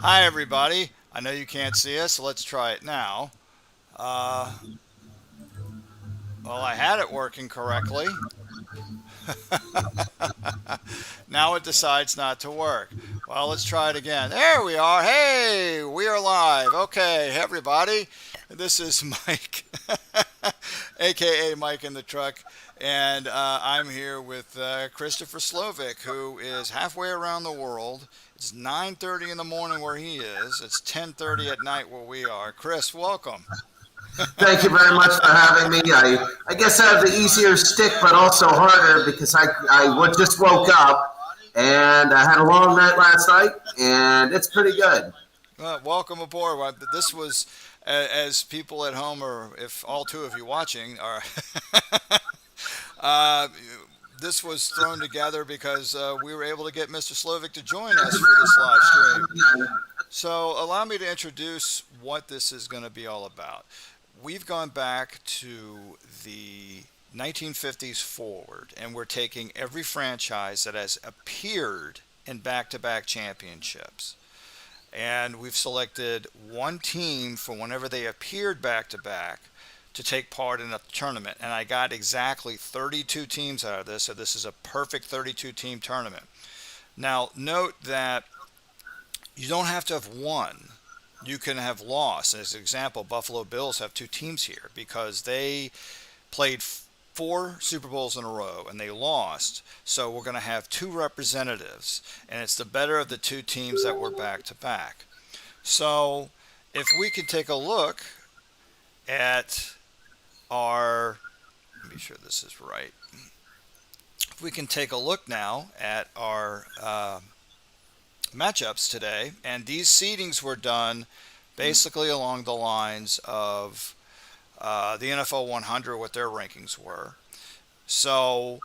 Hi, everybody. I know you can't see us, so let's try it now. Uh, well, I had it working correctly. Now it decides not to work. Well, let's try it again. There we are. Hey, we are live. Okay, everybody. This is Mike, aka Mike in the Truck, and I'm here with Christopher Slovic, who is halfway around the world. It's 9:30 in the morning where he is. It's 10:30 at night where we are. Chris, welcome. Thank you very much for having me. I guess I have the easier stick, but also harder because just woke up and I had a long night last night, and it's pretty good. Welcome aboard. This was, as people at home, or if all two of you watching, are uh, this was thrown together because we were able to get Mr. Slovic to join us for this live stream. So allow me to introduce what this is going to be all about. We've gone back to the 1950s forward, and we're taking every franchise that has appeared in back-to-back championships. And we've selected one team for whenever they appeared back-to-back to take part in a tournament. And I got exactly 32 teams out of this, so this is a perfect 32-team tournament. Now, note that you don't have to have won. You can have lost. As an example, Buffalo Bills have two teams here because they played four Super Bowls in a row and they lost. So we're going to have two representatives, and it's the better of the two teams that were back to back. So if we could take a look at our, let me be sure this is right. If we can take a look now at our matchups today, and these seedings were done basically along the lines of the NFL 100, what their rankings were. So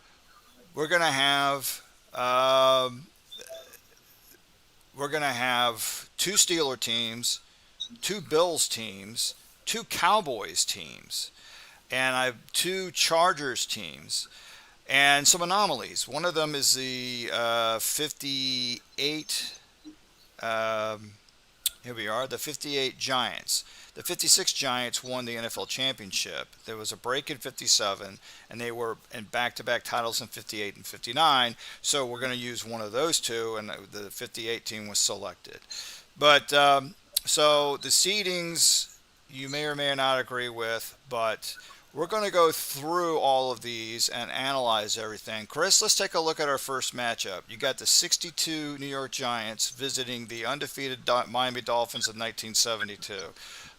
we're going to have two Steeler teams, two Bills teams, two Cowboys teams, and I have two Chargers teams. And some anomalies. One of them is the 58. Here we are, the 58 Giants. The 56 Giants won the NFL championship. There was a break in 57, and they were in back-to-back titles in 58 and 59. So we're going to use one of those two, and the 58 team was selected. But so the seedings you may or may not agree with, but we're going to go through all of these and analyze everything. Chris, let's take a look at our first matchup. You got the 62 New York Giants visiting the undefeated Miami Dolphins of 1972.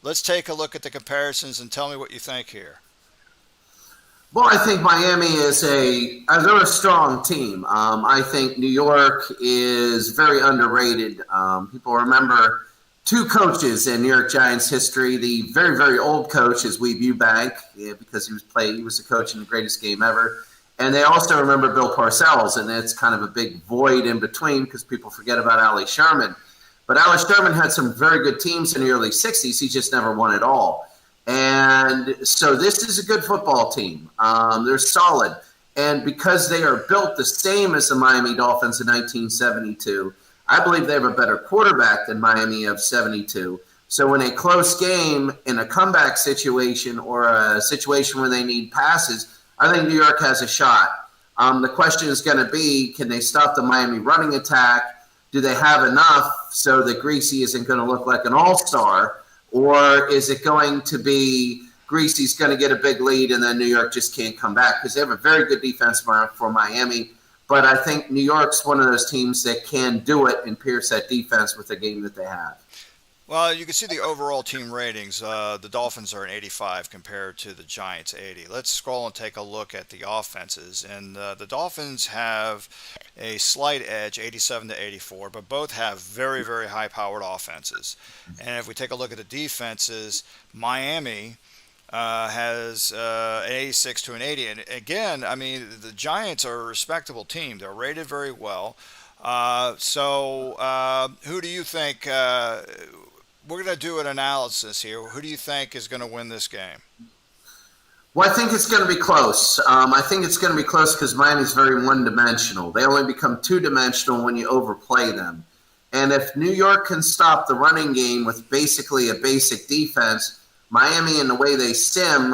Let's take a look at the comparisons and tell me what you think here. Well, I think Miami is they're a strong team. I think New York is very underrated. People remember two coaches in New York Giants history. The very, very old coach is Weeb Ewbank, because he was the coach in the greatest game ever. And they also remember Bill Parcells, and it's kind of a big void in between because people forget about Allie Sherman. But Allie Sherman had some very good teams in the early 60s. He just never won it all. And so this is a good football team. They're solid. And because they are built the same as the Miami Dolphins in 1972, I believe they have a better quarterback than Miami of 72. So in a close game, in a comeback situation or a situation where they need passes, I think New York has a shot. The question is going to be, can they stop the Miami running attack? Do they have enough so that Greasy isn't going to look like an all-star? Or is it going to be Greasy's going to get a big lead and then New York just can't come back? Because they have a very good defense for Miami. But I think New York's one of those teams that can do it and pierce that defense with the game that they have. Well, you can see the overall team ratings. The Dolphins are an 85 compared to the Giants 80. Let's scroll and take a look at the offenses. And the Dolphins have a slight edge, 87 to 84, but both have very, very high-powered offenses. And if we take a look at the defenses, Miami has an 86 to an 80. And again, I mean, the Giants are a respectable team. They're rated very well. So who do you think? We're going to do an analysis here. Who do you think is going to win this game? Well, I think it's going to be close. I think it's going to be close because Miami's very one-dimensional. They only become two-dimensional when you overplay them. And if New York can stop the running game with basically a basic defense, Miami, in the way they sim,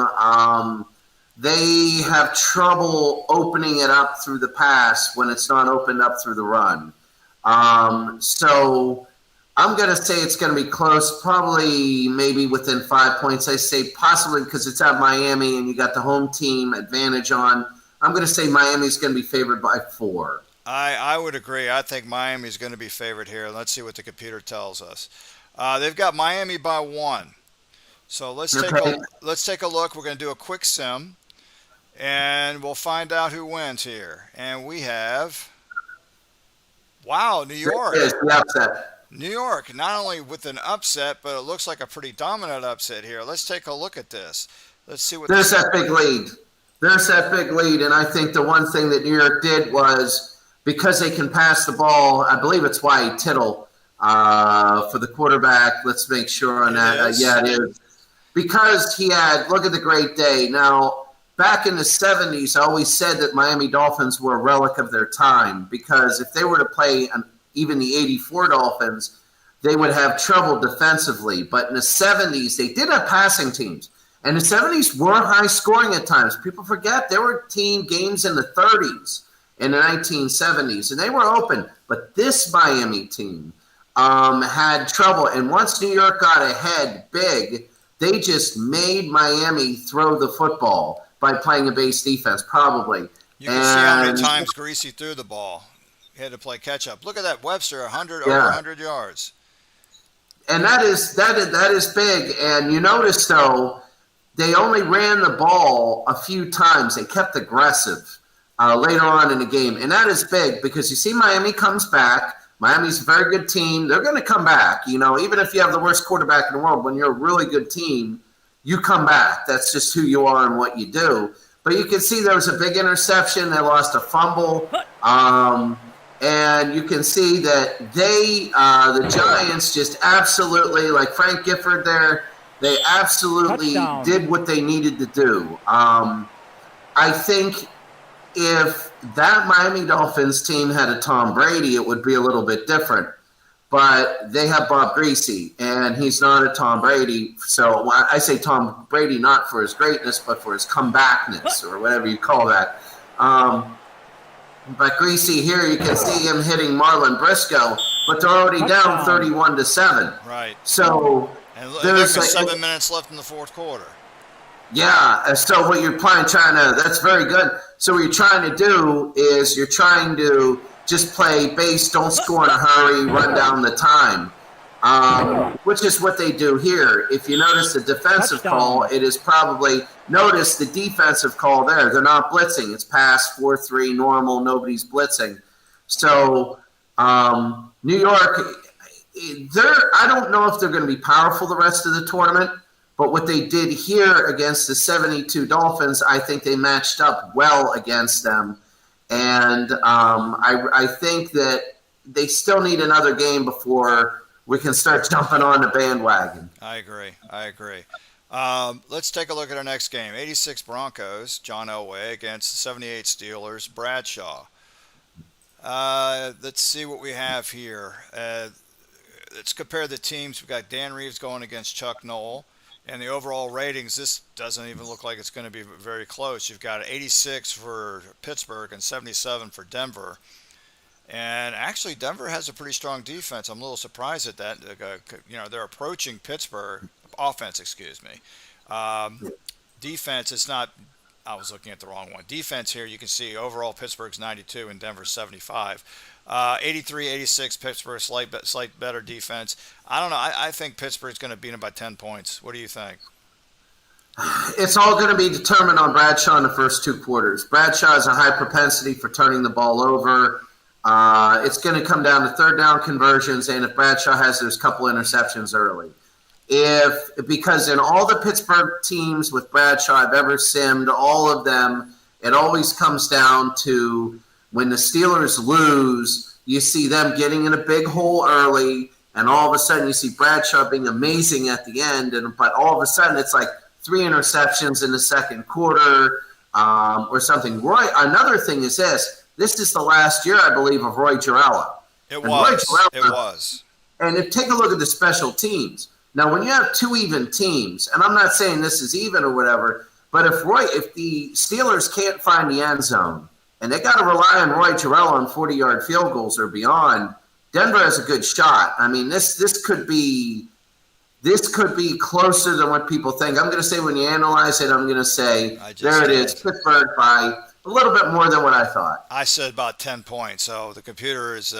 they have trouble opening it up through the pass when it's not opened up through the run. So I'm going to say it's going to be close, probably maybe within 5 points. I say possibly because it's at Miami and you got the home team advantage on. I'm going to say Miami's going to be favored by 4. I would agree. I think Miami's going to be favored here. Let's see what the computer tells us. They've got Miami by 1. So let's take a look. We're going to do a quick sim, and we'll find out who wins here. And we have, wow, New York. It is the upset. New York, not only with an upset, but it looks like a pretty dominant upset here. Let's take a look at this. Let's see what. There's that big lead. There's that big lead, and I think the one thing that New York did was because they can pass the ball. I believe it's White Tittle for the quarterback. Let's make sure on that. Yeah, it is. Because he had, look at the great day. Now, back in the 70s, I always said that Miami Dolphins were a relic of their time because if they were to play even the 84 Dolphins, they would have trouble defensively. But in the 70s, they did have passing teams. And the 70s were high scoring at times. People forget there were team games in the 30s in the 1970s, and they were open. But this Miami team had trouble. And once New York got ahead big, they just made Miami throw the football by playing a base defense, probably. You can see how many times Greasy threw the ball. He had to play catch up. Look at that, Webster, over 100 yards. And that is big. And you notice, though, they only ran the ball a few times. They kept aggressive later on in the game. And that is big because you see Miami comes back. Miami's a very good team. They're going to come back. You know, even if you have the worst quarterback in the world, when you're a really good team, you come back. That's just who you are and what you do. But you can see there was a big interception. They lost a fumble. And you can see that the Giants just absolutely, like Frank Gifford there, they absolutely did what they needed to do. I think if that Miami Dolphins team had a Tom Brady, it would be a little bit different. But they have Bob Greasy, and he's not a Tom Brady. So I say Tom Brady not for his greatness, but for his comebackness or whatever you call that. But Greasy here, you can see him hitting Marlon Briscoe, but they're already down 31-7. Right. So there's 7 minutes left in the fourth quarter. Yeah. So what you're trying to, that's very good. So what you're trying to do is you're trying to just play base, don't score in a hurry, run down the time, which is what they do here. If you notice the defensive call, it is probably, notice the defensive call there. They're not blitzing. It's pass 4-3, normal, nobody's blitzing. So New York, I don't know if they're going to be powerful the rest of the tournament, but what they did here against the 72 Dolphins, I think they matched up well against them. And I think that they still need another game before we can start jumping on the bandwagon. I agree. Let's take a look at our next game. 86 Broncos, John Elway against the 78 Steelers, Bradshaw. Let's see what we have here. Let's compare the teams. We've got Dan Reeves going against Chuck Noll. And the overall ratings, this doesn't even look like it's going to be very close. You've got 86 for Pittsburgh and 77 for Denver. And actually, Denver has a pretty strong defense. I'm a little surprised at that. They're approaching Pittsburgh. Offense, excuse me. Defense, it's not – I was looking at the wrong one. Defense here, you can see overall Pittsburgh's 92 and Denver's 75. 83, 86, Pittsburgh, slight better defense. I don't know. I think Pittsburgh's going to beat them by 10 points. What do you think? It's all going to be determined on Bradshaw in the first 2 quarters. Bradshaw has a high propensity for turning the ball over. It's going to come down to third down conversions, and if Bradshaw has those couple interceptions early. Because in all the Pittsburgh teams with Bradshaw I've ever simmed, all of them, it always comes down to when the Steelers lose, you see them getting in a big hole early, and all of a sudden you see Bradshaw being amazing at the end, but all of a sudden it's like 3 interceptions in the second quarter or something. Another thing is this is the last year, I believe, of Roy Gerella. It And Roy was. It Terrell, was. and take a look at the special teams. Now, when you have two even teams, and I'm not saying this is even or whatever, but if the Steelers can't find the end zone and they got to rely on Roy Terrell on 40-yard field goals or beyond, Denver has a good shot. I mean, this could be closer than what people think. I'm going to say when you analyze it, I'm going to say there it is, Pittsburgh by a little bit more than what I thought. I said about 10 points, so the computer is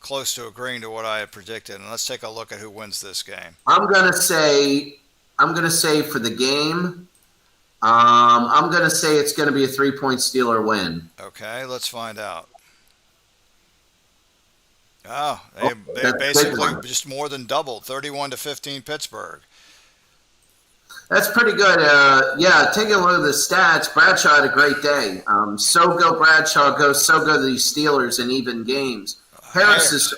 close to agreeing to what I had predicted. And let's take a look at who wins this game. I'm going to say for the game, I'm going to say it's going to be a 3-point Steeler win. Okay, let's find out. Oh, they basically just more than doubled, 31-15 Pittsburgh. That's pretty good. Yeah, taking a look at the stats, Bradshaw had a great day. So go Bradshaw, so go the Steelers in even games. Harris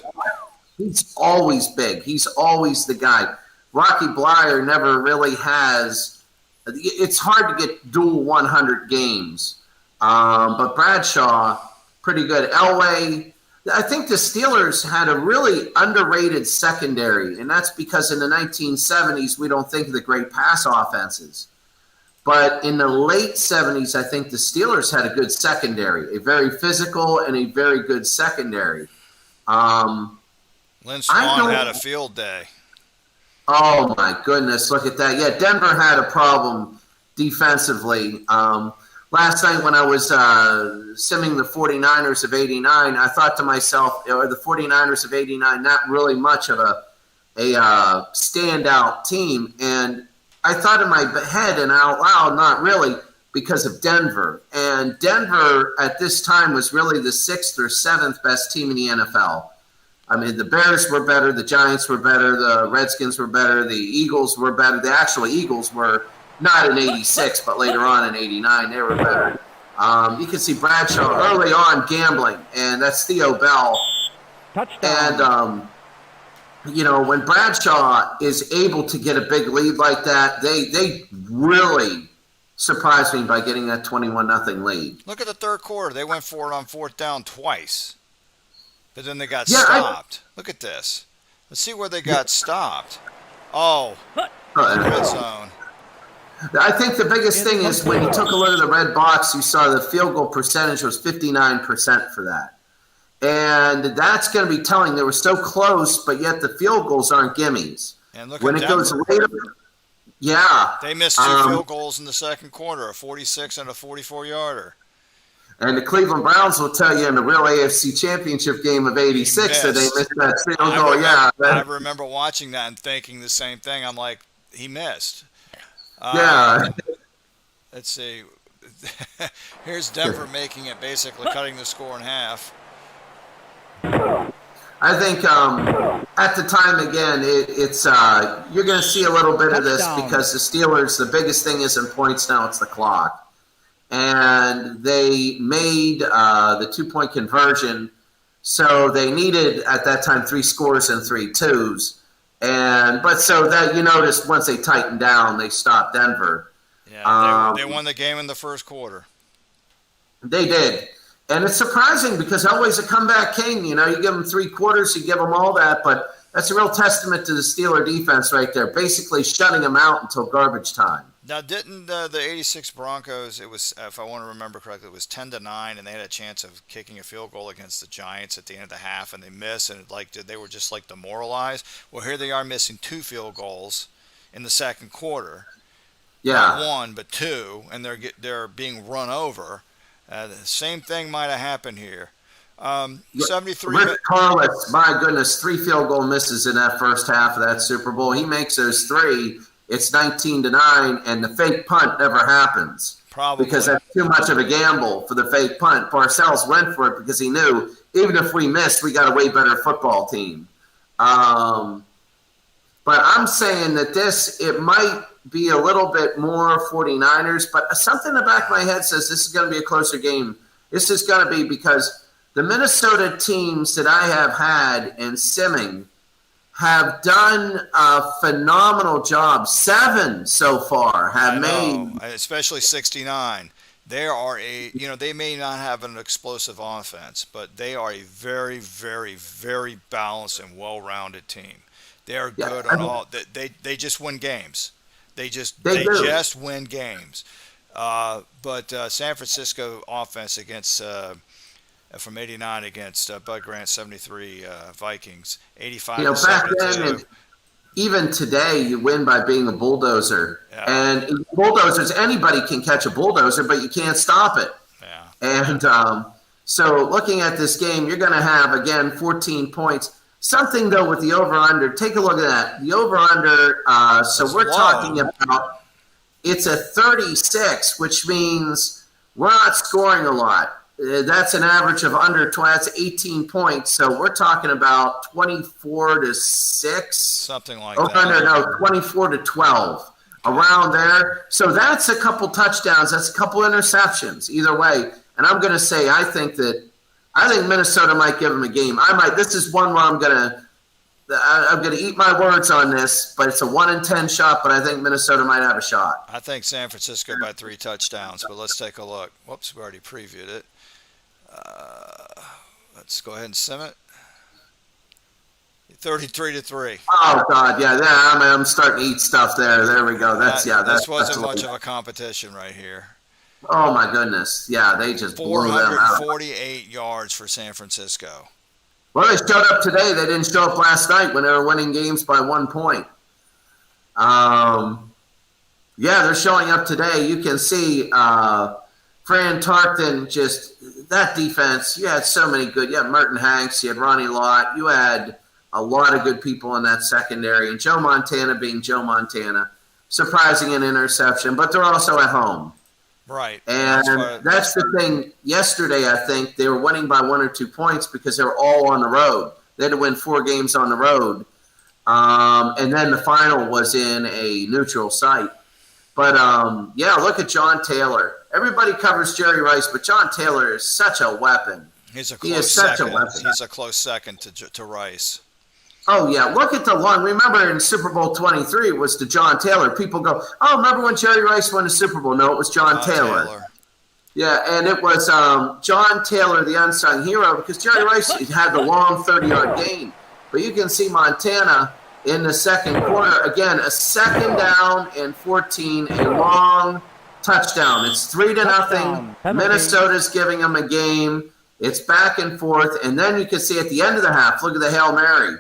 he's always big. He's always the guy. Rocky Blyer never really has. It's hard to get dual 100 games. But Bradshaw, pretty good. Elway, I think the Steelers had a really underrated secondary, and that's because in the 1970s, we don't think of the great pass offenses. But in the late 70s, I think the Steelers had a good secondary, a very physical and a very good secondary. Lynn Swann had a field day. Oh, my goodness, look at that. Yeah, Denver had a problem defensively. Last night when I was simming the 49ers of 89, I thought to myself, the 49ers of 89, not really much of a standout team. And I thought in my head and out loud, not really, because of Denver. And Denver at this time was really the 6th or 7th best team in the NFL. I mean, the Bears were better, the Giants were better, the Redskins were better, the Eagles were better. The actual Eagles were not in 86, but later on in 89, they were better. You can see Bradshaw early on gambling, and that's Theo Bell. Touchdown. And, when Bradshaw is able to get a big lead like that, they really surprised me by getting that 21-0 lead. Look at the third quarter. They went for it on fourth down twice, but then they got stopped. Look at this. Let's see where they got stopped. Oh, red zone. I think the biggest thing is when you took a look at the red box, you saw the field goal percentage was 59% for that. And that's going to be telling. They were so close, but yet the field goals aren't gimmies. And look when at it Denver. goes later, yeah. They missed two field goals in the second quarter, a 46 and a 44-yarder. And the Cleveland Browns will tell you in the real AFC Championship game of 86 that they missed that field goal. I remember watching that and thinking the same thing. I'm like, he missed. Let's see. Here's Denver making it, basically cutting the score in half. I think at the time, again, it's you're going to see a little bit of this because the Steelers, the biggest thing isn't points now, it's the clock. And they made the 2-point conversion, so they needed, at that time, 3 scores and 3 twos. But so that you notice once they tightened down, they stopped Denver. Yeah, they won the game in the first quarter. They did. And it's surprising because always a comeback king. You give them 3 quarters, you give them all that. But that's a real testament to the Steeler defense right there, basically shutting them out until garbage time. Now, didn't the 86 Broncos, it was, if I want to remember correctly, it was 10-9, and they had a chance of kicking a field goal against the Giants at the end of the half, and they missed, and they were just demoralized. Well, here they are missing 2 field goals in the second quarter. Yeah. Not 1, but 2, and they're being run over. The same thing might have happened here. 73. Rick Carlitz, my goodness, 3 field goal misses in that first half of that Super Bowl. He makes those 3. It's 19-9, and the fake punt never happens. Probably. Because that's too much of a gamble for the fake punt. Parcells went for it because he knew even if we missed, we got a way better football team. But I'm saying that it might be a little bit more 49ers, but something in the back of my head says this is going to be a closer game. This is going to be because the Minnesota teams that I have had in simming have done a phenomenal job. 7 so far have made. Especially 69. They are they may not have an explosive offense, but they are a very, very, very balanced and well-rounded team. They are Yeah, good I on mean, all. They just win games. they They do. just win games. But San Francisco offense against from '89 against Bud Grant's '73 Vikings, 85 to Back then, 72. even today, you win by being a bulldozer. Yeah, And bulldozers, anybody can catch a bulldozer, but you can't stop it. yeah. And so, looking at this game, you're going to have again 14 points. Something though with the over/under. Take a look at that. The over/under. So That's we're low. talking about it's a 36, which means we're not scoring a lot. That's an average of under 12. That's 18 points. So we're talking about 24 to 6. Something like Oh, that. no, 24 to 12, around there. So that's a couple touchdowns. That's a couple interceptions. Either way, and I'm going to say I think Minnesota might give them a game. I might. This is one where I'm going to eat my words on this, but it's a 1 in 10 shot. But I think Minnesota might have a shot. I think San Francisco by 3 touchdowns, but let's take a look. Whoops, we already previewed it. Let's go ahead and sim it. 33 to 3. Oh God, yeah. I'm starting to eat stuff there. There we go. This wasn't much of a competition right here. Oh my goodness, yeah. They just blew them out. 448 yards for San Francisco. Well, they showed up today. They didn't show up last night when they were winning games by 1 point. Yeah, they're showing up today. You can see Fran Tarkenton, just that defense. You had so many good. You had Merton Hanks. You had Ronnie Lott. You had a lot of good people in that secondary. And Joe Montana being Joe Montana. Surprising an interception, but they're also at home. Right. And that's the thing. Yesterday, I think they were winning by 1 or 2 points because they were all on the road. They had to win 4 games on the road. And then the final was in a neutral site. But, yeah, look at John Taylor. Everybody covers Jerry Rice, but John Taylor is such a weapon. He's a He close is such a second. weapon. He's a close second to Rice. Oh, yeah. Look at the long. Remember in Super Bowl 23, it was to John Taylor. People go, oh, remember when Jerry Rice won the Super Bowl? No, it was John Taylor. Yeah, and it was John Taylor, the unsung hero, because Jerry Rice had the long 30-yard gain. But you can see Montana in the second quarter. Again, a second down and 14, a long touchdown. It's 3-0. Minnesota's giving them a game. It's back and forth. And then you can see at the end of the half, look at the Hail Mary.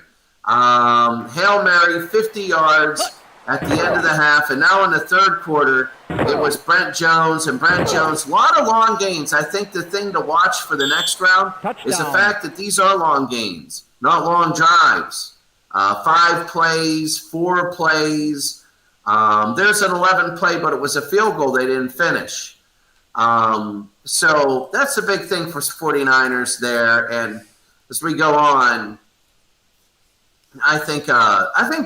Hail Mary, 50 yards at the end of the half. And now in the third quarter, it was Brent Jones. And Brent Jones, a lot of long gains. I think the thing to watch for the next round is the fact that these are long gains, not long drives. 5 plays, 4 plays. There's an 11 play, but it was a field goal they didn't finish. So that's a big thing for 49ers there. And as we go on, I think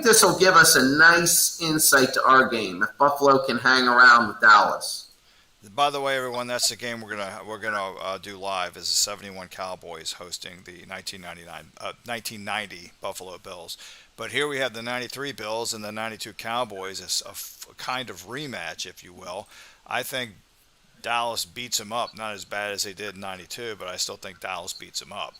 this will give us a nice insight to our game if Buffalo can hang around with Dallas. By the way, everyone, that's the game we're gonna do live. Is the '71 Cowboys hosting the 1990 Buffalo Bills. But here we have the '93 Bills and the '92 Cowboys as a kind of rematch, if you will. I think Dallas beats them up, not as bad as they did in '92, but I still think Dallas beats them up.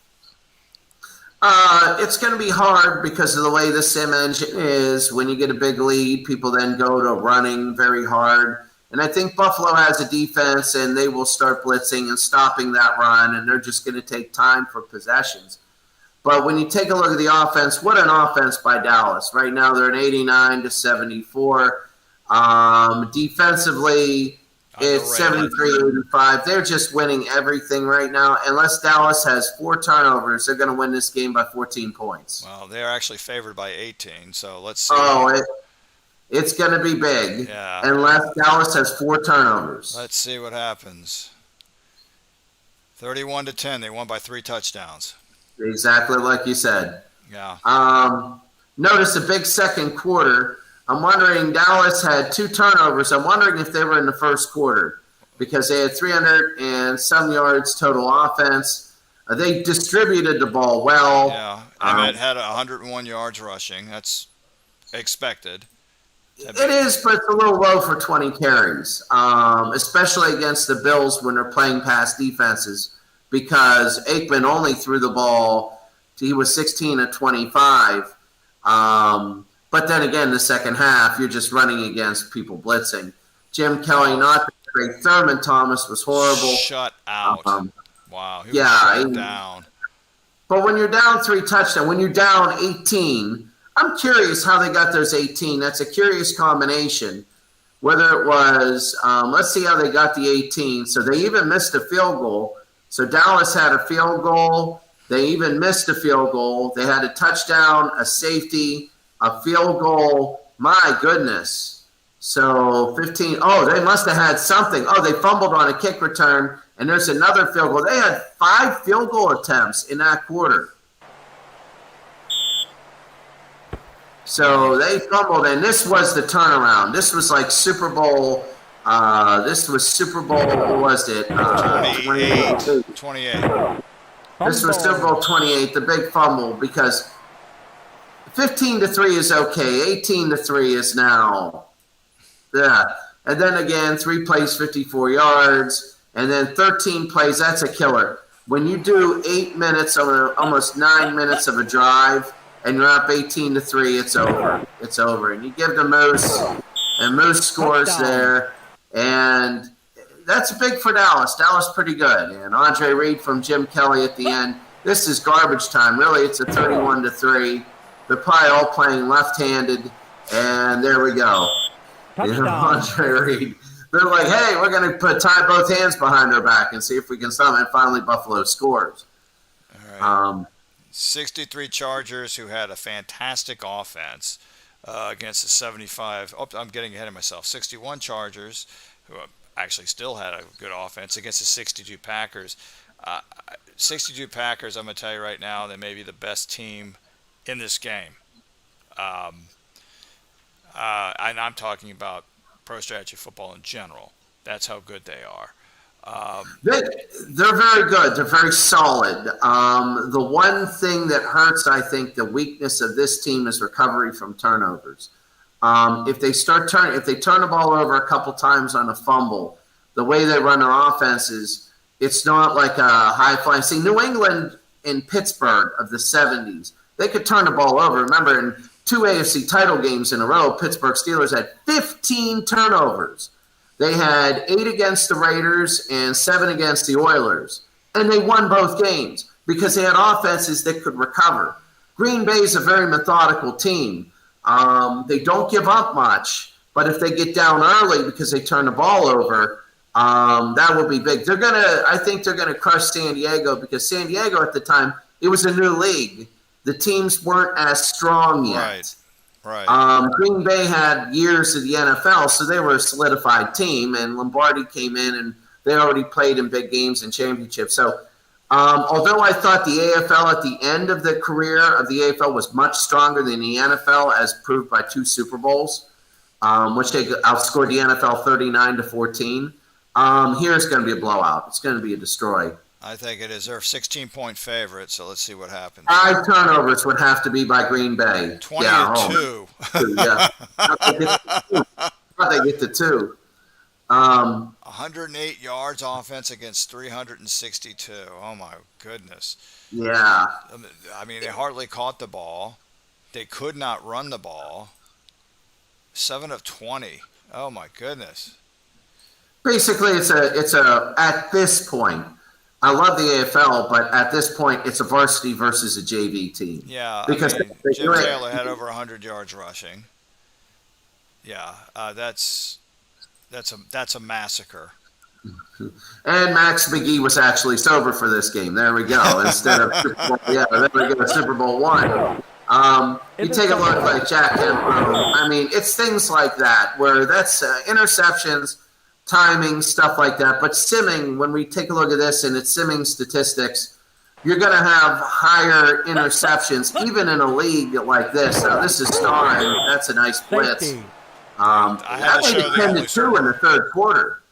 It's going to be hard because of the way the sim engine is. When you get a big lead, people then go to running very hard. And I think Buffalo has a defense, and they will start blitzing and stopping that run, and they're just going to take time for possessions. But when you take a look at the offense, what an offense by Dallas. Right now they're at 89 to 74. Defensively, it's 73-85. They're just winning everything right now. Unless Dallas has 4 turnovers, they're going to win this game by 14 points. Well, they're actually favored by 18, so let's see. It's going to be big. Yeah. Unless Dallas has 4 turnovers. Let's see what happens. 31 to 10. They won by 3 touchdowns. Exactly like you said. Yeah. Notice a big second quarter. I'm wondering, Dallas had 2 turnovers. I'm wondering if they were in the first quarter because they had 300 and some yards total offense. They distributed the ball well. Yeah. Emmett had 101 yards rushing. That's expected. It is, but it's a little low for 20 carries, especially against the Bills when they're playing past defenses, because Aikman only threw the ball. He was 16 of 25. But then again, the second half, you're just running against people blitzing. Jim Kelly, not great. Thurman Thomas was horrible. Shut out. Wow. He Yeah, was shut down. But when you're down 3 touchdowns, when you're down 18, I'm curious how they got those 18. That's a curious combination. Whether it was, let's see how they got the 18. So they even missed a field goal. So Dallas had a field goal. They even missed a field goal. They had a touchdown, a safety, a field goal. My goodness. So 15. Oh, they must have had something. Oh, they fumbled on a kick return, and there's another field goal. They had 5 field goal attempts in that quarter. So they fumbled, and this was the turnaround. This was like Super Bowl. This was Super Bowl, what was it? 28. This was Super Bowl 28, the big fumble, because 15-3 is okay. 18-3 is now. Yeah. And then again, 3 plays, 54 yards. And then 13 plays, that's a killer. When you do 8 minutes, almost 9 minutes of a drive, and you're up 18-3, it's over. It's over. And you give to Moose, and Moose scores there. And that's big for Dallas. Dallas pretty good. And Andre Reed from Jim Kelly at the end. This is garbage time. Really, it's a 31-3. They're probably all playing left-handed. And there we go. Andre Reed. They're like, hey, we're going to tie both hands behind our back and see if we can stop it. And finally, Buffalo scores. All right. 63 Chargers, who had a fantastic offense against the 75. Oh, I'm getting ahead of myself. 61 Chargers, who actually still had a good offense against the 62 Packers. 62 Packers, I'm going to tell you right now, they may be the best team in this game. And I'm talking about pro strategy football in general. That's how good they are. They're very good. They're very solid. The one thing that hurts, I think, the weakness of this team is recovery from turnovers. If they turn the ball over a couple times on a fumble, the way they run their offenses, it's not like a high flying. See, New England in Pittsburgh of the 70s, they could turn the ball over. Remember, in 2 AFC title games in a row, Pittsburgh Steelers had 15 turnovers. They had 8 against the Raiders and 7 against the Oilers. And they won both games because they had offenses that could recover. Green Bay is a very methodical team. They don't give up much, but if they get down early because they turn the ball over, that will be big. I think they're gonna crush San Diego, because San Diego at the time, it was a new league. The teams weren't as strong yet. Right. Green Bay had years of the NFL, so they were a solidified team, and Lombardi came in, and they already played in big games and championships. So although I thought the AFL at the end of the career of the AFL was much stronger than the NFL, as proved by 2 Super Bowls, which they outscored the NFL 39-14, here's going to be a blowout. It's going to be a destroy. I think it is. They're a 16-point favorite, so let's see what happens. 5 turnovers would have to be by Green Bay. 22. Yeah. How'd they get to 2? 108 yards offense against 362. Oh, my goodness. Yeah. I mean, they hardly caught the ball. They could not run the ball. 7 of 20. Oh, my goodness. Basically, it's a at this point, I love the AFL, but at this point, it's a varsity versus a JV team. Yeah, because Jim Taylor had over 100 yards rushing. Yeah, that's a massacre. And Max McGee was actually sober for this game. There we go. Instead of there we go, Super Bowl 1. You take a look like Jack Kemp. I mean, it's things like that where that's interceptions, timing, stuff like that. But simming, when we take a look at this and it's simming statistics, you're going to have higher interceptions, even in a league like this. Now, this is starring. That's a nice blitz. That made it 10-2 in the third quarter.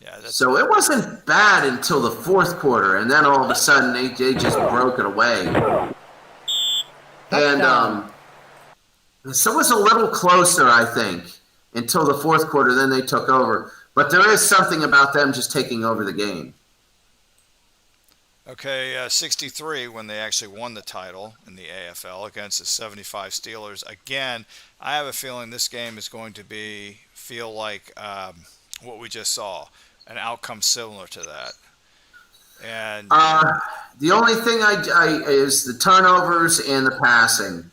Yeah, so it wasn't bad until the fourth quarter, and then all of a sudden they just broke it away. And So it was a little closer, I think, until the fourth quarter. Then they took over. But there is something about them just taking over the game. Okay, 63 when they actually won the title in the AFL against the 75 Steelers. Again, I have a feeling this game is going to feel like what we just saw, an outcome similar to that. And The only thing I is the turnovers and the passing.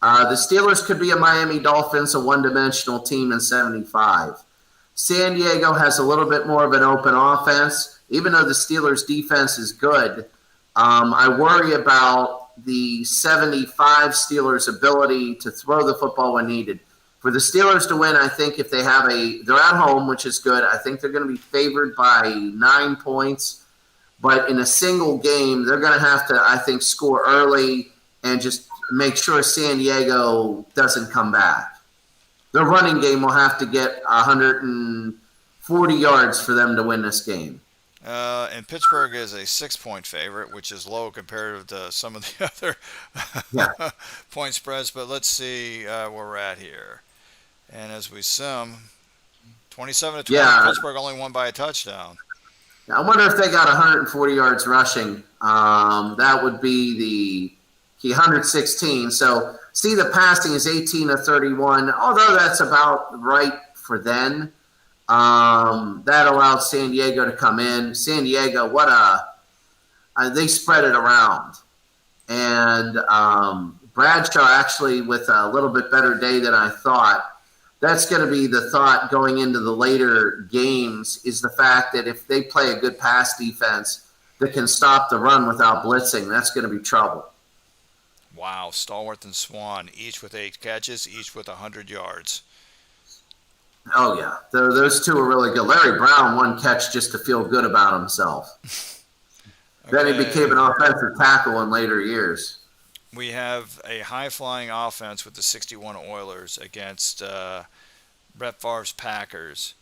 The Steelers could be a Miami Dolphins, a one-dimensional team in 75. San Diego has a little bit more of an open offense. Even though the Steelers' defense is good, I worry about the 75 Steelers' ability to throw the football when needed. For the Steelers to win, I think if they're at home, which is good, I think they're going to be favored by 9 points. But in a single game, they're going to have to, I think, score early and just make sure San Diego doesn't come back. Their running game will have to get 140 yards for them to win this game. And Pittsburgh is a 6-point favorite, which is low compared to some of the other point spreads. But let's see where we're at here. And as we sim, 27-20, Pittsburgh only won by a touchdown. I wonder if they got 140 yards rushing. That would be the 116. So, see, the passing is 18 of 31, although that's about right for them. That allowed San Diego to come in. San Diego, they spread it around. And Bradshaw actually with a little bit better day than I thought. That's going to be the thought going into the later games is the fact that if they play a good pass defense that can stop the run without blitzing, that's going to be trouble. Wow, Stallworth and Swan, each with 8 catches, each with 100 yards. Oh, yeah. Those two are really good. Larry Brown, 1 catch just to feel good about himself. Okay. Then he became an offensive tackle in later years. We have a high-flying offense with the 61 Oilers against Brett Favre's Packers.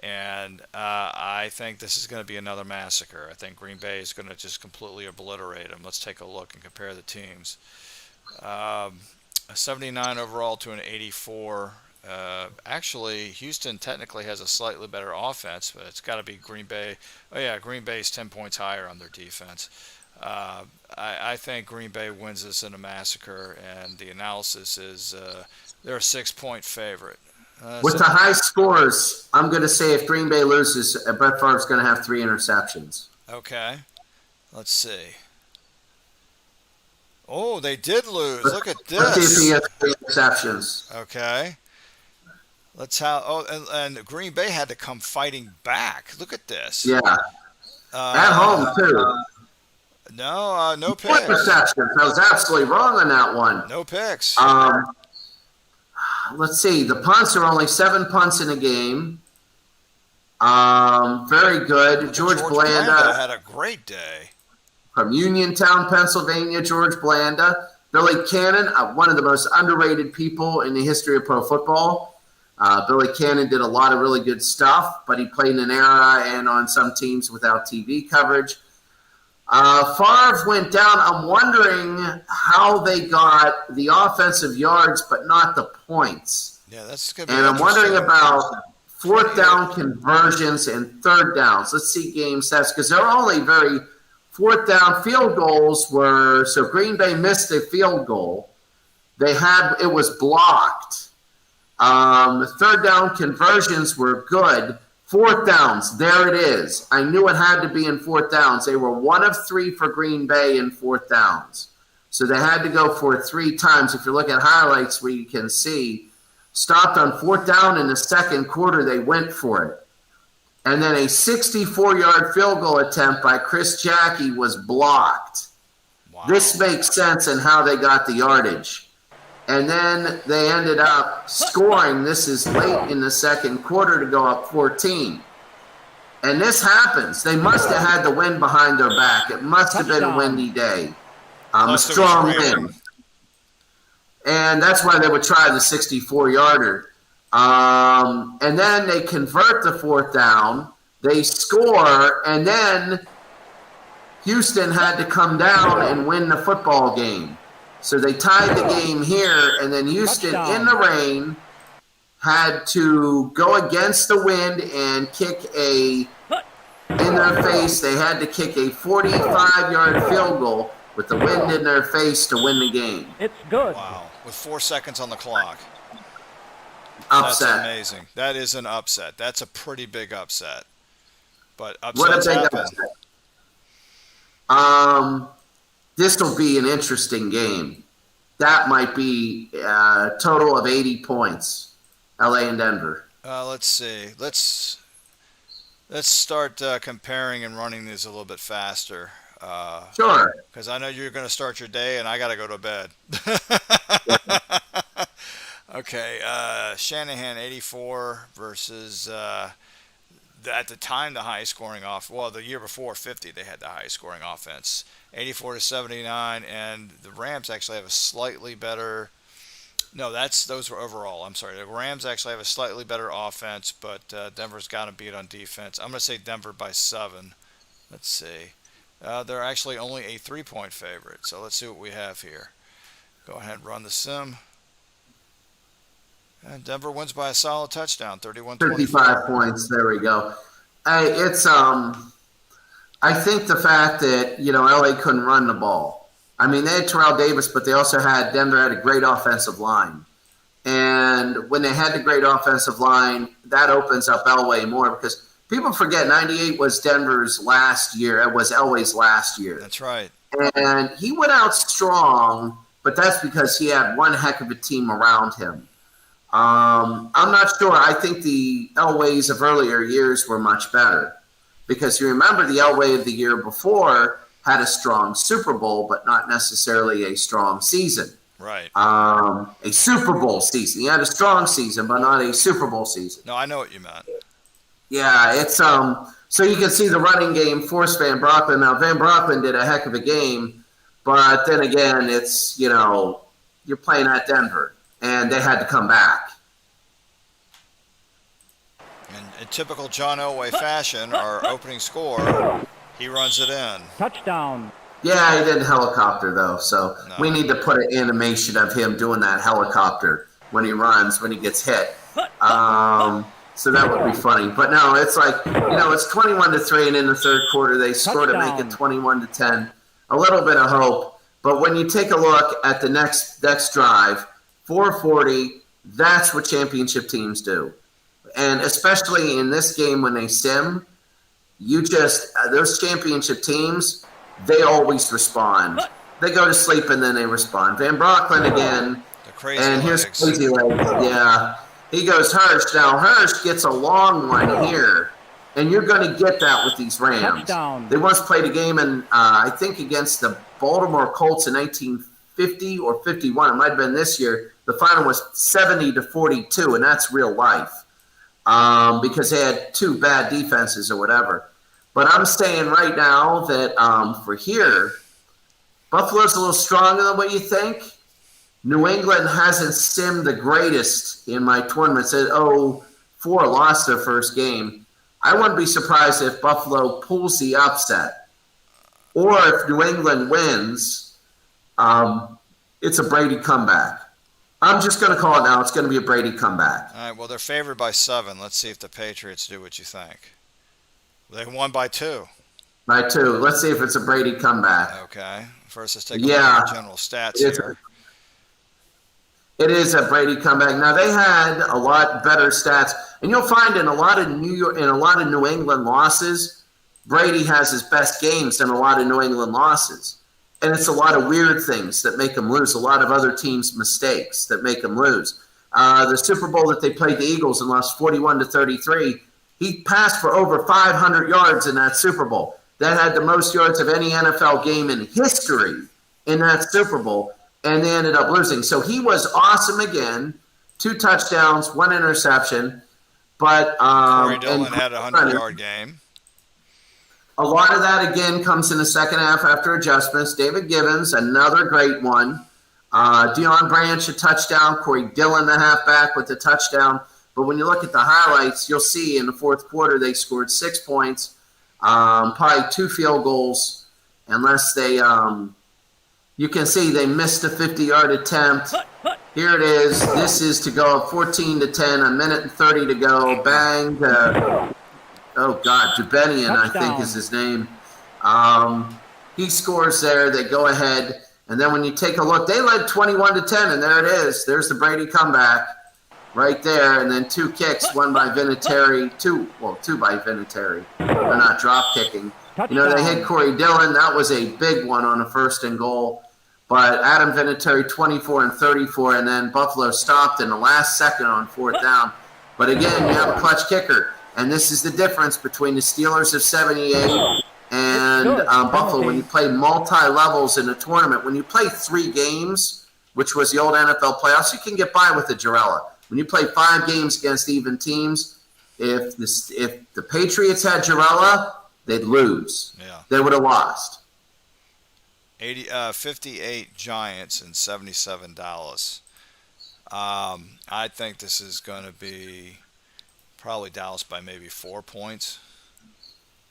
And I think this is going to be another massacre. I think Green Bay is going to just completely obliterate them. Let's take a look and compare the teams. A 79 overall to an 84. Actually, Houston technically has a slightly better offense, but it's got to be Green Bay. Oh, yeah, Green Bay's 10 points higher on their defense. I think Green Bay wins this in a massacre, and the analysis is they're a 6-point favorite. With the high scores, I'm going to say if Green Bay loses, Brett Favre's going to have 3 interceptions. Okay. Let's see. Oh, they did lose. Look at this. Let's see if he has 3 interceptions. Okay. And Green Bay had to come fighting back. Look at this. Yeah. At home, too. No picks. What interceptions? I was absolutely wrong on that one. No picks. Let's see. The punts are only 7 punts in a game. Very good. George Blanda had a great day. From Uniontown, Pennsylvania, George Blanda. Billy Cannon, one of the most underrated people in the history of pro football. Billy Cannon did a lot of really good stuff, but he played in an era and on some teams without TV coverage. Favre went down. I'm wondering how they got the offensive yards, but not the points. Yeah, that's going to be And I'm wondering about 4th down conversions and 3rd downs. Let's see game stats because they're only 4th down field goals were so Green Bay missed a field goal. It was blocked. 3rd down conversions were good. 4th downs, there it is. I knew it had to be in 4th downs. They were 1 of 3 for Green Bay in 4th downs. So they had to go for it 3 times. If you look at highlights where you can see, stopped on 4th down in the second quarter, they went for it. And then a 64-yard field goal attempt by Chris Jackie was blocked. Wow. This makes sense in how they got the yardage. And then they ended up scoring. This is late in the second quarter to go up 14. And this happens. They must have had the wind behind their back. It must have been a windy day. A strong wind. And that's why they would try the 64-yarder. And then they convert the 4th down. They score. And then Houston had to come down and win the football game. So they tied the game here, and then Houston in the rain had to go against the wind and in their face. They had to kick a 45-yard field goal with the wind in their face to win the game. It's good. Wow. With 4 seconds on the clock. Upset. That's amazing. That is an upset. That's a pretty big upset. But What a upsets big happen. upset. This will be an interesting game. That might be a total of 80 points. LA and Denver. Let's see. Let's start comparing and running these a little bit faster. Sure. Because I know you're going to start your day, and I got to go to bed. Okay. Shanahan 84 versus at the time the highest scoring the year before 50 they had the highest scoring offense, 84 to 79, and the Rams actually have a slightly better. No, those were overall. I'm sorry. The Rams actually have a slightly better offense, but Denver's got to beat on defense. I'm going to say Denver by 7. Let's see. They're actually only a 3-point favorite. So let's see what we have here. Go ahead and run the sim. And Denver wins by a solid touchdown, 31-24. 35 points. There we go. It's I think the fact that LA couldn't run the ball. I mean, they had Terrell Davis, but they also Denver had a great offensive line. And when they had the great offensive line, that opens up Elway more because people forget 98 was Denver's last year. It was Elway's last year. That's right. And he went out strong, but that's because he had one heck of a team around him. I'm not sure. I think the Elways of earlier years were much better because you remember the Elway of the year before had a strong Super Bowl, but not necessarily a strong season. Right. A Super Bowl season. He had a strong season, but not a Super Bowl season. No, I know what you meant. Yeah, it's so you can see the running game forced Van Brocklin. Now Van Brocklin did a heck of a game, but then again, it's you're playing at Denver, and they had to come back. And in typical John Elway fashion, our opening score, he runs it in. Touchdown. Yeah, he didn't helicopter though, so No. we need to put an animation of him doing that helicopter when he runs, when he gets hit. So that would be funny. But no, it's like, it's 21-3, and in the third quarter they scored to make it 21-10. A little bit of hope. But when you take a look at the next drive, 440, that's what championship teams do. And especially in this game when they sim, those championship teams, they always respond. They go to sleep and then they respond. Van Brocklin again. The crazy and legs. here's crazy legs. Yeah. He goes Hirsch. Now Hirsch gets a long one here. And you're going to get that with these Rams. Touchdown. They once played a game I think against the Baltimore Colts in 1950 or 51. It might have been this year. The final was 70-42, and that's real life. Because they had two bad defenses or whatever. But I'm saying right now that for here, Buffalo's a little stronger than what you think. New England hasn't simmed the greatest in my tournaments. At 0-4 lost their first game. I wouldn't be surprised if Buffalo pulls the upset. Or if New England wins, it's a Brady comeback. I'm just going to call it now. It's going to be a Brady comeback. All right, well, they're favored by 7. Let's see if the Patriots do what you think. They won by 2. By 2. Let's see if it's a Brady comeback. Okay. First, let's take a look at the general stats here. It is a Brady comeback. Now they had a lot better stats, and you'll find in a lot of New England losses, Brady has his best games in a lot of New England losses, and it's a lot of weird things that make him lose. A lot of other teams' mistakes that make him lose. The Super Bowl that they played the Eagles and lost 41-33, he passed for over 500 yards in that Super Bowl. That had the most yards of any NFL game in history in that Super Bowl. And they ended up losing. So he was awesome again. 2 touchdowns, 1 interception. But Corey Dillon had a 100-yard game. A lot of that, again, comes in the second half after adjustments. David Gibbons, another great one. Deion Branch, a touchdown. Corey Dillon, the halfback, with the touchdown. But when you look at the highlights, you'll see in the fourth quarter they scored 6 points, probably 2 field goals, unless they You can see they missed a 50-yard attempt. Here it is. This is to go up 14-10, a minute and 30 to go. Bang. Jubenian, I think is his name. He scores there. They go ahead. And then when you take a look, they led 21-10, and there it is. There's the Brady comeback right there. And then 2 kicks, one by Vinatieri, two by Vinatieri. They're not drop kicking. You know, they hit Corey Dillon. That was a big one on a 1st and goal. But Adam Vinatieri, 24 and 34, and then Buffalo stopped in the last second on 4th down. But again, you have a clutch kicker. And this is the difference between the Steelers of 78 and Buffalo. When you play multi-levels in a tournament, when you play 3 games, which was the old NFL playoffs, you can get by with the Jarella. When you play 5 games against even teams, if the Patriots had Jarella, they'd lose. Yeah. They would have lost. 58 Giants and 77 Dallas. I think this is going to be probably Dallas by maybe 4 points.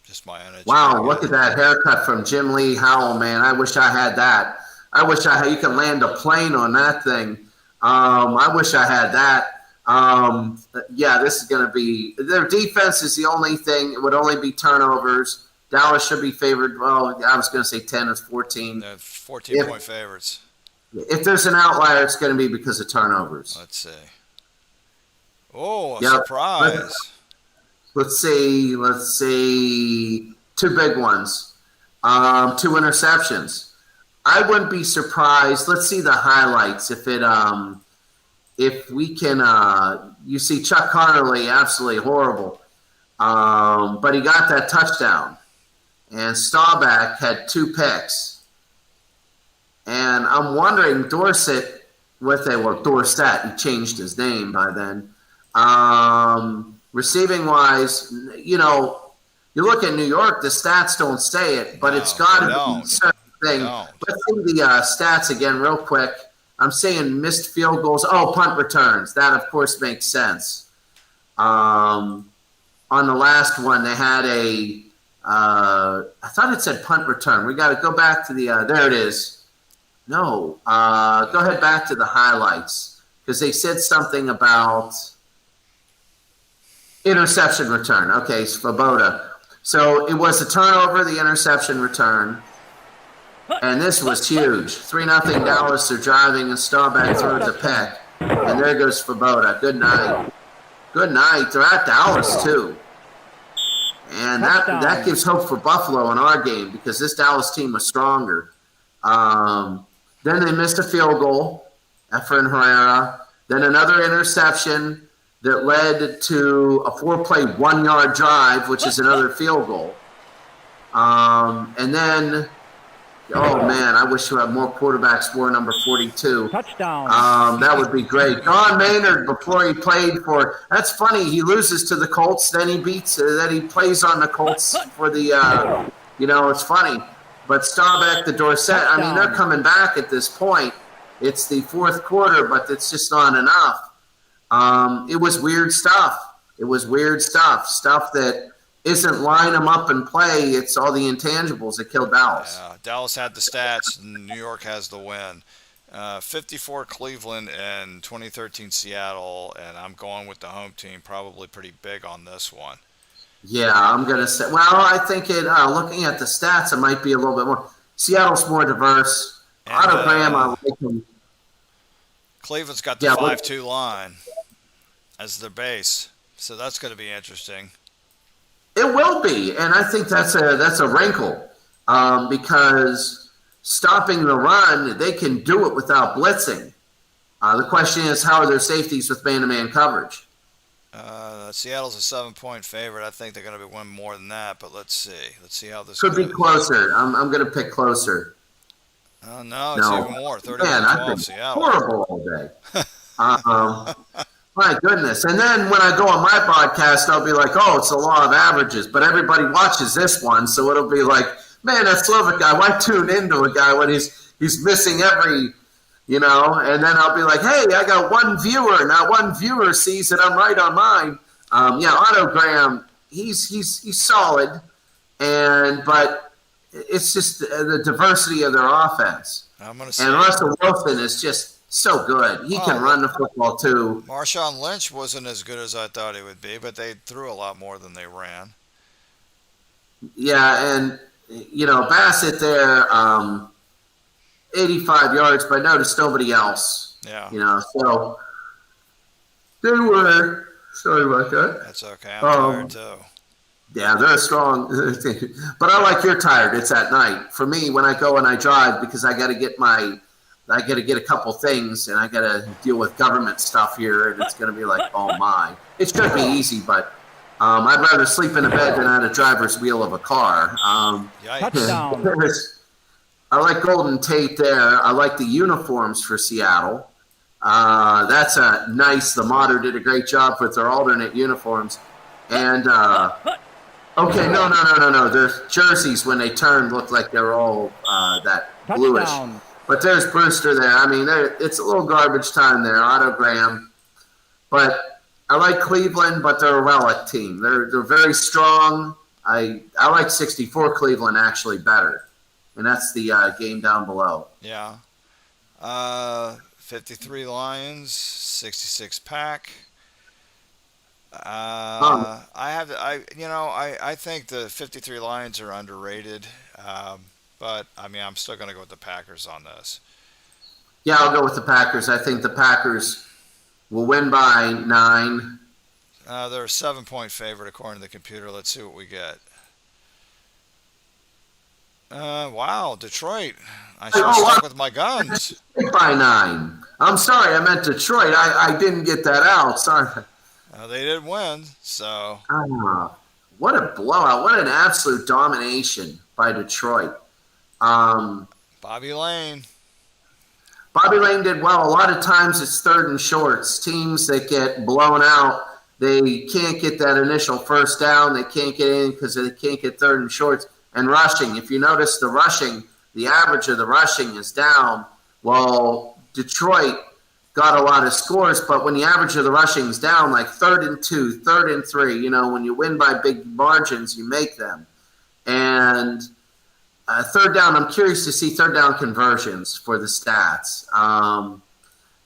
Just my energy. Wow, look at that haircut from Jim Lee Howell, man. I wish I had that. I wish you could land a plane on that thing. I wish I had that. This is going to be – their defense is the only thing. It would only be turnovers. Dallas should be favored. Well, I was going to say 10 or 14. They're 14-point favorites. If there's an outlier, it's going to be because of turnovers. Let's see. Oh, surprise. Let's see. 2 big ones. 2 interceptions. I wouldn't be surprised. Let's see the highlights. If we can, you see Chuck Connerly, absolutely horrible. But he got that touchdown. And Staubach had 2 picks. And I'm wondering, Dorsett, he changed his name by then. Receiving wise, you you look at New York, the stats don't say it, but it's got to be a certain thing. Let's see the stats again real quick. I'm saying missed field goals. Oh, punt returns. That, of course, makes sense. On the last one, they had I thought it said punt return. We got to go back to the, there it is. No, go ahead back to the highlights because they said something about interception return. Okay, Svoboda. So it was a turnover, the interception return. And this was huge. 3-0 Dallas. They're driving, and Staubach throws a pick. And there goes Svoboda. Good night. Good night. They're at Dallas, too. And that gives hope for Buffalo in our game because this Dallas team was stronger. Then they missed a field goal, Efrain Herrera. Then another interception that led to a 4-play 1-yard drive, which is another field goal. And then, oh, man, I wish we had more quarterbacks for number 42. Touchdown. That would be great. Don Maynard, before he played for – that's funny. He loses to the Colts, then he plays on the Colts for the it's funny. But Staubach, the Dorsett, I mean, they're coming back at this point. It's the 4th quarter, but it's just not enough. It was weird stuff. Stuff that isn't line them up and play. It's all the intangibles that killed Dallas. Yeah, Dallas had the stats, and New York has the win. 54 Cleveland and 2013 Seattle, and I'm going with the home team probably pretty big on this one. Yeah, I'm going to say, well, I think looking at the stats, it might be a little bit more. Seattle's more diverse. Otto Graham, I like him. Cleveland's got the 5-2 line as their base, so that's going to be interesting. It will be, and I think that's a wrinkle because stopping the run, they can do it without blitzing. The question is, how are their safeties with man-to-man coverage? Seattle's a 7-point favorite. I think they're going to win more than that, but let's see. Let's see how this could goes. Be closer. I'm going to pick closer. Oh, no, it's even more. 31-12 Seattle. Horrible all day. My goodness. And then when I go on my podcast, I'll be like, oh, it's the law of averages. But everybody watches this one, so it'll be like, man, that Slovak guy, why tune into a guy when he's missing every, and then I'll be like, hey, I got one viewer. Now one viewer sees that I'm right on mine. Otto Graham, he's solid. But it's just the diversity of their offense. I'm going to say And Russell Wilson is just so good. He can run the football too. Marshawn Lynch wasn't as good as I thought he would be, but they threw a lot more than they ran. Yeah, and Bassett there, 85 yards, but I noticed nobody else. Yeah. So they were. Sorry about that. That's okay. I'm tired too. Yeah, they're strong. But I like you're tired. It's at night. For me, when I go and I drive, because I got to get a couple things, and I got to deal with government stuff here, and it's going to be like, oh my. It should be easy, but I'd rather sleep in a bed than at a driver's wheel of a car. Touchdown. I like Golden Tate there. I like the uniforms for Seattle. That's a nice. The Mater did a great job with their alternate uniforms. And, okay, no. Their jerseys, when they turned, looked like they were all that bluish. Touchdown. But there's Brewster there. I mean, it's a little garbage time there, Otto Graham. But I like Cleveland, but they're a relic team. They're very strong. I like 64 Cleveland actually better. And that's the game down below. Yeah. 53 Lions, 66 Pack. I think the 53 Lions are underrated. But I mean, I'm still going to go with the Packers on this. Yeah, I'll go with the Packers. I think the Packers will win by 9. They're a 7-point favorite according to the computer. Let's see what we get. Wow, Detroit. I should have stuck with my guns. By 9. I'm sorry, I meant Detroit. I didn't get that out. Sorry. They did win, so. What a blowout. What an absolute domination by Detroit. Bobby Lane. Bobby Lane did well. A lot of times it's third and shorts. Teams that get blown out, they can't get that initial first down. They can't get in because they can't get third and shorts. And rushing. If you notice the average of the rushing is down. Well, Detroit got a lot of scores, but when the average of the rushing is down, like 3rd and 2, 3rd and 3, when you win by big margins, you make them. And third down, I'm curious to see third down conversions for the stats.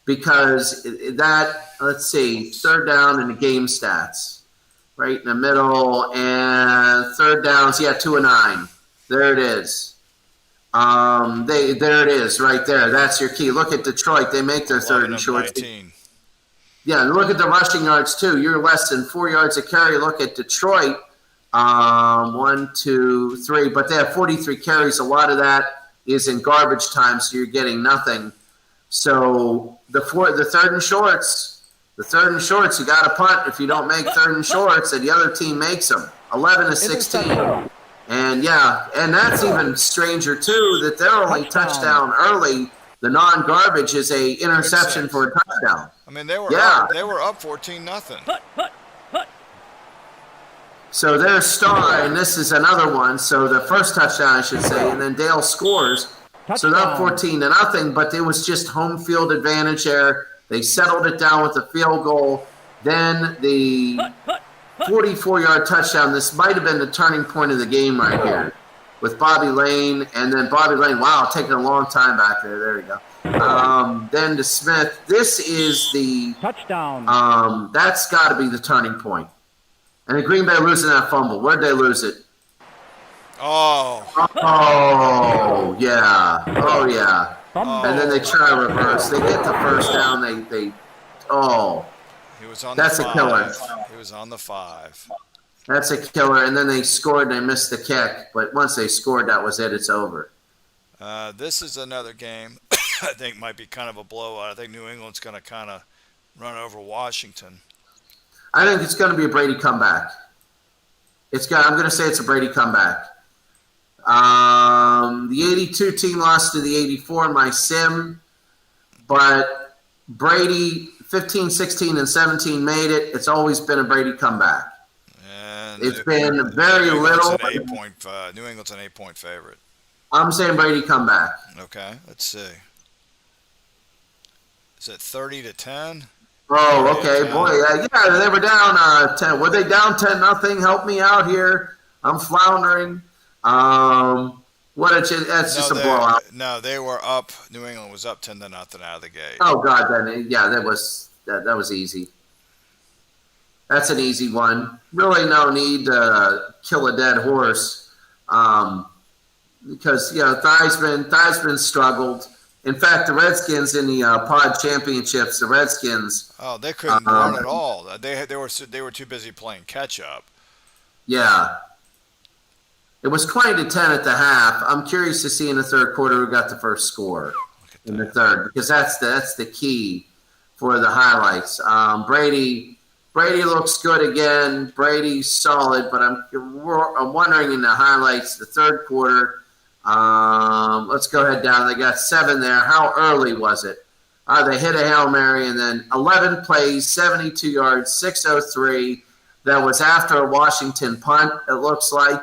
Because let's see, third down in the game stats, right in the middle, and third downs, 2 and 9. There it is. There it is, right there. That's your key. Look at Detroit; they make their third and short. Yeah, and look at the rushing yards too. You're less than 4 yards a carry. Look at Detroit. 1, 2, 3, but they have 43 carries. A lot of that is in garbage time, so you're getting nothing. So the third and shorts, you got to punt if you don't make third and shorts, and the other team makes them. 11 to 16. And that's even stranger too, that they're only touchdown early. The non-garbage is a interception for a touchdown. I mean, they were up 14-0. So their star, and this is another one. So the first touchdown, I should say, and then Dale scores. So they're up 14-0, but it was just home field advantage there. They settled it down with a field goal. Then the 44-yard touchdown. This might have been the turning point of the game right here with Bobby Lane. And then Bobby Lane, wow, taking a long time back there. There you go. Then to Smith. This is the touchdown. That's got to be the turning point. And the Green Bay losing that fumble. Where'd they lose it? Oh, yeah. And then they try to reverse. They get the first down. He was on that's the 5. A killer. He was on the 5. That's a killer. And then they scored and they missed the kick. But once they scored, that was it. It's over. This is another game I think might be kind of a blowout. I think New England's going to kind of run over Washington. I think it's going to be a Brady comeback. I'm going to say it's a Brady comeback. The 82 team lost to the 84 in my sim, but Brady 15, 16, and 17 made it. It's always been a Brady comeback. And it's been very little. New England's an 8-point favorite. I'm saying Brady comeback. Okay, let's see. Is it 30-10? Oh, okay, boy. Yeah, they were down 10. Were they down 10-0? Help me out here. I'm floundering. That's just a blowout. No, they were up. New England was up 10-0 out of the gate. Oh God, then yeah, that was easy. That's an easy one. Really, no need to kill a dead horse, because Theismann struggled. In fact, the Redskins in the Pod Championships, the Redskins. Oh, they couldn't run at all. They were too busy playing catch up. Yeah. It was 20-10 at the half. I'm curious to see in the third quarter who got the first score in the third, because that's the key for the highlights. Brady looks good again. Brady's solid, but I'm wondering in the highlights, the third quarter. Let's go ahead down. They got 7 there. How early was it? They hit a Hail Mary, and then 11 plays, 72 yards, 603. That was after a Washington punt, it looks like.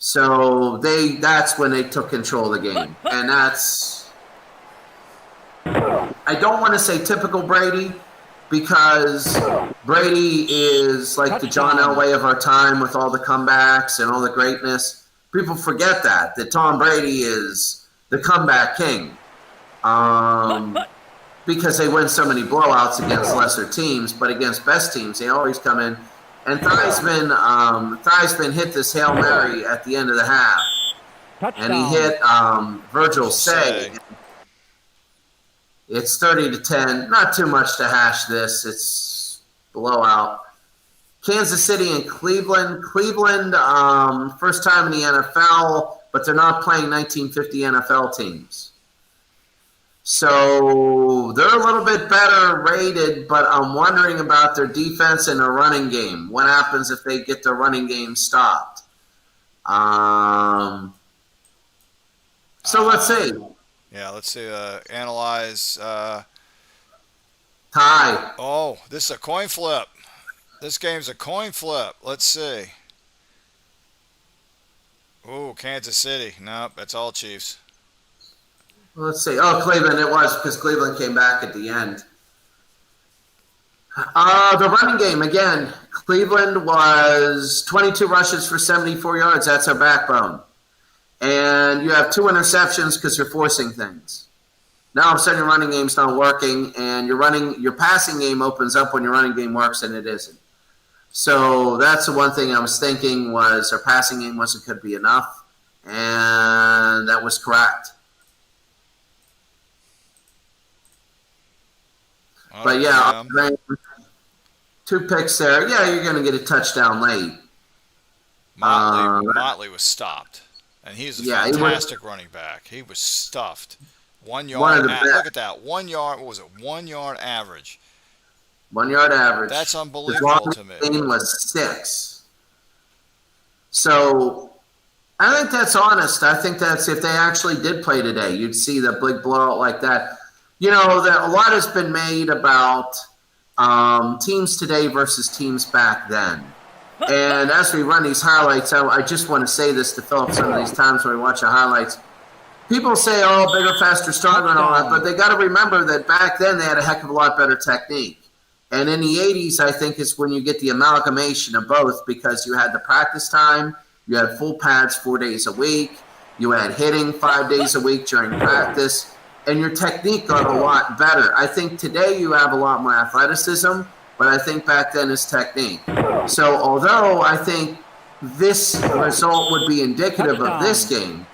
So that's when they took control of the game. And that's, I don't want to say typical Brady, because Brady is like the John Elway of our time with all the comebacks and all the greatness. People forget that Tom Brady is the comeback king, because they win so many blowouts against lesser teams, but against best teams, they always come in. And Theismann hit this Hail Mary at the end of the half. Touchdown. And he hit Virgil Say. It's 30-10. Not too much to hash this. It's blowout. Kansas City and Cleveland. Cleveland, first time in the NFL, but they're not playing 1950 NFL teams. So they're a little bit better rated, but I'm wondering about their defense and their running game. What happens if they get their running game stopped? So let's see. Yeah, let's see. Analyze. Tie. Oh, this is a coin flip. This game's a coin flip. Let's see. Ooh, Kansas City. Nope, that's all Chiefs. Let's see. Oh, Cleveland. It was, because Cleveland came back at the end. The running game, again, Cleveland was 22 rushes for 74 yards. That's their backbone. And you have 2 interceptions because you're forcing things. Now all of a sudden your running game's not working, and your passing game opens up when your running game works, and it isn't. So that's the one thing I was thinking, was their passing game could be enough, and that was correct. But yeah, 2 picks there. Yeah, you're going to get a touchdown late. Motley was stopped, and he's a fantastic running back. He was stuffed. 1 yard. Look at that. 1 yard. What was it? 1 yard average. 1 yard average. That's unbelievable to me. His game was 6. So I think that's honest. I think that's, if they actually did play today, you'd see the big blowout like that. You know, a lot has been made about teams today versus teams back then. And as we run these highlights, I just want to say this to Philip some of these times when we watch the highlights. People say, oh, bigger, faster, stronger, and all that, but they got to remember that back then they had a heck of a lot better technique. And in the 80s, I think, is when you get the amalgamation of both, because you had the practice time, you had full pads 4 days a week, you had hitting 5 days a week during practice, and your technique got a lot better. I think today you have a lot more athleticism, but I think back then is technique. So although I think this result would be indicative of this game,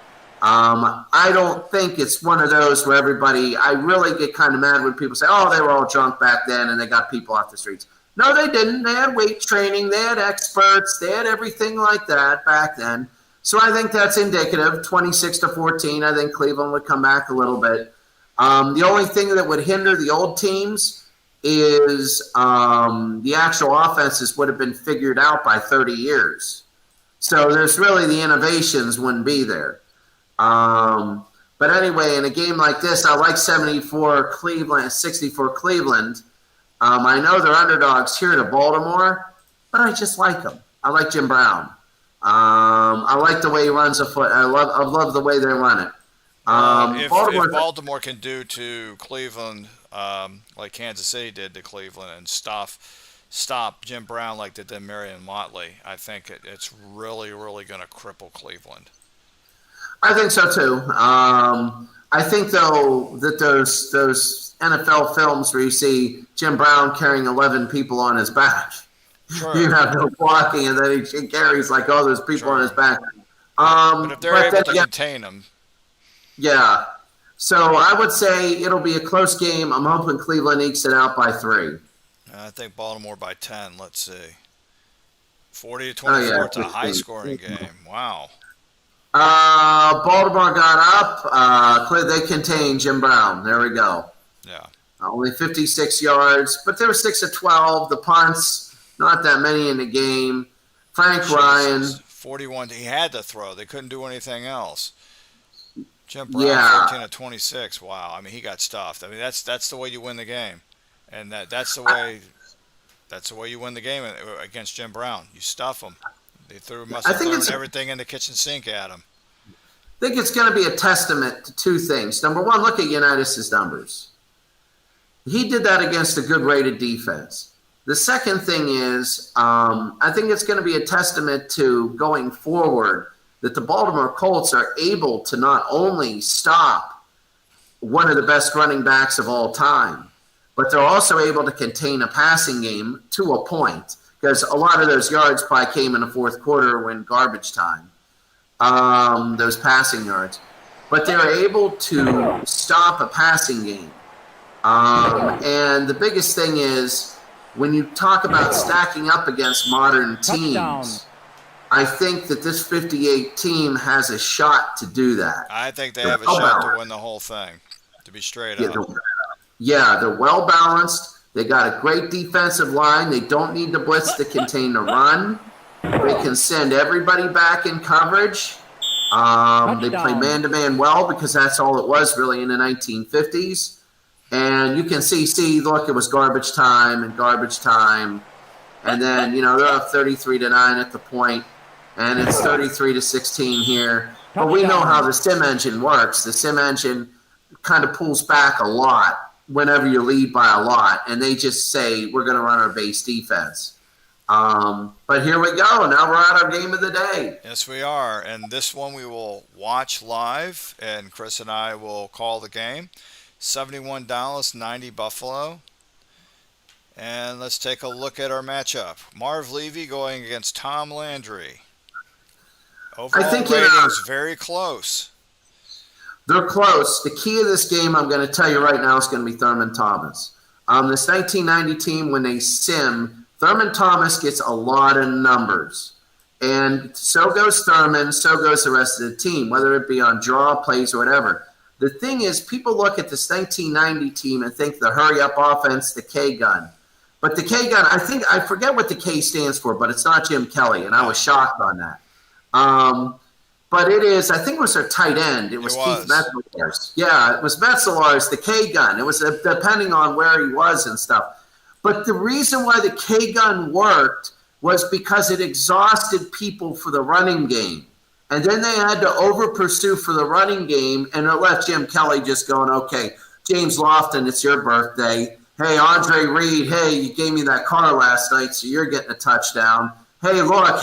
I don't think it's one of those where I really get kind of mad when people say, oh, they were all drunk back then and they got people off the streets. No, they didn't. They had weight training. They had experts. They had everything like that back then. So I think that's indicative. 26-14, I think Cleveland would come back a little bit. The only thing that would hinder the old teams is the actual offenses would have been figured out by 30 years. So there's really the innovations wouldn't be there. But anyway, in a game like this, I like 64 Cleveland. I know they're underdogs here to Baltimore, but I just like them. I like Jim Brown. I like the way he runs a foot. I love the way they run it. If Baltimore can do to Cleveland like Kansas City did to Cleveland and stop Jim Brown like they did Marion Motley, I think it's really, really going to cripple Cleveland. I think so too. I think though that those NFL films where you see Jim Brown carrying 11 people on his back, Sure. you have no blocking, and then he carries like all those people on his back. But if they're able to contain them, yeah. So I would say it'll be a close game. I'm hoping Cleveland ekes it out by 3. I think Baltimore by 10. Let's see, 40-24. It's a high-scoring game. Wow. Baltimore got up. They contained Jim Brown. There we go. Yeah. Only 56 yards, but they were 6 of 12. The punts, not that many in the game. Frank Ryan. 41. He had to throw. They couldn't do anything else. Jim Brown, 14 of 26. Wow. I mean, he got stuffed. I mean, that's the way you win the game, and that's the way you win the game against Jim Brown. You stuff him. They must have thrown everything in the kitchen sink at him. I think it's going to be a testament to 2 things. Number one, look at Unitas' numbers. He did that against a good rated defense. The second thing is, I think it's going to be a testament to going forward that the Baltimore Colts are able to not only stop one of the best running backs of all time, but they're also able to contain a passing game to a point, because a lot of those yards probably came in the fourth quarter when garbage time, those passing yards. But they're able to stop a passing game. And the biggest thing is, when you talk about stacking up against modern teams, I think that this 58 team has a shot to do that. I think they have a shot to win the whole thing, to be straight up. They're well balanced. They got a great defensive line. They don't need the blitz to contain the run. They can send everybody back in coverage. They play man-to-man well, because that's all it was really in the 1950s. And you can see, look, it was garbage time. And then, they're up 33-9 at the point, and it's 33-16 here. But we know how the sim engine works. The sim engine kind of pulls back a lot whenever you lead by a lot, and they just say, we're going to run our base defense. But here we go. Now we're at our game of the day. Yes, we are. And this one we will watch live, and Chris and I will call the game. 71 Dallas, 90 Buffalo. And let's take a look at our matchup. Marv Levy going against Tom Landry. Overall ratings very close. They're close. The key of this game, I'm going to tell you right now, is going to be Thurman Thomas. This 1990 team, when they sim, Thurman Thomas gets a lot of numbers. And so goes Thurman, so goes the rest of the team, whether it be on draw plays or whatever. The thing is, people look at this 1990 team and think the hurry-up offense, the K-gun. But the K-gun, I forget what the K stands for, but it's not Jim Kelly, and I was shocked on that. But it is, I think it was their tight end. It was Keith Metzelar's. Yeah, it was Metzelar's, the K-gun. It was depending on where he was and stuff. But the reason why the K-gun worked was because it exhausted people for the running game. And then they had to over-pursue for the running game, and it left Jim Kelly just going, okay, James Lofton, it's your birthday. Hey, Andre Reed, hey, you gave me that car last night, so you're getting a touchdown. Hey, look,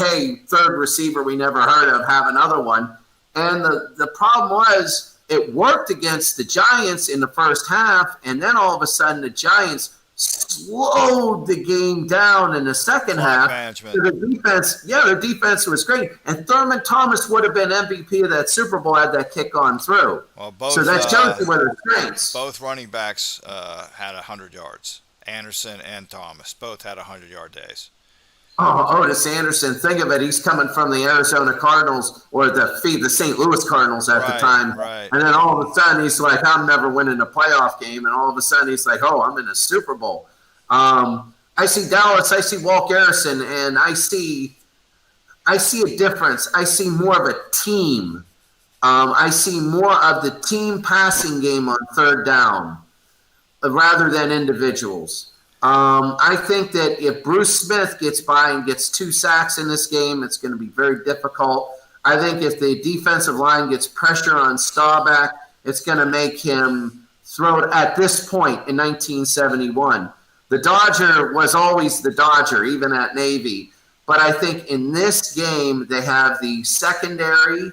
third receiver we never heard of, have another one. And the problem was it worked against the Giants in the first half, and then all of a sudden the Giants slowed the game down in the second half. Their defense was great. And Thurman Thomas would have been MVP of that Super Bowl had that kick gone through. Well, so that shows you where their strengths. Both running backs had 100 yards. Anderson and Thomas both had 100-yard days. Oh, Otis Anderson, think of it. He's coming from the Arizona Cardinals or the St. Louis Cardinals at the time. Right. And then all of a sudden he's like, I'm never winning a playoff game. And all of a sudden he's like, oh, I'm in a Super Bowl. I see Dallas, I see Walt Garrison, and I see a difference. I see more of a team. I see more of the team passing game on third down rather than individuals. I think that if Bruce Smith gets by and gets 2 sacks in this game, it's going to be very difficult. I think if the defensive line gets pressure on Staubach, it's going to make him throw it at this point in 1971. The Dodger was always the Dodger, even at Navy. But I think in this game, they have the secondary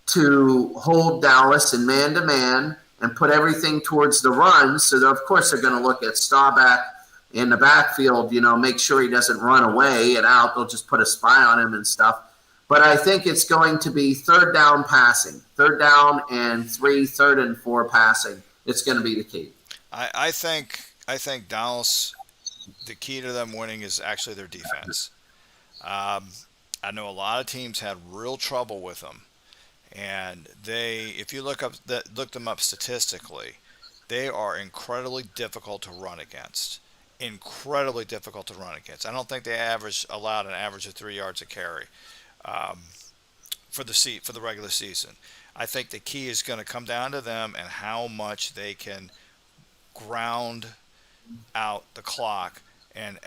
to hold Dallas in man-to-man and put everything towards the run. So, of course, they're going to look at Staubach in the backfield, make sure he doesn't run away and out. They'll just put a spy on him and stuff. But I think it's going to be third down passing, 3rd down and 3, 3rd and 4 passing. It's going to be the key. I think Dallas, the key to them winning is actually their defense. I know a lot of teams had real trouble with them, and if you look them up statistically, they are incredibly difficult to run against. Incredibly difficult to run against. I don't think they allowed an average of 3 yards a carry for the regular season. I think the key is going to come down to them and how much they can ground out the clock and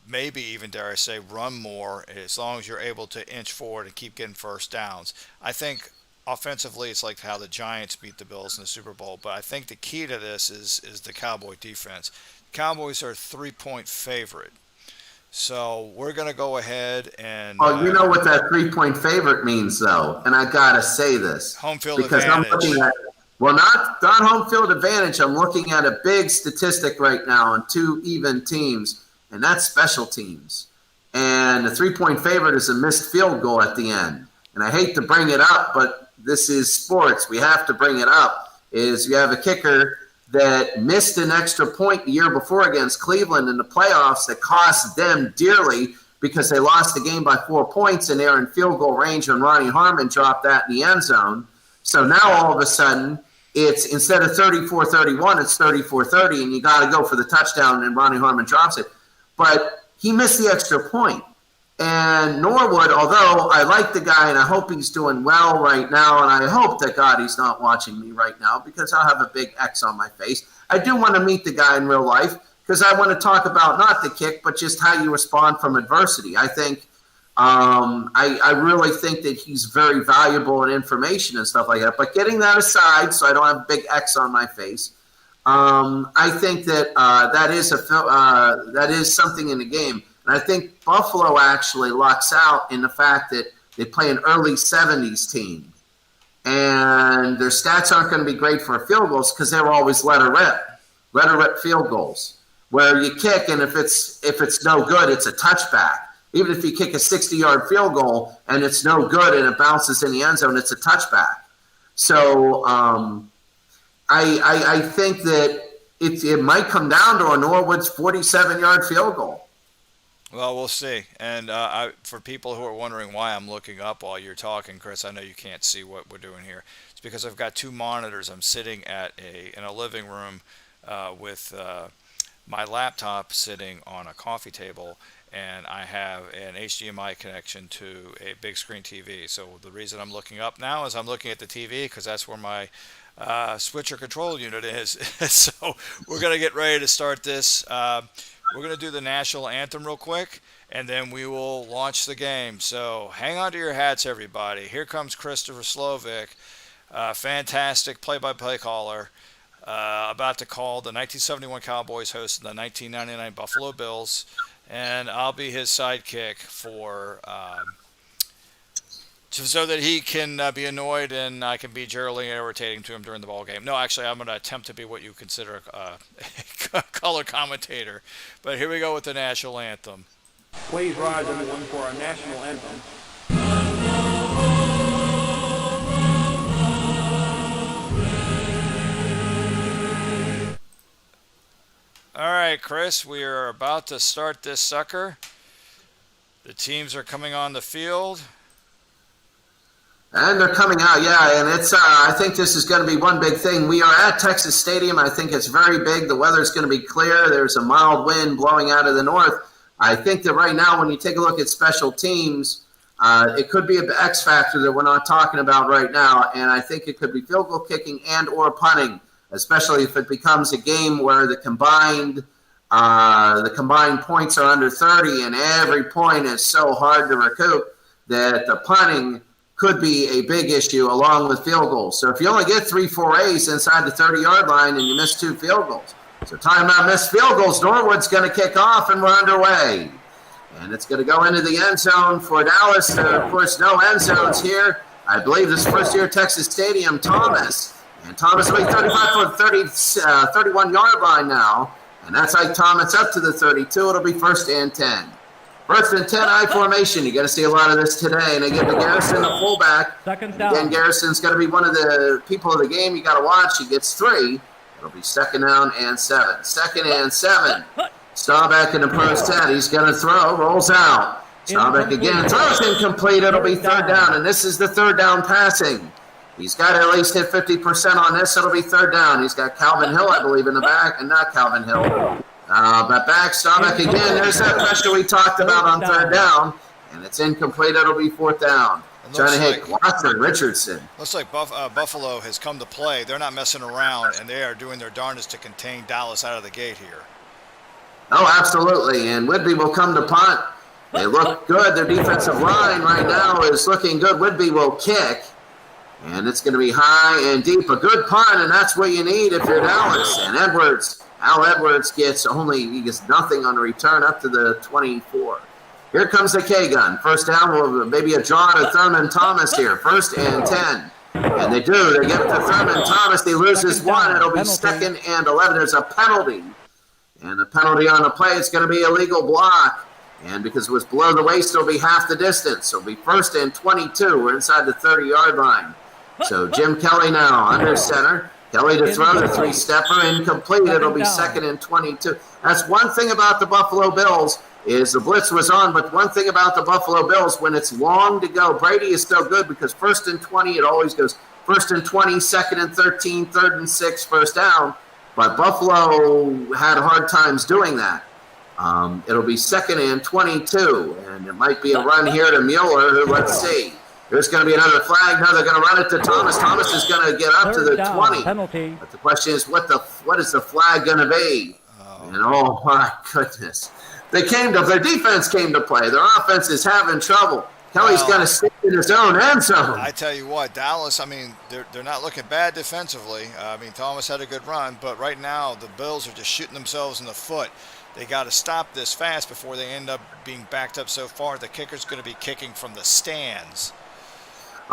maybe even, dare I say, run more, as long as you're able to inch forward and keep getting first downs. I think offensively it's like how the Giants beat the Bills in the Super Bowl, but I think the key to this is the Cowboy defense. Cowboys are a 3-point favorite. So we're going to go ahead and... Oh, you know what that 3-point favorite means, though, and I got to say this. Home field because advantage. I'm looking at, well, not home field advantage. I'm looking at a big statistic right now on 2 even teams, and that's special teams. And the 3-point favorite is a missed field goal at the end. And I hate to bring it up, but this is sports. We have to bring it up. Is you have a kicker that missed an extra point the year before against Cleveland in the playoffs that cost them dearly because they lost the game by 4 points and they're in field goal range when Ronnie Harmon dropped that in the end zone. So now all of a sudden it's instead of 34-31, it's 34-30, and you got to go for the touchdown and Ronnie Harmon drops it. But he missed the extra point. And Norwood, although I like the guy and I hope he's doing well right now, and I hope that God he's not watching me right now because I'll have a big X on my face. I do want to meet the guy in real life because I want to talk about not the kick, but just how you respond from adversity. I think I really think that he's very valuable in information and stuff like that. But getting that aside, so I don't have a big X on my face, I think that that is something in the game. And I think Buffalo actually lucks out in the fact that they play an early 70s team. And their stats aren't going to be great for field goals because they were always let her rip field goals. Where you kick, and if it's no good, it's a touchback. Even if you kick a 60-yard field goal and it's no good and it bounces in the end zone, it's a touchback. So I think that it might come down to a Norwood's 47-yard field goal. Well, we'll see. And for people who are wondering why I'm looking up while you're talking, Chris, I know you can't see what we're doing here. It's because I've got 2 monitors. I'm sitting in a living room with my laptop sitting on a coffee table, and I have an HDMI connection to a big screen TV. So the reason I'm looking up now is I'm looking at the TV because that's where my switcher control unit is. So we're going to get ready to start this. We're going to do the national anthem real quick, and then we will launch the game. So hang on to your hats, everybody. Here comes Christopher Slovic, fantastic play-by-play caller, about to call the 1971 Cowboys hosting the 1999 Buffalo Bills, and I'll be his sidekick so that he can be annoyed and I can be generally irritating to him during the ball game. No, actually, I'm going to attempt to be what you consider a color commentator. But here we go with the national anthem. Please rise, everyone, for our national anthem. All right, Chris, we are about to start this sucker. The teams are coming on the field. And they're coming out, yeah, and it's. I think this is going to be one big thing. We are at Texas Stadium. I think it's very big. The weather's going to be clear. There's a mild wind blowing out of the north. I think that right now, when you take a look at special teams, it could be an X factor that we're not talking about right now, and I think it could be field goal kicking and or punting, especially if it becomes a game where the combined points are under 30, and every point is so hard to recoup that the punting could be a big issue along with field goals. So if you only get 3-4 A's inside the 30-yard line and you miss 2 field goals. So talking about missed field goals, Norwood's going to kick off and we're underway. And it's going to go into the end zone for Dallas. There are, of course, no end zones here. I believe this first year at Texas Stadium, Thomas. And Thomas will be 35 for the 31-yard line now. And that's Ike Thomas up to the 32. It'll be 1st and 10. 1st and 10, I formation. You're going to see a lot of this today. And they give to Garrison, the fullback. Second down. Again, Garrison's going to be one of the people of the game you got to watch. He gets 3. It'll be 2nd down and 7. 2nd and 7. Staubach in the pro set. He's going to throw. Rolls out. Staubach again. Throws incomplete. It'll be 3rd down. And this is the 3rd down passing. He's got to at least hit 50% on this. It'll be 3rd down. He's got Calvin Hill, I believe, in the back. And not Calvin Hill. But back, Staubach again. There's that pressure we talked about on 3rd down. And it's incomplete. It'll be 4th down. Trying to hit Watson Richardson. Looks like Buffalo has come to play. They're not messing around, and they are doing their darndest to contain Dallas out of the gate here. Oh, absolutely. And Whitby will come to punt. They look good. Their defensive line right now is looking good. Whitby will kick. And it's going to be high and deep. A good punt, and that's what you need if you're Dallas. And Al Edwards gets nothing on the return up to the 24. Here comes the K-gun. 1st down, maybe a draw to Thurman Thomas here. 1st and 10. And they do. They give it to Thurman Thomas. He loses 1. It'll be 2nd and 11. There's a penalty. And the penalty on the play is going to be a legal block. And because it was below the waist, it'll be half the distance. It'll be 1st and 22. We're inside the 30-yard line. So Jim Kelly now under center. Kelly to throw the 3-stepper, incomplete. It'll be 2nd and 22. That's one thing about the Buffalo Bills is the blitz was on, but one thing about the Buffalo Bills, when it's long to go, Brady is still good because 1st and 20, it always goes 1st and 20, 2nd and 13, 3rd and 6, 1st down. But Buffalo had hard times doing that. It'll be 2nd and 22, and it might be a run here to Mueller, who, let's see. There's going to be another flag. No, they're going to run it to Thomas. Thomas is going to get up to the 20. Penalty. But the question is, what is the flag going to be? And oh my goodness. Their defense came to play. Their offense is having trouble. Kelly's going to stay in his own end zone. I tell you what, Dallas, they're not looking bad defensively. Thomas had a good run, but right now the Bills are just shooting themselves in the foot. They got to stop this fast before they end up being backed up so far. The kicker's going to be kicking from the stands.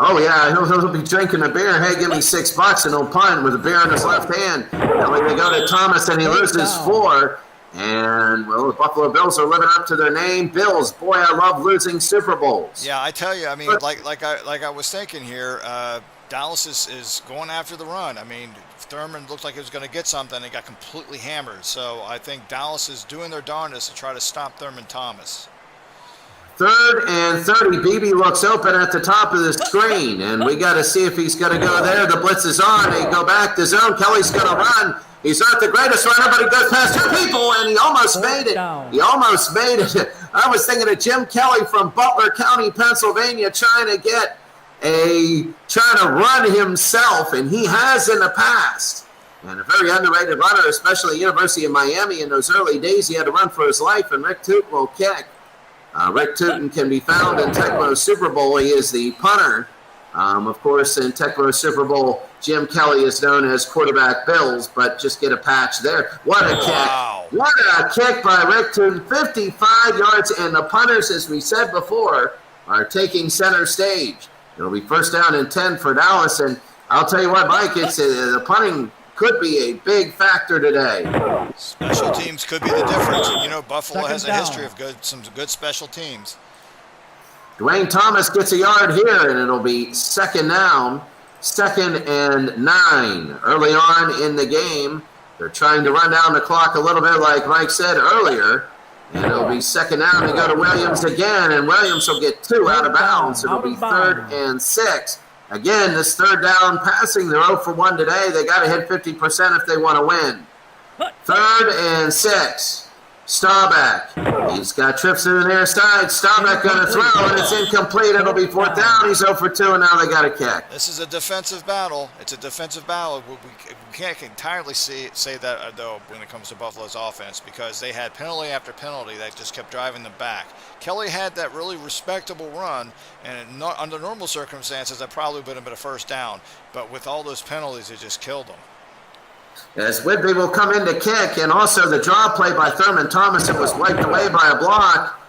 Oh, yeah, he'll be drinking a beer. Hey, give me $6 and he'll punt with a beer in his left hand. And when they go to Thomas and he loses 4. And, well, the Buffalo Bills are living up to their name. Bills, boy, I love losing Super Bowls. Yeah, I tell you, like I was thinking here, Dallas is going after the run. Thurman looked like he was going to get something. They got completely hammered. So I think Dallas is doing their darndest to try to stop Thurman Thomas. 3rd and 30. Beebe looks open at the top of the screen, and we got to see if he's going to go there. The blitz is on. They go back to zone. Kelly's going to run. He's not the greatest runner, but he goes past 2 people, and he almost made it. He almost made it. I was thinking of Jim Kelly from Butler County, Pennsylvania, trying to run himself, and he has in the past. And a very underrated runner, especially at the University of Miami in those early days. He had to run for his life, and Rick Tootin will kick. Rick Tootin can be found in Tecmo's Super Bowl. He is the punter. Of course, in Tecmo's Super Bowl, Jim Kelly is known as quarterback Bills, but just get a patch there. What a kick. What a kick by Rick Tootin. 55 yards, and the punters, as we said before, are taking center stage. It'll be 1st down and 10 for Dallas, and I'll tell you what, Mike, the punting could be a big factor today. Special teams could be the difference. Buffalo has a history of some good special teams. Dwayne Thomas gets a yard here, and it'll be 2nd down, 2nd and 9. Early on in the game, they're trying to run down the clock a little bit, like Mike said earlier. And it'll be 2nd down. They go to Williams again, and Williams will get 2 out of bounds. It'll be 3rd and 6. Again, this 3rd down passing, they're 0 for 1 today. They got to hit 50% if they want to win. 3rd and 6. Staubach. He's got trips to the near side. Staubach going to throw, and it's incomplete. It'll be 4th down. He's 0 for 2, and now they got a kick. This is a defensive battle. It's a defensive battle. We can't entirely say that, though, when it comes to Buffalo's offense, because they had penalty after penalty that just kept driving them back. Kelly had that really respectable run, and under normal circumstances, that probably would have been a 1st down. But with all those penalties, it just killed them. As Whitby will come in to kick, and also the draw play by Thurman Thomas, it was wiped away by a block.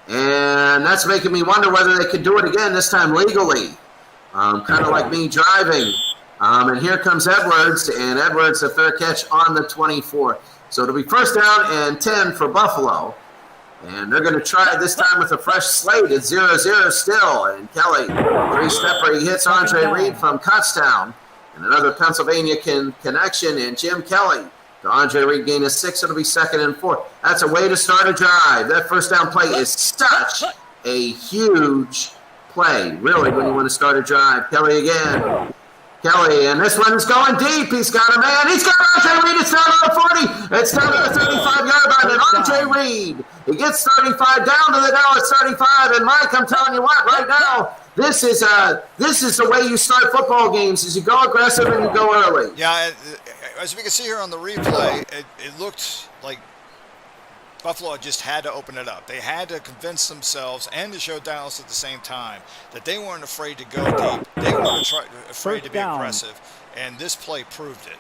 And that's making me wonder whether they could do it again, this time legally. kind of like me driving. And here comes Edwards, and Edwards a fair catch on the 24. So it'll be first down and 10 for Buffalo. And they're going to try this time with a fresh slate. It's 0-0 still. And Kelly, three-stepper, he hits Andre Reed from Kutztown. And another Pennsylvania connection, and Jim Kelly. To Andre Reed gain a 6. It'll be 2nd and 4. That's a way to start a drive. That first down play is such a huge play, really, when you want to start a drive. Kelly again. Kelly, and this one's going deep. He's got a man. He's got Andre Reed. It's down to the 40. It's down to the 35-yard line. And Andre Reed, he gets 35 down to the Dallas 35. And Mike, I'm telling you what, right now, this is the way you start football games: is you go aggressive and you go early. Yeah, as we can see here on the replay, it looked like Buffalo just had to open it up. They had to convince themselves and to show Dallas at the same time that they weren't afraid to go deep. They weren't afraid to be aggressive, and this play proved it.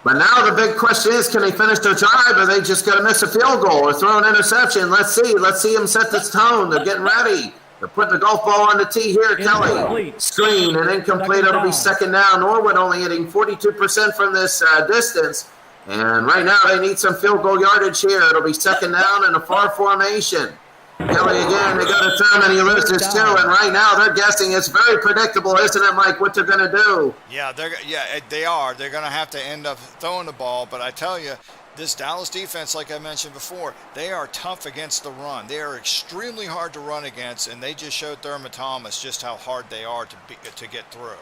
But now the big question is, can they finish their drive, or are they just going to miss a field goal or throw an interception? Let's see. Let's see them set this tone. They're getting ready. They're putting the golf ball on the tee here. Kelly, screen and incomplete. It'll be 2nd down. Norwood only hitting 42% from this distance. And right now they need some field goal yardage here. It'll be 2nd down in a far formation. Kelly again, they go to Thurman, he loses 2, and right now they're guessing. It's very predictable, isn't it, Mike, what they're going to do? Yeah, they are. They're going to have to end up throwing the ball, but I tell you, this Dallas defense, like I mentioned before, they are tough against the run. They are extremely hard to run against, and they just showed Thurman Thomas just how hard they are to get through.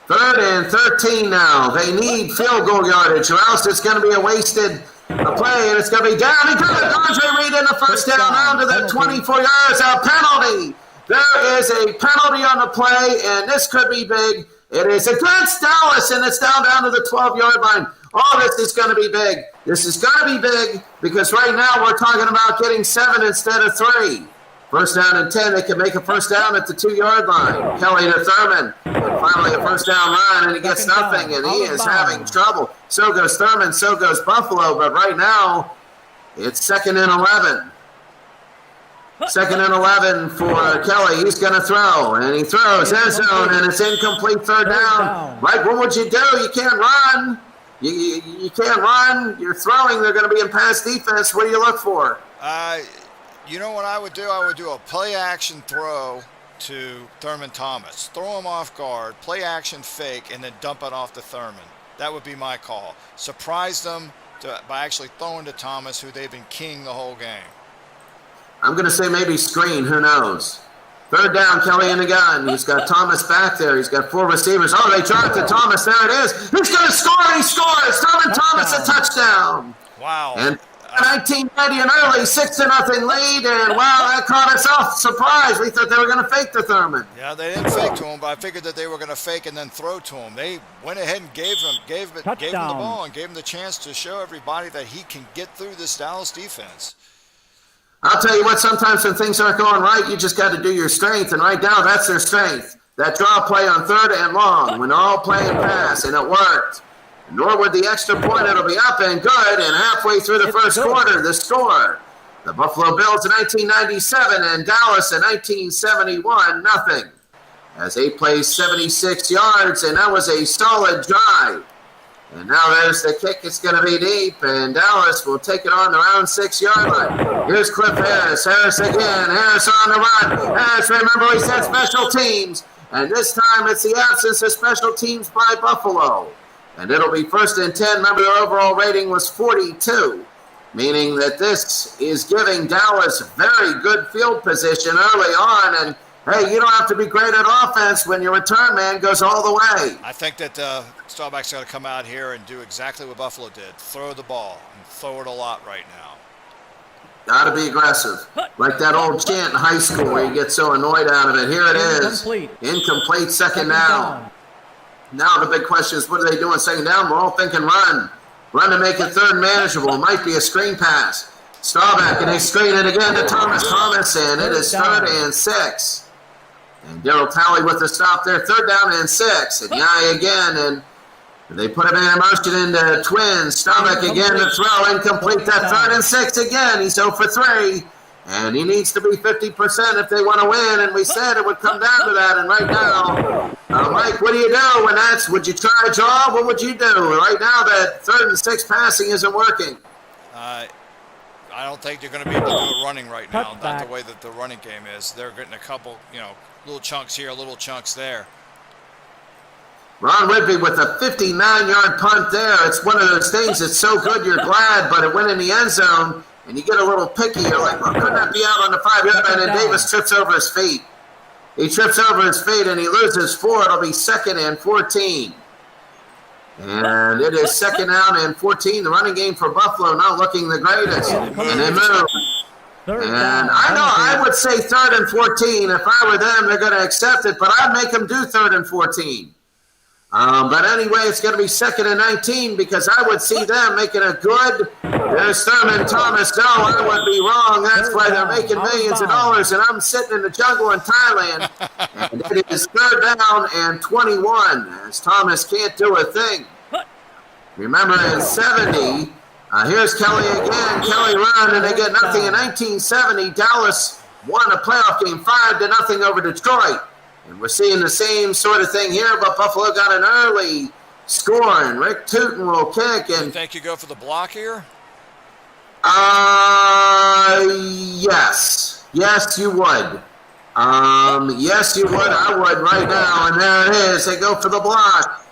3rd and 13 now. They need field goal yardage, or else it's going to be a wasted play, and it's going to be down. He got it. Andre Reed in the first down to the 24 yards. A penalty. There is a penalty on the play, and this could be big. It is against Dallas, and it's down to the 12-yard line. Oh, this is going to be big. This is going to be big because right now we're talking about getting 7 instead of 3. First down and 10. They can make a first down at the 2-yard line. Kelly to Thurman. And finally a first down run, and he gets nothing, and he is having trouble. So goes Thurman, so goes Buffalo. But right now, it's 2nd and 11. 2nd and 11 for Kelly. He's going to throw, and he throws end zone, and it's incomplete 3rd down. Mike, what would you do? You can't run. You can't run. You're throwing. They're going to be in pass defense. What do you look for? You know what I would do? I would do a play-action throw to Thurman Thomas. Throw him off guard, play-action fake, and then dump it off to Thurman. That would be my call. Surprise them by actually throwing to Thomas, who they've been king the whole game. I'm going to say maybe screen. Who knows? 3rd down, Kelly in the gun. He's got Thomas back there. He's got 4 receivers. Oh, they dropped to Thomas. There it is. He's going to score, and he scores. Thurman Thomas, a touchdown. Wow. And 1990 an early 6-0 lead, and wow, that caught us off surprise. We thought they were going to fake to Thurman. Yeah, they didn't fake to him, but I figured that they were going to fake and then throw to him. They went ahead and gave him the ball and gave him the chance to show everybody that he can get through this Dallas defense. I'll tell you what, sometimes when things aren't going right, you just got to do your strength, and right now that's their strength. That draw play on 3rd and long when they're all playing pass, and it worked. Norwood the extra point, it'll be up and good, and halfway through the first quarter, the score. The Buffalo Bills in 1997 and Dallas in 1971, nothing. As 8 plays, 76 yards, and that was a solid drive. And now there's the kick. It's going to be deep, and Dallas will take it on their own 6-yard line. Here's Cliff Harris. Harris again. Harris on the run. Harris, remember, he said special teams. And this time it's the absence of special teams by Buffalo. And it'll be 1st and 10. Remember, their overall rating was 42, meaning that this is giving Dallas very good field position early on. And, hey, you don't have to be great at offense when your return man goes all the way. I think that Staubach's got to come out here and do exactly what Buffalo did. Throw the ball, and throw it a lot right now. Got to be aggressive. Like that old chant in high school where you get so annoyed out of it. Here it is. Incomplete 2nd down. Now the big question is, what are they doing 2nd down? We're all thinking run. Run to make it 3rd manageable. It might be a screen pass. Staubach, and they screen it again to Thomas, and it is 3rd and 6. And Darryl Talley with the stop there. 3rd down and 6. And Yai again, and they put him in motion into Twins. Staubach again to throw, incomplete. That 3rd and 6 again. He's 0 for 3. And he needs to be 50% if they want to win, and we said it would come down to that. And right now, Mike, what do you do when that's, would you try a draw? What would you do? Right now, that 3rd and 6 passing isn't working. I don't think they're going to be able to do it running right now. Not the way that the running game is. They're getting a couple, little chunks here, little chunks there. Ron Whitby with a 59-yard punt there. It's one of those things that's so good you're glad, but it went in the end zone, and you get a little picky. You're like, well, couldn't that be out on the 5-yard line? And Davis trips over his feet. He trips over his feet, and he loses 4. It'll be 2nd and 14. And it is 2nd down and 14. The running game for Buffalo not looking the greatest. And they move. And I know I would say 3rd and 14. If I were them, they're going to accept it, but I'd make them do 3rd and 14. But anyway, it's going to be 2nd and 19 because I would see them making a good. There's Thurman Thomas. No, I would be wrong. That's why they're making millions of dollars, and I'm sitting in the jungle in Thailand. And it is 3rd down and 21 as Thomas can't do a thing. Remember, in 70, here's Kelly again. Kelly run, and they get nothing. In 1970, Dallas won a playoff game 5-0 over Detroit. And we're seeing the same sort of thing here, but Buffalo got an early score, and Rick Tootin will kick. And you think you go for the block here? Yes. Yes, you would. Yes, you would. I would right now. And there it is. They go for the block.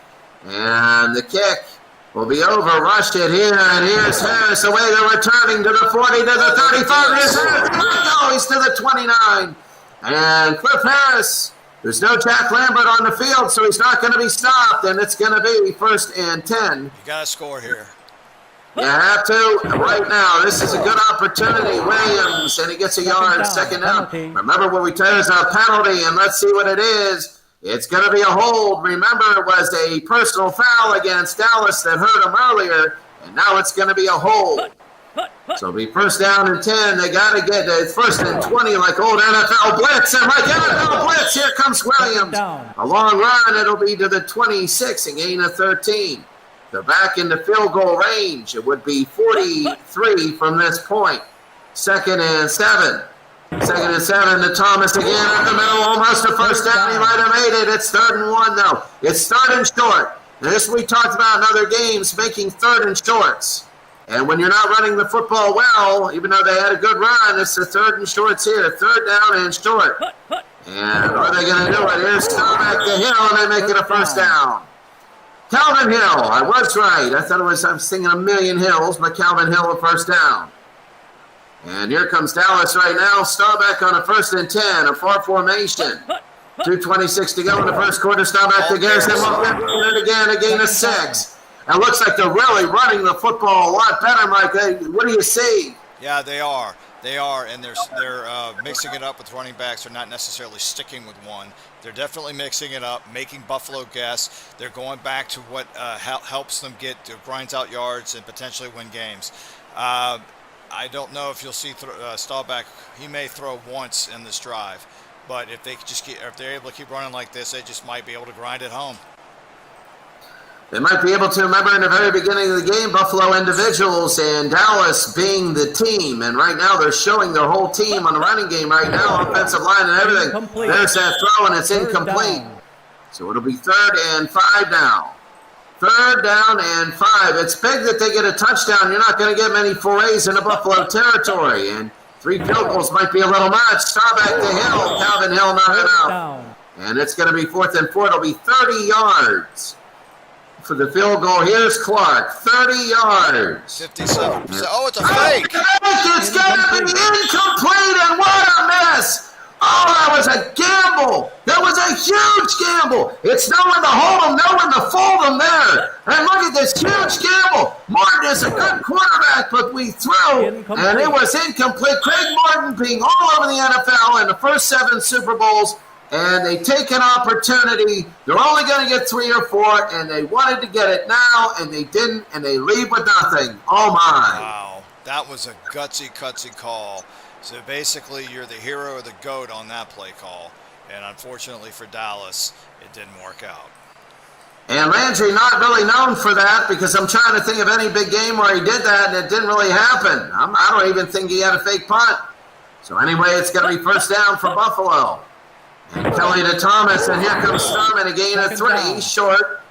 And the kick will be over. Rushed it here, and here's Harris. Away they're returning to the 40, to the 35. Here's Harris. There we go. He's to the 29. And Cliff Harris. There's no Jack Lambert on the field, so he's not going to be stopped, and it's going to be 1st and 10. You got to score here. You have to right now. This is a good opportunity. Williams, and he gets a yard, 2nd down. Remember when we tell us a penalty, and let's see what it is. It's going to be a hold. Remember, it was a personal foul against Dallas that hurt him earlier, and now it's going to be a hold. So it'll be 1st down and 10. They got to get it 1st and 20 like old NFL blitz. And like NFL blitz, here comes Williams. A long run. It'll be to the 26, a gain of 13. They're back in the field goal range. It would be 43 from this point. 2nd and 7. 2nd and 7 to Thomas again in the middle. Almost a 1st down. He might have made it. It's 3rd and 1, though. It's 3rd and short. Now, this we talked about in other games, making 3rd and shorts. And when you're not running the football well, even though they had a good run, it's the 3rd and shorts here. 3rd down and short. And are they going to do it? Here's Staubach to Hill, and they make it a 1st down. Calvin Hill, I was right. I was thinking a million Hills, but Calvin Hill a 1st down. And here comes Dallas right now. Staubach on a 1st and 10, a 4 formation. 2:26 to go in the 1st quarter. Staubach to Garrison. And again, a gain of 6. It looks like they're really running the football a lot better, Mike. What do you see? Yeah, they are. They are, and they're mixing it up with running backs. They're not necessarily sticking with one. They're definitely mixing it up, making Buffalo guess. They're going back to what helps them grinds out yards and potentially win games. I don't know if you'll see Staubach. He may throw once in this drive, but if they're able to keep running like this, they just might be able to grind it home. They might be able to remember in the very beginning of the game, Buffalo individuals and Dallas being the team. And right now they're showing their whole team on the running game right now, offensive line and everything. There's that throw, and it's incomplete. So it'll be 3rd and 5 now. 3rd down and 5. It's big that they get a touchdown. You're not going to get many forays into Buffalo territory. And 3 field goals might be a little much. Staubach to Hill. Calvin Hill knocking out. And it's going to be 4th and 4. It'll be 30 yards. For the field goal, here's Clark, 30 yards. 57%. Oh, it's a fake. It's going to be incomplete, and what a mess. Oh, that was a gamble. That was a huge gamble. It's knowing to hold them, knowing to fold them there. And look at this huge gamble. Martin is a good quarterback, but we threw, and it was incomplete. Craig Martin being all over the NFL in the first 7 Super Bowls. And they take an opportunity. They're only going to get 3 or 4, and they wanted to get it now, and they didn't, and they leave with nothing. Oh, my. Wow. That was a gutsy call. So basically, you're the hero or the GOAT on that play call. And unfortunately for Dallas, it didn't work out. And Landry not really known for that, because I'm trying to think of any big game where he did that, and it didn't really happen. I don't even think he had a fake punt. So anyway, it's going to be first down for Buffalo. And Kelly to Thomas, and here comes Sturman, a gain of 3, short.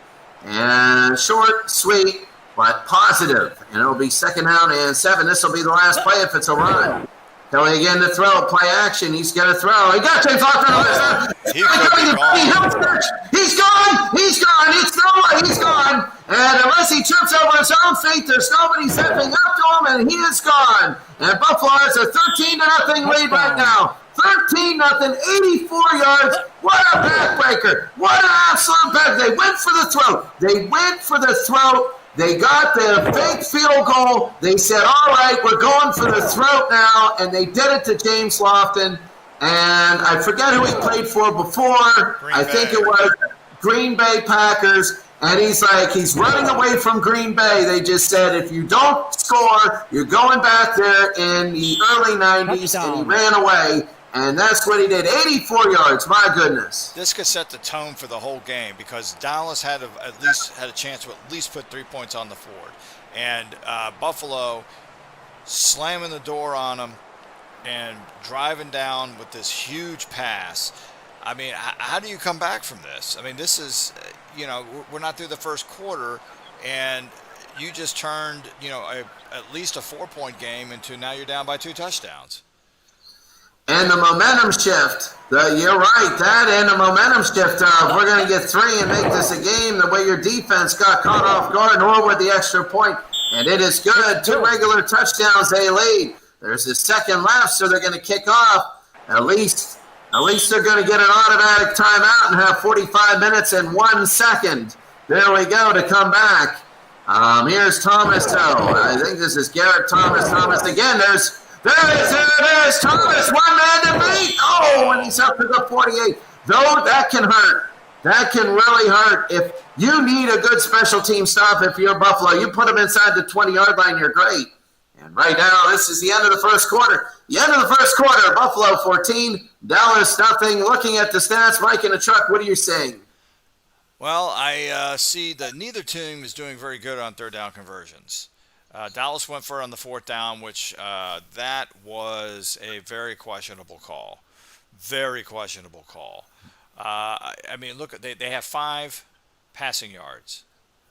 And short, sweet, but positive. And it'll be second down and 7. This will be the last play if it's a run. Kelly again to throw, play action. He's going to throw. He got James Lofton on his He could be gone. He's gone. It's no way. He's gone. And unless he trips over his own feet, there's nobody stepping up to him, and he is gone. And Buffalo has a 13-0 lead right now. 13-0, 84 yards. What a backbreaker. What an absolute back. They went for the throat. They got the fake field goal. They said, all right, we're going for the throat now. And they did it to James Lofton. And I forget who he played for before. I think it was Green Bay Packers. And he's running away from Green Bay. They just said, if you don't score, you're going back there in the early 90s. And he ran away. And that's what he did. 84 yards. My goodness. This could set the tone for the whole game because Dallas had a chance to at least put 3 points on the board. And Buffalo slamming the door on them and driving down with this huge pass. I mean, how do you come back from this? I mean, this is, we're not through the first quarter, and you just turned, at least a 4-point game into now you're down by 2 touchdowns. And the momentum shift, you're right, that and the momentum shift of we're going to get 3 and make this a game the way your defense got caught off guard or with the extra point. And it is good. 2 regular touchdowns, they lead. There's a second left, so they're going to kick off. At least they're going to get an automatic timeout and have 45 minutes and 1 second. There we go to come back. Here's Thomas, though. I think this is Garrett Thomas. Again, there it is, Thomas, 1 man to beat. Oh, and he's up to the 48. Though that can hurt. That can really hurt. If you need a good special team stop, if you're Buffalo, you put them inside the 20-yard line, you're great. And right now, this is the end of the first quarter. Buffalo 14, Dallas nothing. Looking at the stats, Mike in the truck, what are you saying? Well, I see that neither team is doing very good on third down conversions. Dallas went for it on the 4th down, which that was a very questionable call. I mean, look, they have 5 passing yards,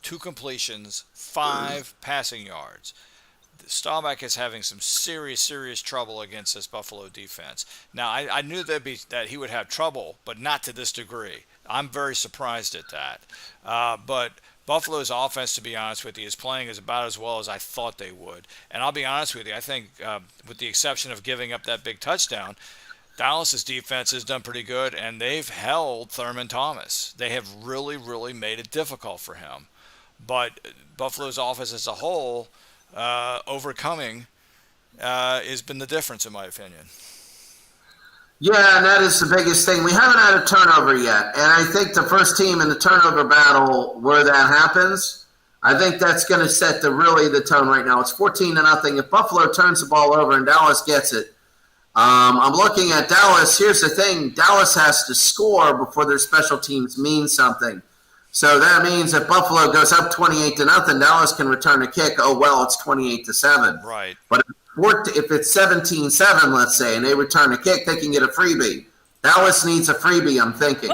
2 completions, 5 passing yards. Staubach is having some serious trouble against this Buffalo defense. Now, I knew that he would have trouble, but not to this degree. I'm very surprised at that. But Buffalo's offense, to be honest with you, is playing about as well as I thought they would. And I'll be honest with you, I think with the exception of giving up that big touchdown, Dallas's defense has done pretty good, and they've held Thurman Thomas. They have really made it difficult for him. But Buffalo's offense as a whole, overcoming has been the difference, in my opinion. Yeah, and that is the biggest thing. We haven't had a turnover yet, and I think the first team in the turnover battle where that happens, I think that's going to set the tone right now. It's 14-0. If Buffalo turns the ball over and Dallas gets it, I'm looking at Dallas. Here's the thing. Dallas has to score before their special teams mean something. So that means if Buffalo goes up 28-0, Dallas can return a kick. Oh, well, it's 28-7. Right. But if it's 17-7, let's say, and they return a kick, they can get a freebie. Dallas needs a freebie, I'm thinking.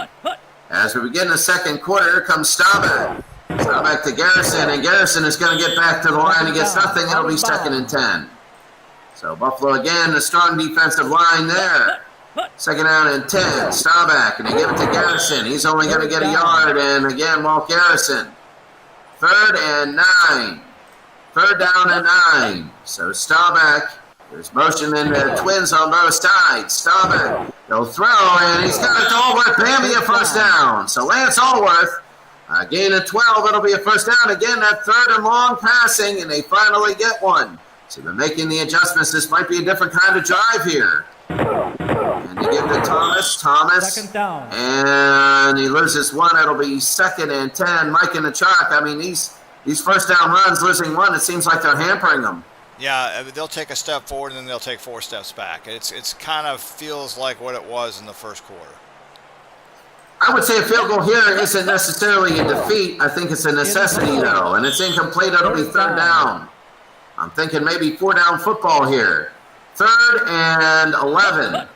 As we begin the second quarter, here comes Staubach. Staubach to Garrison, and Garrison is going to get back to the line. He gets nothing. It'll be 2nd and 10. So Buffalo again, a strong defensive line there. 2nd down and 10. Staubach, and they give it to Garrison. He's only going to get a yard, and again, Walt Garrison. 3rd and 9. 3rd down and 9. So Staubach, there's motion in the Twins on both sides. Staubach, they'll throw, and he's got it to Allworth. Bambi a first down. So Lance Allworth, gain of 12, it'll be a first down. Again, that 3rd and long passing, and they finally get one. So they're making the adjustments. This might be a different kind of drive here. And they give to Thomas. 2nd down. And he loses one. It'll be 2nd and 10. Mike in the chalk. I mean, these first down runs, losing one, it seems like they're hampering them. Yeah, they'll take a step forward and then they'll take 4 steps back. It's kind of feels like what it was in the first quarter. I would say a field goal here isn't necessarily a defeat. I think it's a necessity, though. And it's incomplete. It'll be 3rd down. I'm thinking maybe 4-down football here. 3rd and 11.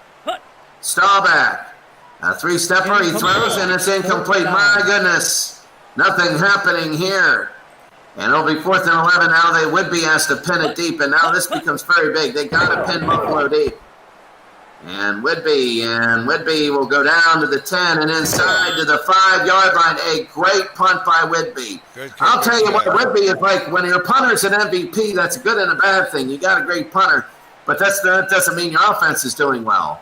Staubach. A 3-stepper. He throws, and it's incomplete. My goodness. Nothing happening here. And it'll be 4th and 11. Now they would be asked to pin it deep, and now this becomes very big. They got to pin Buffalo deep. And Whidbey will go down to the 10 and inside to the 5-yard line. A great punt by Whidbey. I'll tell you what Whidbey is like. When your punter's an MVP, that's a good and a bad thing. You got a great punter, but that doesn't mean your offense is doing well.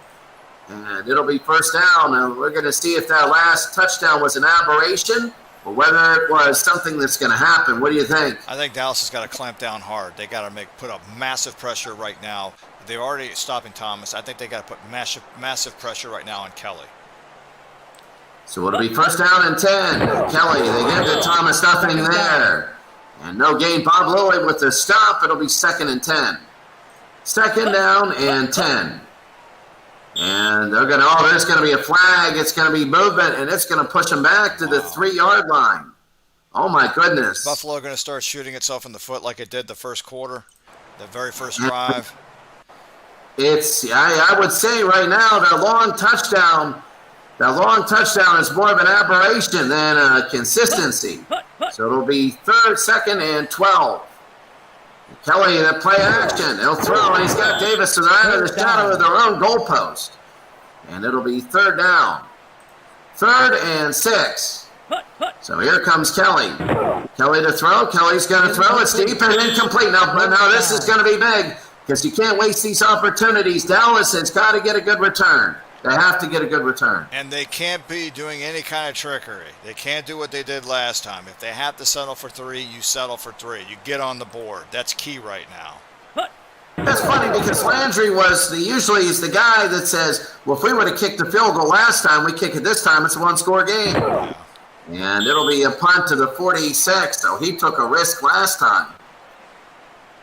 And it'll be 1st down. And we're going to see if that last touchdown was an aberration or whether it was something that's going to happen. What do you think? I think Dallas has got to clamp down hard. They got to put up massive pressure right now. They're already stopping Thomas. I think they got to put massive pressure right now on Kelly. So it'll be 1st down and 10. Kelly, they get to Thomas, nothing there. And no gain. Bob Lilly with the stop. It'll be 2nd and 10. 2nd down and 10. And they're going to, there's going to be a flag. It's going to be movement, and it's going to push them back to the 3-yard line. Oh, my goodness. Buffalo going to start shooting itself in the foot like it did the first quarter, the very first drive. I would say right now that long touchdown is more of an aberration than a consistency. So it'll be 2nd and 12. Kelly, the play action. He'll throw, and he's got Davis to the right of the shadow of their own goalpost. And it'll be 3rd down. 3rd and 6. So here comes Kelly. Kelly to throw. Kelly's going to throw. It's deep and incomplete. Now this is going to be big because you can't waste these opportunities. Dallas has got to get a good return. They have to get a good return. And they can't be doing any kind of trickery. They can't do what they did last time. If they have to settle for 3, you settle for 3. You get on the board. That's key right now. That's funny because Landry usually he's the guy that says, well, if we would have kicked the field goal last time, we kick it this time, it's a 1-score game. Yeah. And it'll be a punt to the 46, so he took a risk last time.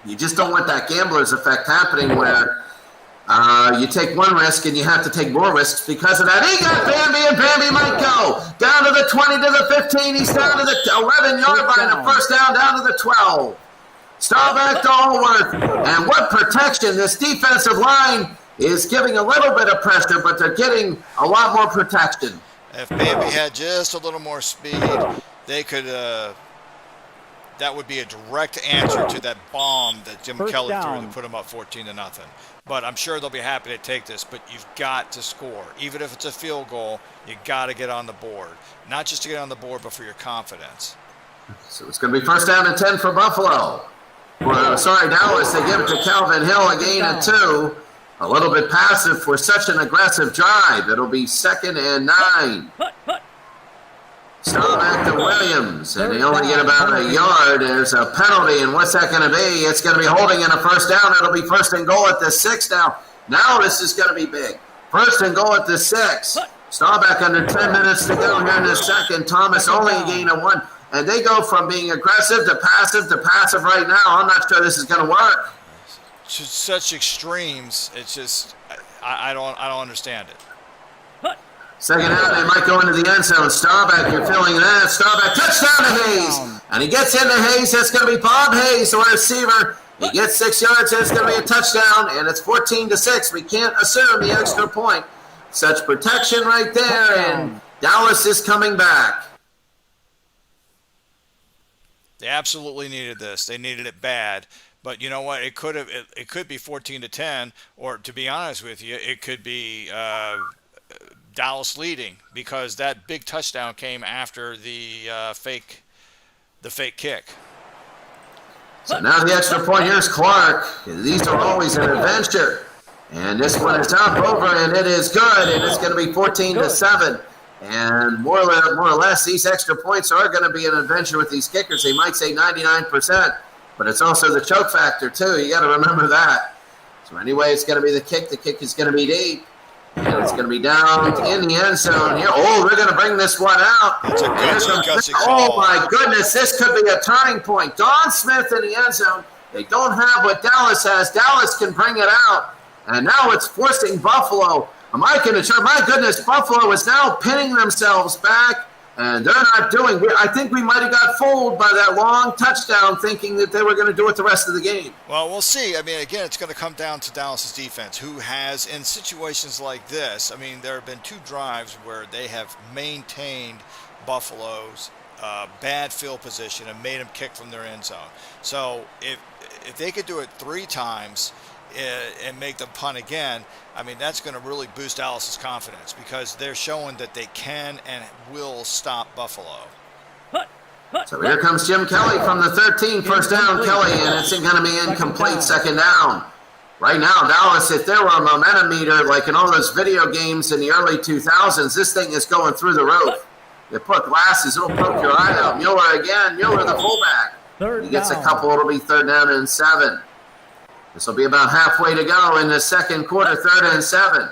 You just don't want that gambler's effect happening where you take one risk and you have to take more risks because of that. He got Bambi, and Bambi might go down to the 20, to the 15. He's down to the 11-yard line, a 1st down to the 12. Staubach to Allworth, and what protection. This defensive line is giving a little bit of pressure, but they're getting a lot more protection. If Bambi had just a little more speed, they could that would be a direct answer to that bomb that Jim Kelly threw to put them up 14-0. But I'm sure they'll be happy to take this, but you've got to score. Even if it's a field goal, you got to get on the board. Not just to get on the board, but for your confidence. So it's going to be 1st down and 10 for Buffalo. Dallas, they give it to Calvin Hill, a gain of 2. A little bit passive for such an aggressive drive. It'll be 2nd and 9. Staubach to Williams, and they only get about a yard. There's a penalty, and what's that going to be? It's going to be holding in a 1st down. It'll be 1st and goal at the 6 now. Now this is going to be big. 1st and goal at the 6. Staubach under 10 minutes to go here in the 2nd. Thomas only a gain of 1. And they go from being aggressive to passive right now. I'm not sure this is going to work. Such extremes. It's just, I don't understand it. 2nd out, they might go into the end zone. Staubach, you're feeling that. Staubach, touchdown to Hayes. And he gets into Hayes. That's going to be Bob Hayes, the receiver. He gets 6 yards, and it's going to be a touchdown. And it's 14-6. We can't assume the extra point. Such protection right there, and Dallas is coming back. They absolutely needed this. They needed it bad. But you know what? It could be 14-10, or to be honest with you, it could be Dallas leading because that big touchdown came after the fake kick. So now the extra point. Here's Clark. These are always an adventure, and this one is up over, and it is good, and it's going to be 14-7. And more or less, these extra points are going to be an adventure with these kickers. They might say 99%, but it's also the choke factor, too. You got to remember that. So anyway, it's going to be the kick. The kick is going to be deep, and it's going to be down in the end zone here. Oh, they're going to bring this one out. That's a good gutsy call. Oh, my goodness, this could be a turning point. Don Smith in the end zone. They don't have what Dallas has. Dallas can bring it out, and now it's forcing Buffalo. My goodness, Buffalo is now pinning themselves back And they're not doing – I think we might have got fooled by that long touchdown thinking that they were going to do it the rest of the game. Well, we'll see. I mean, again, it's going to come down to Dallas's defense, who has, in situations like this, I mean, there have been 2 drives where they have maintained Buffalo's bad field position and made them kick from their end zone. So if they could do it 3 times and make them punt again, I mean, that's going to really boost Dallas's confidence because they're showing that they can and will stop Buffalo. So here comes Jim Kelly from the 13, first down, Kelly, and it's going to be incomplete, second down. Right now, Dallas, if there were a momentum meter like in all those video games in the early 2000s, this thing is going through the roof. You put glasses, it'll poke your eye out. Mueller again, Mueller the fullback. He gets a couple, it'll be 3rd down and 7. This will be about halfway to go in the second quarter, 3rd and 7.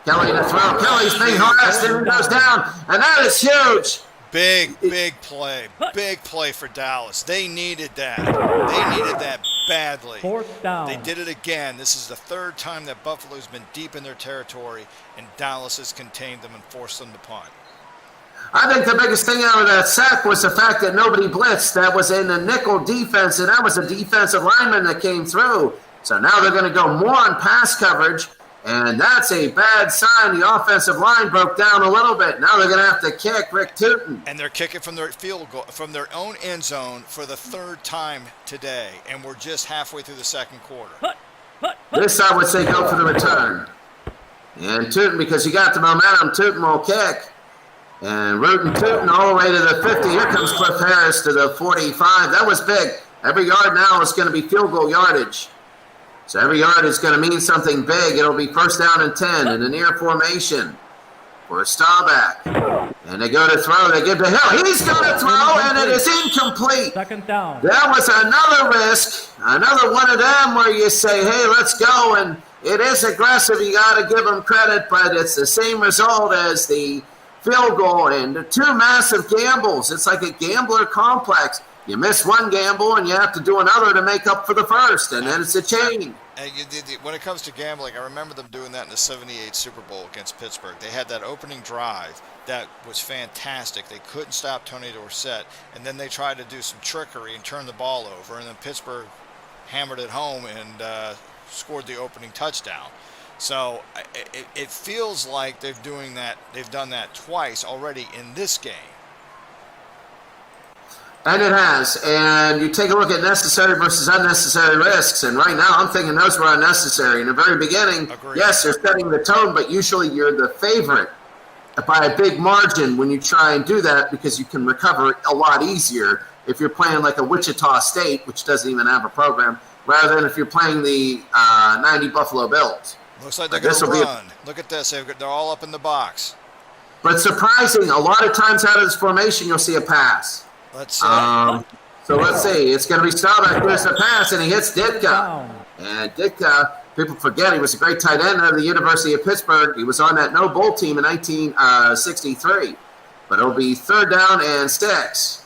Kelly to throw. Kelly's being harassed and he goes down, and that is huge. Big play for Dallas. They needed that. They needed that badly. 4th down. They did it again. This is the 3rd time that Buffalo's been deep in their territory, and Dallas has contained them and forced them to punt. I think the biggest thing out of that sack was the fact that nobody blitzed. That was in the nickel defense, and that was a defensive lineman that came through. So now they're going to go more on pass coverage, and that's a bad sign. The offensive line broke down a little bit. Now they're going to have to kick Rick Tootin. And they're kicking from their field goal, from their own end zone for the 3rd time today, and we're just halfway through the second quarter. This, I would say, go for the return. And Tootin, because he got the momentum, Tootin will kick. And rooting Tootin all the way to the 50. Here comes Cliff Harris to the 45. That was big. Every yard now is going to be field goal yardage. So every yard is going to mean something big. It'll be 1st down and 10 in the near formation for Staubach. And they go to throw. They give to Hill. He's going to throw, and it is incomplete. 2nd down. That was another risk. Another one of them where you say, hey, let's go. And it is aggressive. You got to give them credit, but it's the same result as the field goal. And the 2 massive gambles. It's like a gambler complex. You miss one gamble, and you have to do another to make up for the first, and then it's a chain. And when it comes to gambling, I remember them doing that in the '78 Super Bowl against Pittsburgh. They had that opening drive that was fantastic. They couldn't stop Tony Dorsett, and then they tried to do some trickery and turn the ball over, and then Pittsburgh hammered it home and scored the opening touchdown. So it feels like they've done that twice already in this game. And it has. And you take a look at necessary versus unnecessary risks. And right now I'm thinking those were unnecessary. In the very beginning, Agreed. Yes, they're setting the tone, but usually you're the favorite by a big margin when you try and do that because you can recover a lot easier if you're playing like a Wichita State, which doesn't even have a program, rather than if you're playing the 90 Buffalo Bills. Looks like they're going to run. Look at this. They're all up in the box. But surprising, a lot of times out of this formation, you'll see a pass. Let's So let's see. It's going to be Staubach. There's the pass, and he hits Ditka. And Ditka, people forget, he was a great tight end out of the University of Pittsburgh. He was on that no bowl team in 1963. But it'll be 3rd down and 6.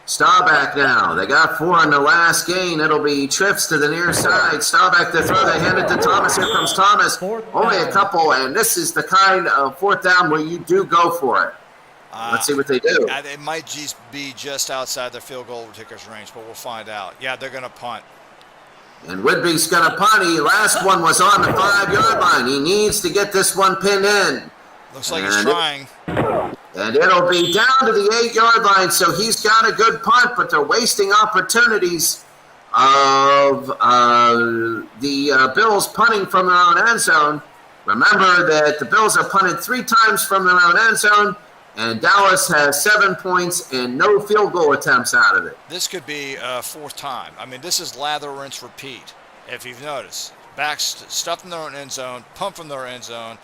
Staubach now. They got 4 in the last game. It'll be trips to the near side. Staubach to throw. They hand it to Thomas. Here comes Thomas. Only a couple, and this is the kind of 4th down where you do go for it. Let's see what they do. It might just be just outside their field goal kicker's range, but we'll find out. Yeah, they're going to punt. And Whitby's going to punt. The last one was on the 5-yard line. He needs to get this one pinned in. Looks like he's trying. And it'll be down to the 8-yard line, so he's got a good punt, but they're wasting opportunities of the Bills punting from their own end zone. Remember that the Bills have punted 3 times from their own end zone, and Dallas has 7 points and no field goal attempts out of it. This could be a 4th time. I mean, this is lather, rinse, repeat, if you've noticed. Backs stuff in their own end zone, pump from their end zone,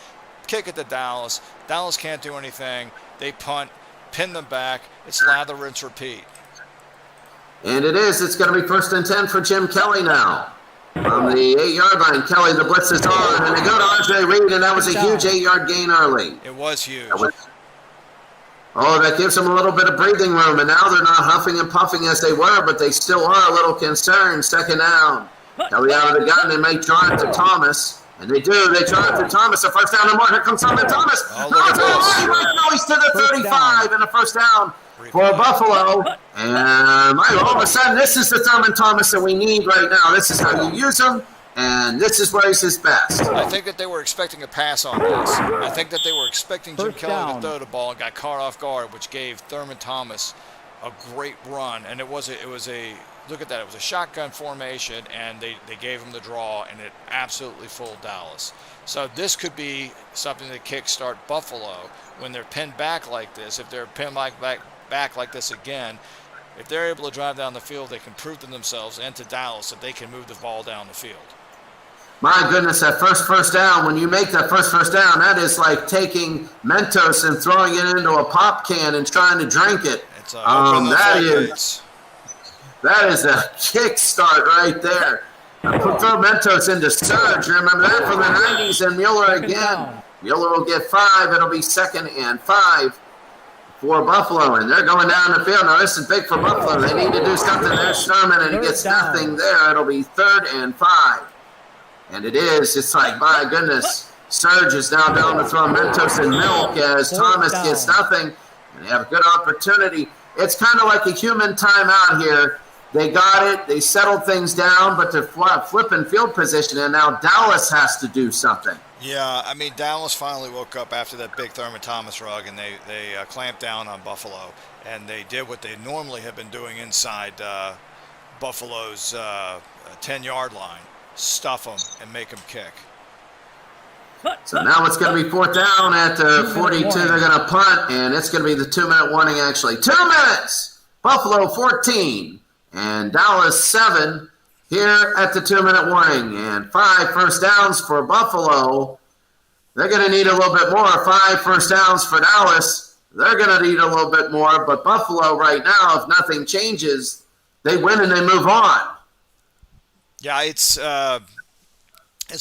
kick it to Dallas. Dallas can't do anything. They punt, pin them back. It's lather, rinse, repeat. And it is. It's going to be 1st and 10 for Jim Kelly now. From the 8-yard line, Kelly, the blitz is on, and they go to Andre Reed, and that was a huge 8-yard gain early. It was huge. That gives them a little bit of breathing room, and now they're not huffing and puffing as they were, but they still are a little concerned. 2nd down. Kelly out of the gun, they may draw it to Thomas, And they do. They try to Thomas. A first down and more. Here comes Thurman Thomas. Oh, look at this. He's to the 35 and a first down for Buffalo. And all of a sudden, this is the Thurman Thomas that we need right now. This is how you use him. And this is where he's his best. I think that they were expecting a pass on this. I think that they were expecting Jim Kelly to throw the ball and got caught off guard, which gave Thurman Thomas a great run. And it was a look at that. It was a shotgun formation, and they gave him the draw, and it absolutely fooled Dallas. So this could be something to kickstart Buffalo when they're pinned back like this. If they're pinned back like this again, if they're able to drive down the field, they can prove to themselves and to Dallas that they can move the ball down the field. My goodness, that first down, when you make that first down, that is like taking Mentos and throwing it into a pop can and trying to drink it. It's that is a kickstart right there. Throw Mentos into surge. Remember that from the 90s, and Mueller again. Mueller will get 5. It'll be 2nd and 5 for Buffalo, and they're going down the field. Now, this is big for Buffalo. They need to do something. There's Sherman, and he gets nothing there. It'll be 3rd and 5. And it is. It's like, my goodness. Surge is now down to throw Mentos and milk as Thomas gets nothing. And they have a good opportunity. It's kind of like a human timeout here. They got it. They settled things down, but they're flipping field position, and now Dallas has to do something. Yeah, I mean, Dallas finally woke up after that big Thurman Thomas rug, and they clamped down on Buffalo, and they did what they normally have been doing inside Buffalo's 10-yard line. Stuff them and make them kick. So now it's going to be 4th down at the 42. They're going to punt, and it's going to be the 2-minute warning, actually. 2 minutes! Buffalo 14 and Dallas 7 here at the 2-minute warning. And 5 first downs for Buffalo. They're going to need a little bit more. 5 first downs for Dallas. They're going to need a little bit more. But Buffalo right now, if nothing changes, they win and they move on. Yeah, it's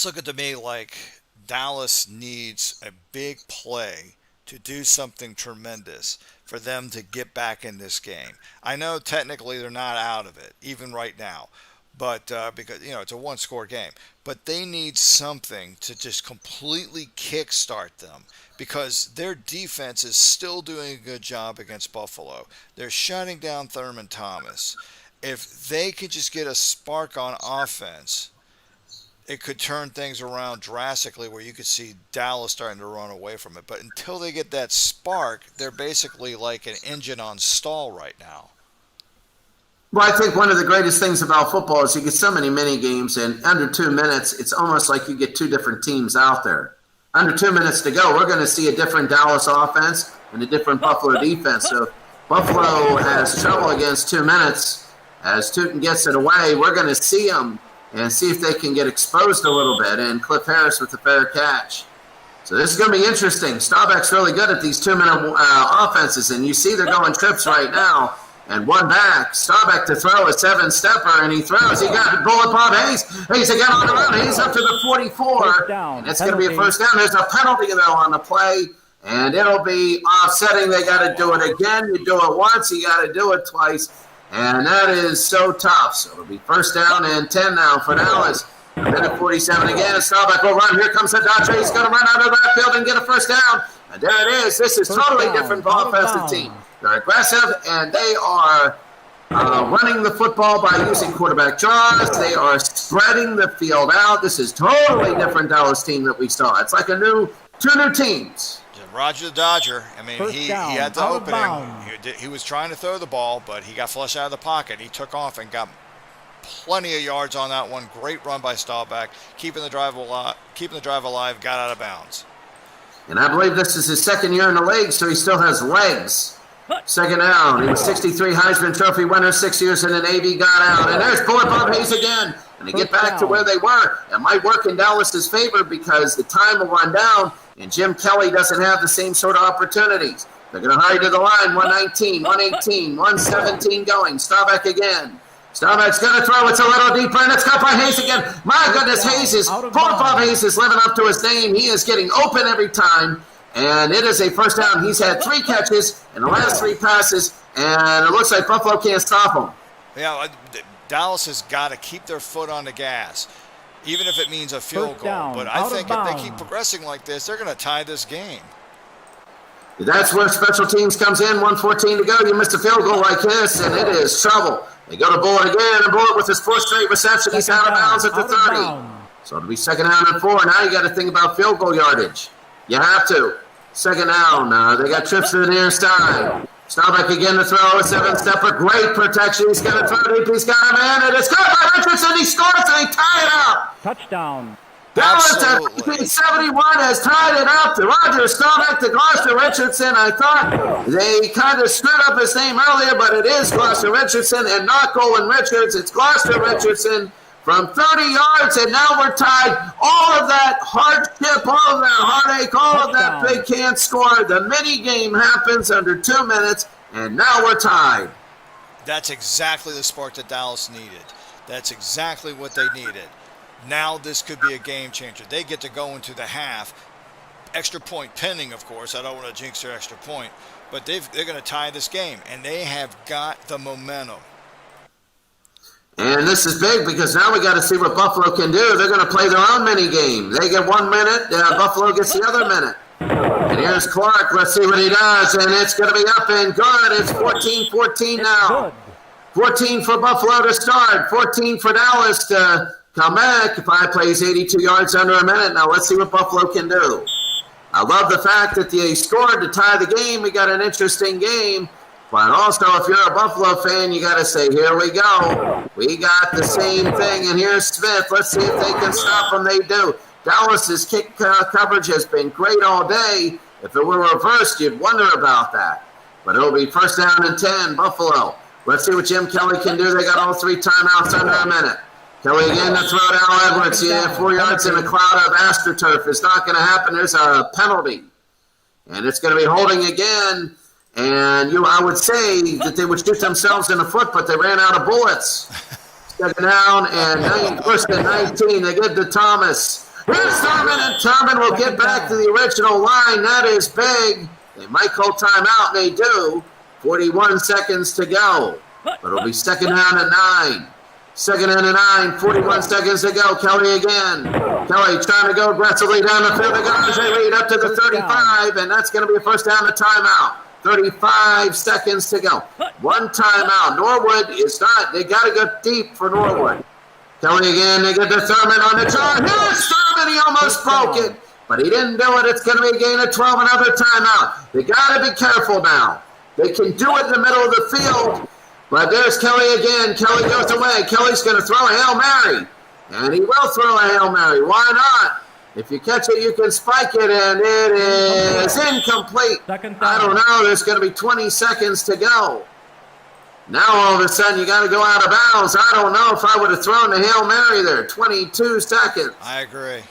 looking to me like Dallas needs a big play to do something tremendous for them to get back in this game. I know technically they're not out of it, even right now, but because it's a one-score game. But they need something to just completely kickstart them because their defense is still doing a good job against Buffalo. They're shutting down Thurman Thomas. If they could just get a spark on offense, it could turn things around drastically where you could see Dallas starting to run away from it. But until they get that spark, they're basically like an engine on stall right now. Well, I think one of the greatest things about football is you get so many mini games, and under 2 minutes, it's almost like you get 2 different teams out there. Under 2 minutes to go, we're going to see a different Dallas offense and a different Buffalo defense. So Buffalo has trouble against 2 minutes. As Tootin gets it away, we're going to see them and see if they can get exposed a little bit. And Cliff Harris with the fair catch. So this is going to be interesting. Staubach's really good at these 2-minute offenses, and you see they're going trips right now. And one back, Staubach to throw a 7-stepper, and he throws. He got Bullet Bob Hayes. Hayes again on the run. Hayes up to the 44. And it's going to be a first down. There's a penalty, though, on the play. And it'll be offsetting. They got to do it again. You do it once, you got to do it twice. And that is so tough. So it'll be first down and 10 now for Dallas. Minute 47 again. Staubach will run. Here comes the Dodger. He's going to run out of the backfield and get a first down. And there it is. This is totally different offensive team. They're aggressive, and they are running the football by using quarterback draws. They are spreading the field out. This is totally different Dallas team that we saw. It's like two new teams. Roger the Dodger. I mean, he had the opening. He was trying to throw the ball, but he got flushed out of the pocket. He took off and got plenty of yards on that one. Great run by Staubach, keeping the drive alive, got out of bounds. And I believe this is his second year in the league, so he still has legs. Second down. He was 63 Heisman Trophy winner, 6 years in the Navy, got out. And there's Bullet Bob Hayes again. And they get back to where they were. It might work in Dallas's favor because the time will run down, and Jim Kelly doesn't have the same sort of opportunities. They're going to hurry to the line. 119, 118, 117 going. Staubach again. Staubach's going to throw. It's a little deeper, and it's caught by Hayes again. My goodness, Bullet Bob Hayes is living up to his name. He is getting open every time. And it is a first down. He's had 3 catches in the last 3 passes, and it looks like Buffalo can't stop him. Yeah, Dallas has got to keep their foot on the gas. even if it means a field First goal. down, But I out of think if they keep bounds. progressing like this, they're going to tie this game. That's where special teams comes in. 1:14 to go. You missed a field goal like this, and it is trouble. They go to Bullitt again, and Bullitt with his fourth straight reception. He's out of bounds at the 30. So it'll be second down and 4. Now you got to think about field goal yardage. You have to. Second down. They got trips to the near side. Staubach again to throw. A 7-stepper. Great protection. He's going to throw deep. He's got him in, and it's caught by Richardson. He scores, and they tie it up. Touchdown. Dallas at 1971 has tied it up to Roger Staubach to Gloucester Richardson. I thought they kind of screwed up his name earlier, but it is Gloucester Richardson and not Colin Richards. It's Gloucester Richardson from 30 yards, and now we're tied. All of that hardship, all of that heartache, all of that they can't score. The mini game happens under 2 minutes, and now we're tied. That's exactly the spark that Dallas needed. That's exactly what they needed. Now this could be a game changer. They get to go into the half. Extra point pending, of course. I don't want to jinx their extra point. But they're going to tie this game, and they have got the momentum. And this is big because now we got to see what Buffalo can do. They're going to play their own mini game. They get 1 minute, Buffalo gets the other minute. And here's Clark. Let's see what he does. And it's going to be up and good. It's 14-14 now. 14 for Buffalo to start. 14 for Dallas to come back. Five plays, 82 yards under a minute. Now let's see what Buffalo can do. I love the fact that they scored to tie the game. We got an interesting game. But also, if you're a Buffalo fan, you got to say, here we go. We got the same thing. And here's Smith. Let's see if they can stop them. They do. Dallas's kick coverage has been great all day. If it were reversed, you'd wonder about that. But it'll be first down and 10, Buffalo. Let's see what Jim Kelly can do. They got all 3 timeouts under a minute. Kelly again to throw to Al Edwards. Yeah, 4 yards in a cloud of AstroTurf. It's not going to happen. There's a penalty. And it's going to be holding again. And I would say that they would shoot themselves in the foot, but they ran out of bullets. Second down and first and 19. They give to Thomas. Here's Thurman, and Thurman will get back to the original line. That is big. They might call timeout, and they do. 41 seconds to go. But it'll be second down and 9. Second and 9, 41 seconds to go. Kelly again. Kelly trying to go aggressively down the field. They got the lead up to the 35, and that's going to be a first down and timeout. 35 seconds to go. 1 timeout. Norwood is not. They got to go deep for Norwood. Kelly again. They get to Thurman on the charge. Here's Thurman. He almost broke it, but he didn't do it. It's going to be a gain of 12. Another timeout. They got to be careful now. They can do it in the middle of the field, but there's Kelly again. Kelly goes away. Kelly's going to throw a Hail Mary, and he will throw a Hail Mary. Why not? If you catch it, you can spike it, and it is incomplete. I don't know. There's going to be 20 seconds to go. Now, all of a sudden, you got to go out of bounds. I don't know if I would have thrown the Hail Mary there. 22 seconds. I agree.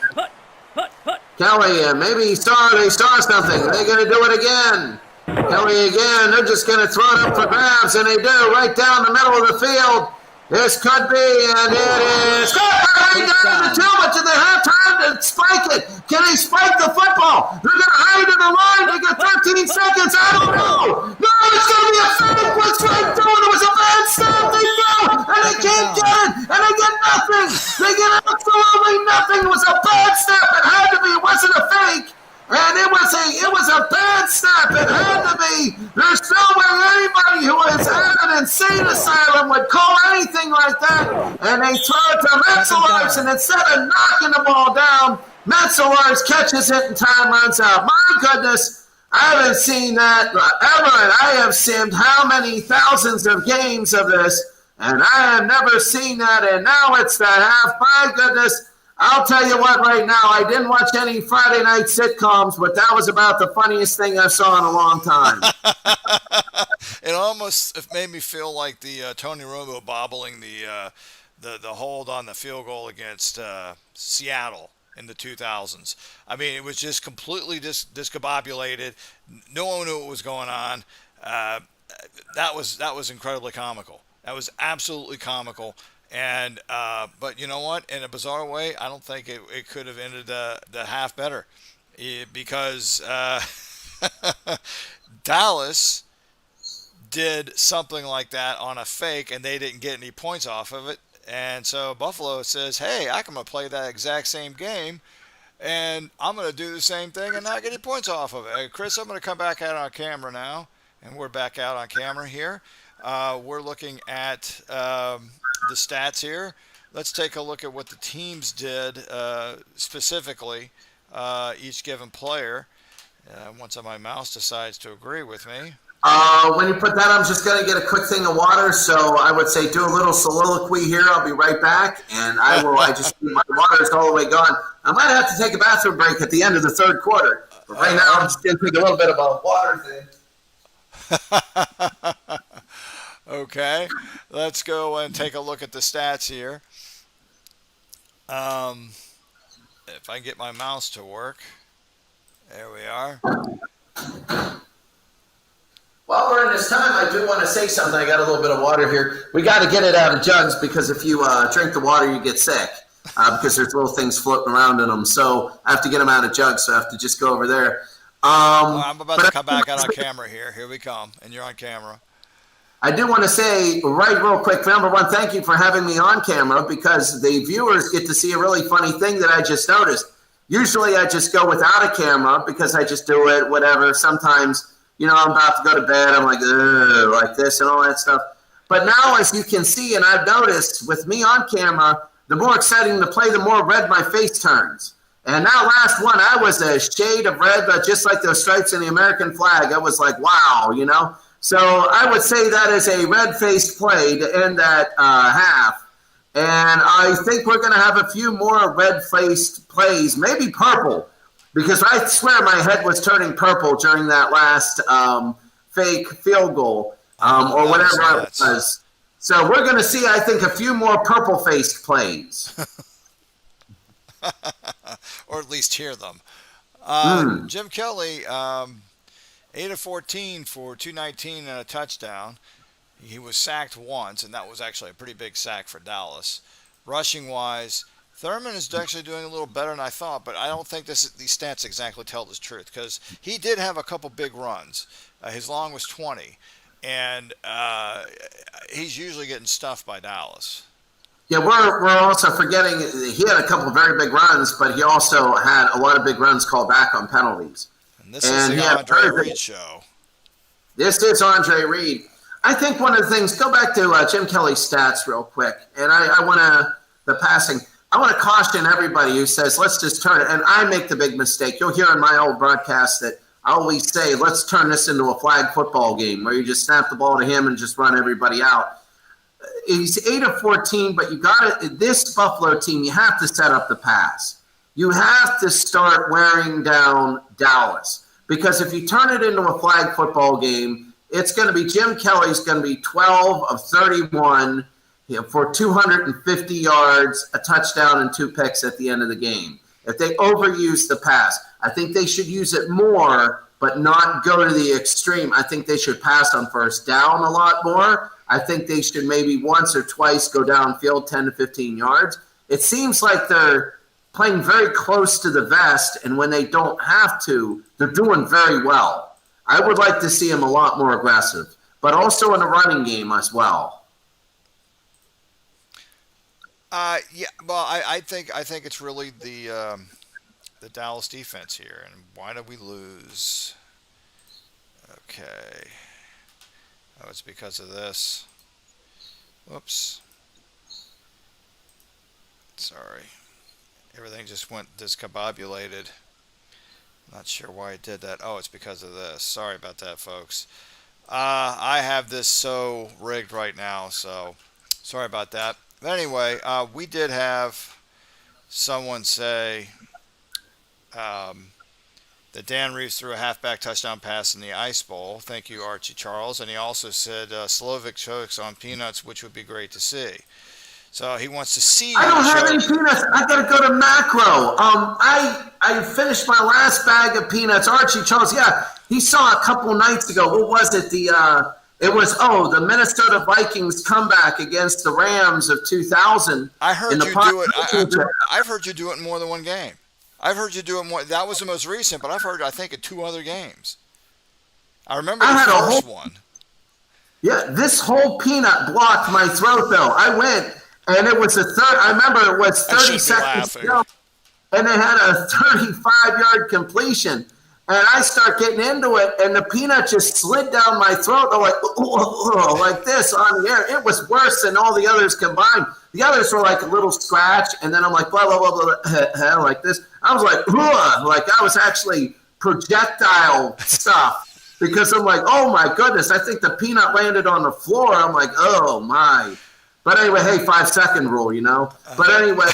Kelly, maybe they saw something. They're going to do it again. Kelly again. They're just going to throw it up for grabs, and they do right down the middle of the field. This could be, and it is. Down the 2, but do they have time to spike it? Can they spike the football? They're going to hide in the line. They got 13 seconds. I don't know. No, it's going to be a fake. What's right through it? It was a bad snap. They fell, and they can't get it, and they get nothing. They get absolutely nothing. It was a bad snap. It had to be. It wasn't a fake. And it was a bad snap. It had to be. There's no way anybody who is at an insane asylum would call anything like that. And they throw it to Metzelaars, and instead of knocking the ball down, Metzelaars catches it and time runs out. My goodness, I haven't seen that ever. And I have simmed how many thousands of games of this, and I have never seen that. And now it's the half. My goodness. I'll tell you what right now, I didn't watch any Friday night sitcoms, but that was about the funniest thing I saw in a long time. It almost made me feel like the Tony Romo bobbling the hold on the field goal against Seattle in the 2000s. I mean, it was just completely discombobulated. No one knew what was going on. That was incredibly comical. That was absolutely comical. And but you know what? In a bizarre way, I don't think it could have ended the half better, because Dallas did something like that on a fake, and they didn't get any points off of it. And so Buffalo says, hey, I'm going to play that exact same game, and I'm going to do the same thing and not get any points off of it. Hey, Chris, I'm going to come back out on camera now, and we're back out on camera here. We're looking at the stats here. Let's take a look at what the teams did specifically, each given player. Once my mouse decides to agree with me. When you put that, I'm just going to get a quick thing of water. So I would say do a little soliloquy here. I'll be right back. And I my water is all the way gone. I might have to take a bathroom break at the end of the third quarter. But right now, I'm just going to take a little bit of a water thing. Okay, let's go and take a look at the stats here. If I can get my mouse to work. There we are. While we're in this time, I do want to say something. I got a little bit of water here. We got to get it out of jugs because if you drink the water, you get sick because there's little things floating around in them. So I have to get them out of jugs, so I have to just go over there. I'm about to come back out on camera here. Here we come, and you're on camera. I do want to say real quick, number one, thank you for having me on camera because the viewers get to see a really funny thing that I just noticed. Usually I just go without a camera because I just do it, whatever. Sometimes, I'm about to go to bed. I'm like, ugh, like this and all that stuff. But now, as you can see, and I've noticed with me on camera, the more exciting the play, the more red my face turns. And that last one, I was a shade of red, but just like those stripes in the American flag. I was like, wow, So I would say that is a red-faced play to end that half. And I think we're going to have a few more red-faced plays, maybe purple, because I swear my head was turning purple during that last fake field goal or whatever it was. So we're going to see, I think, a few more purple-faced plays. Or at least hear them. Jim Kelly, 8 of 14 for 219 and a touchdown. He was sacked once, and that was actually a pretty big sack for Dallas. Rushing-wise, Thurman is actually doing a little better than I thought, but I don't think these stats exactly tell the truth because he did have a couple big runs. His long was 20, and he's usually getting stuffed by Dallas. Yeah, we're also forgetting he had a couple of very big runs, but he also had a lot of big runs called back on penalties. And this is the Andre Reed show. This is Andre Reed. I think one of the things, go back to Jim Kelly's stats real quick, and I want to caution everybody who says, let's just turn it, and I make the big mistake. You'll hear in my old broadcast that I always say, let's turn this into a flag football game where you just snap the ball to him and just run everybody out. He's 8 of 14, but this Buffalo team, you have to set up the pass. You have to start wearing down Dallas, because if you turn it into a flag football game, it's going to be Jim Kelly's going to be 12 of 31 for 250 yards, a touchdown, and 2 picks at the end of the game. If they overuse the pass, I think they should use it more, but not go to the extreme. I think they should pass on first down a lot more. I think they should maybe once or twice go downfield 10 to 15 yards. It seems like they're playing very close to the vest, and when they don't have to, they're doing very well. I would like to see him a lot more aggressive, but also in the running game as well. I think it's really the Dallas defense here, and why did we lose? Okay. Oh, it's because of this. Whoops. Sorry. Everything just went discombobulated. Not sure why it did that. Oh, it's because of this. Sorry about that, folks. I have this so rigged right now, so sorry about that. But anyway, we did have someone say that Dan Reeves threw a halfback touchdown pass in the Ice Bowl. Thank you, Archie Charles. And he also said Slovic chokes on peanuts, which would be great to see. So he wants to see. I don't have any peanuts. I got to go to Macro. I finished my last bag of peanuts. Archie Charles, yeah, he saw a couple nights ago. What was it? The Minnesota Vikings comeback against the Rams of 2000. I heard you do it. I've heard you do it in more than one game. I've heard you do it more. That was the most recent, but I've heard, I think, in 2 other games. I remember the first one. Yeah, this whole peanut blocked my throat, though. I went and it was I remember it was I 30 should be seconds to laughing. go, and they had a 35-yard completion. And I start getting into it, and the peanut just slid down my throat. I'm like, like this on the air. It was worse than all the others combined. The others were like a little scratch, and then I'm like, blah, blah, blah, blah, like this. I was like, like I was actually projectile stuff because I'm like, oh my goodness, I think the peanut landed on the floor. I'm like, oh my. But anyway, hey, 5-second rule, you know. But anyway,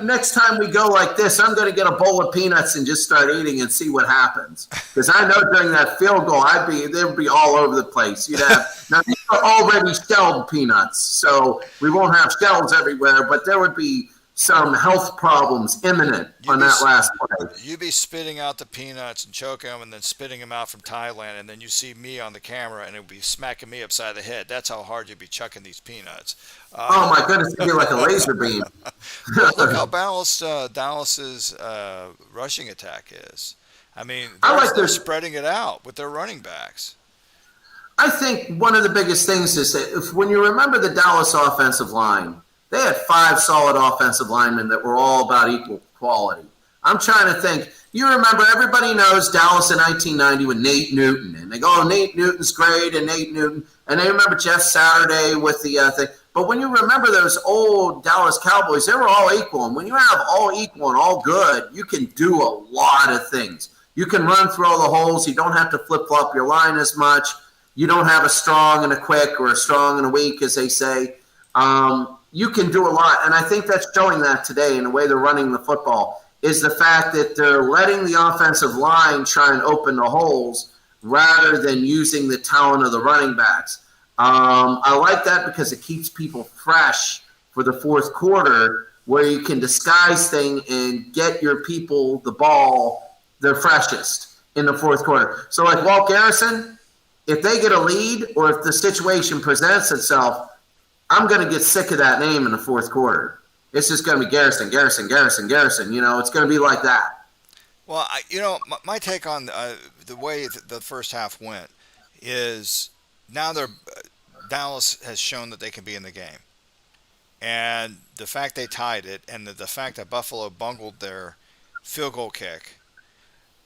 next time we go like this, I'm going to get a bowl of peanuts and just start eating and see what happens. Because I know during that field goal, they would be all over the place. You'd have now these are already shelled peanuts, so we won't have shells everywhere, but there would be some health problems imminent on that last play. You'd be spitting out the peanuts and choking them and then spitting them out from Thailand, and then you see me on the camera and it would be smacking me upside the head. That's how hard you'd be chucking these peanuts. Oh my goodness, it'd be like a laser beam. Look how balanced Dallas's rushing attack is. I mean, they're spreading it out with their running backs. I think one of the biggest things is that when you remember the Dallas offensive line, they had 5 solid offensive linemen that were all about equal quality. I'm trying to think. You remember, everybody knows Dallas in 1990 with Nate Newton. And they go, oh, Nate Newton's great, and Nate Newton. And they remember Jeff Saturday with the thing. But when you remember those old Dallas Cowboys, they were all equal. And when you have all equal and all good, you can do a lot of things. You can run through all the holes. You don't have to flip-flop your line as much. You don't have a strong and a quick or a strong and a weak, as they say. You can do a lot. And I think that's showing that today in the way they're running the football is the fact that they're letting the offensive line try and open the holes rather than using the talent of the running backs. I like that because it keeps people fresh for the fourth quarter where you can disguise things and get your people the ball their freshest in the fourth quarter. So like Walt Garrison, if they get a lead or if the situation presents itself, I'm going to get sick of that name in the fourth quarter. It's just going to be Garrison, Garrison, Garrison, Garrison. You know, it's going to be like that. Well, my take on the way the first half went is now Dallas has shown that they can be in the game. And the fact they tied it and the fact that Buffalo bungled their field goal kick,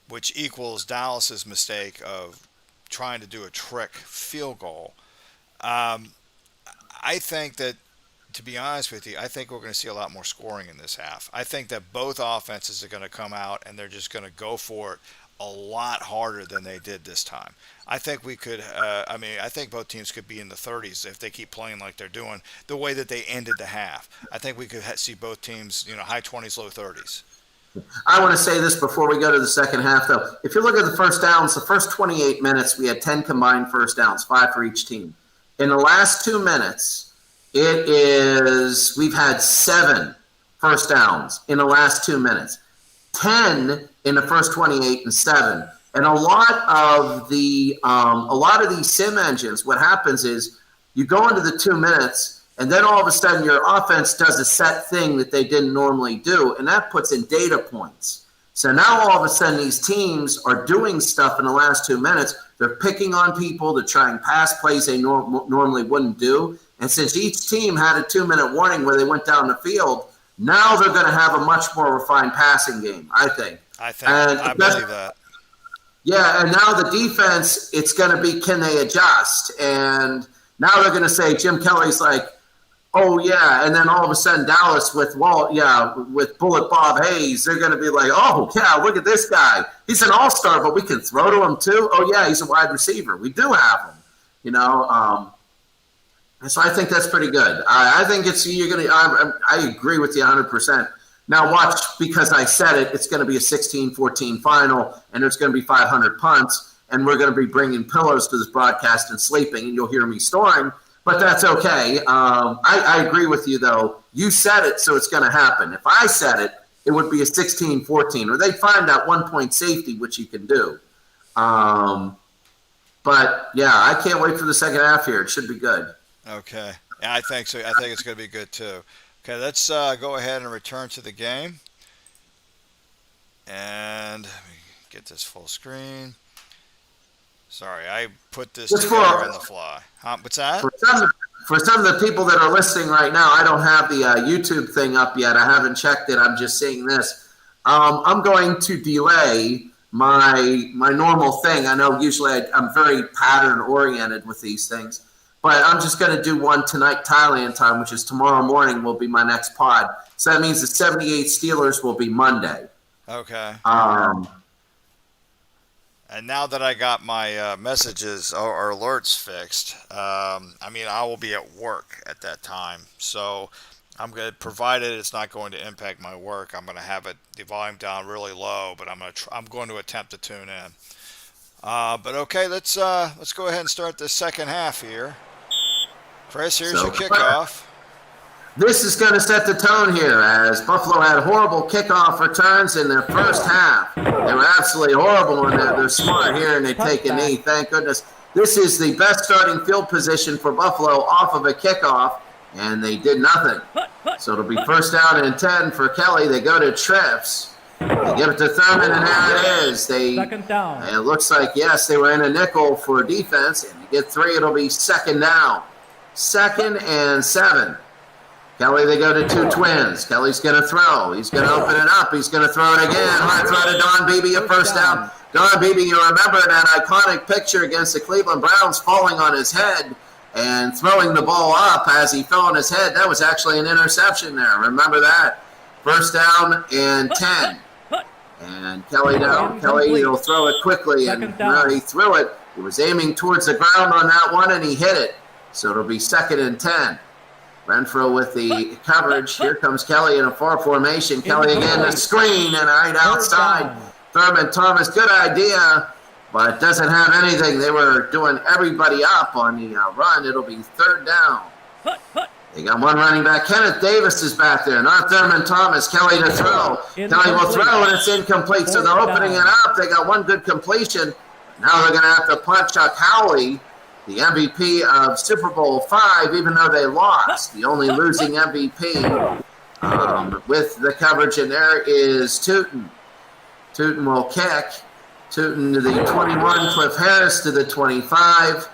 which equals Dallas's mistake of trying to do a trick field goal, I think that, to be honest with you, I think we're going to see a lot more scoring in this half. I think that both offenses are going to come out and they're just going to go for it a lot harder than they did this time. I think we could, I think both teams could be in the 30s if they keep playing like they're doing, the way that they ended the half. I think we could see both teams, high 20s, low 30s. I want to say this before we go to the second half, though. If you look at the first downs, the first 28 minutes, we had 10 combined first downs, 5 for each team. In the last 2 minutes, we've had 7 first downs in the last 2 minutes, 10 in the first 28 and 7. And a lot of these sim engines, what happens is you go into the 2 minutes and then all of a sudden your offense does a set thing that they didn't normally do, and that puts in data points. So now all of a sudden these teams are doing stuff in the last 2 minutes. They're picking on people. They're trying pass plays they normally wouldn't do. And since each team had a 2-minute warning where they went down the field, now they're going to have a much more refined passing game, I think. I believe that. Yeah, and now the defense, it's going to be, can they adjust? And now they're going to say, Jim Kelly's like, oh, yeah. And then all of a sudden Dallas with Bullet Bob Hayes, they're going to be like, oh, yeah, look at this guy. He's an all-star, but we can throw to him too. Oh, yeah, he's a wide receiver. We do have him, And so I think that's pretty good. I think I agree with you 100%. Now watch, because I said it, it's going to be a 16-14 final, and there's going to be 500 punts, and we're going to be bringing pillows to this broadcast and sleeping, and you'll hear me snoring, but that's okay. I agree with you, though. You said it, so it's going to happen. If I said it, it would be a 16-14, or they'd find that 1-point safety, which you can do. But, yeah, I can't wait for the second half here. It should be good. Okay. Yeah, I think so. I think it's going to be good, too. Okay, let's go ahead and return to the game. And let me get this full screen. Sorry, I put this Just together on the fly. What's that? For some of the people that are listening right now, I don't have the YouTube thing up yet. I haven't checked it. I'm just seeing this. I'm going to delay my normal thing. I know usually I'm very pattern oriented with these things, but I'm just going to do one tonight Thailand time, which is tomorrow morning will be my next pod. So that means the 78 Steelers will be Monday. Okay. And now that I got my messages or alerts fixed, I will be at work at that time. So I'm going to, provided it's not going to impact my work, I'm going to have the volume down really low, but I'm going to attempt to tune in. But okay, let's go ahead and start the second half here. Chris, here's your kickoff. This is going to set the tone here as Buffalo had horrible kickoff returns in their first half. They were absolutely horrible in that. They're smart here and they take a knee. Thank goodness. This is the best starting field position for Buffalo off of a kickoff, and they did nothing. So it'll be first down and 10 for Kelly. They go to Trips. They give it to Thurman, and there it is. Second down. It looks like, yes, they were in a nickel for defense. And you get 3, it'll be second down. 2nd and 7. Kelly, they go to 2 twins. Kelly's going to throw. He's going to open it up. He's going to throw it again. High throw to Don Beebe, a first down. Don Beebe, you remember that iconic picture against the Cleveland Browns falling on his head and throwing the ball up as he fell on his head. That was actually an interception there. Remember that? First down and 10. And Kelly now. Kelly, he'll throw it quickly. And he threw it. He was aiming towards the ground on that one, and he hit it. So it'll be 2nd and 10. Renfro with the coverage. Here comes Kelly in a 4 formation. Kelly again, the screen, and right outside. Thurman Thomas, good idea, but doesn't have anything. They were doing everybody up on the run. It'll be 3rd down. They got one running back. Kenneth Davis is back there, not Thurman Thomas. Kelly to throw. Kelly will throw, and it's incomplete. So they're opening it up. They got one good completion. Now they're going to have to punt Chuck Howley, the MVP of Super Bowl V, even though they lost. The only losing MVP with the coverage in there is Tootin. Tootin will kick. Tootin to the 21, Cliff Harris to the 25.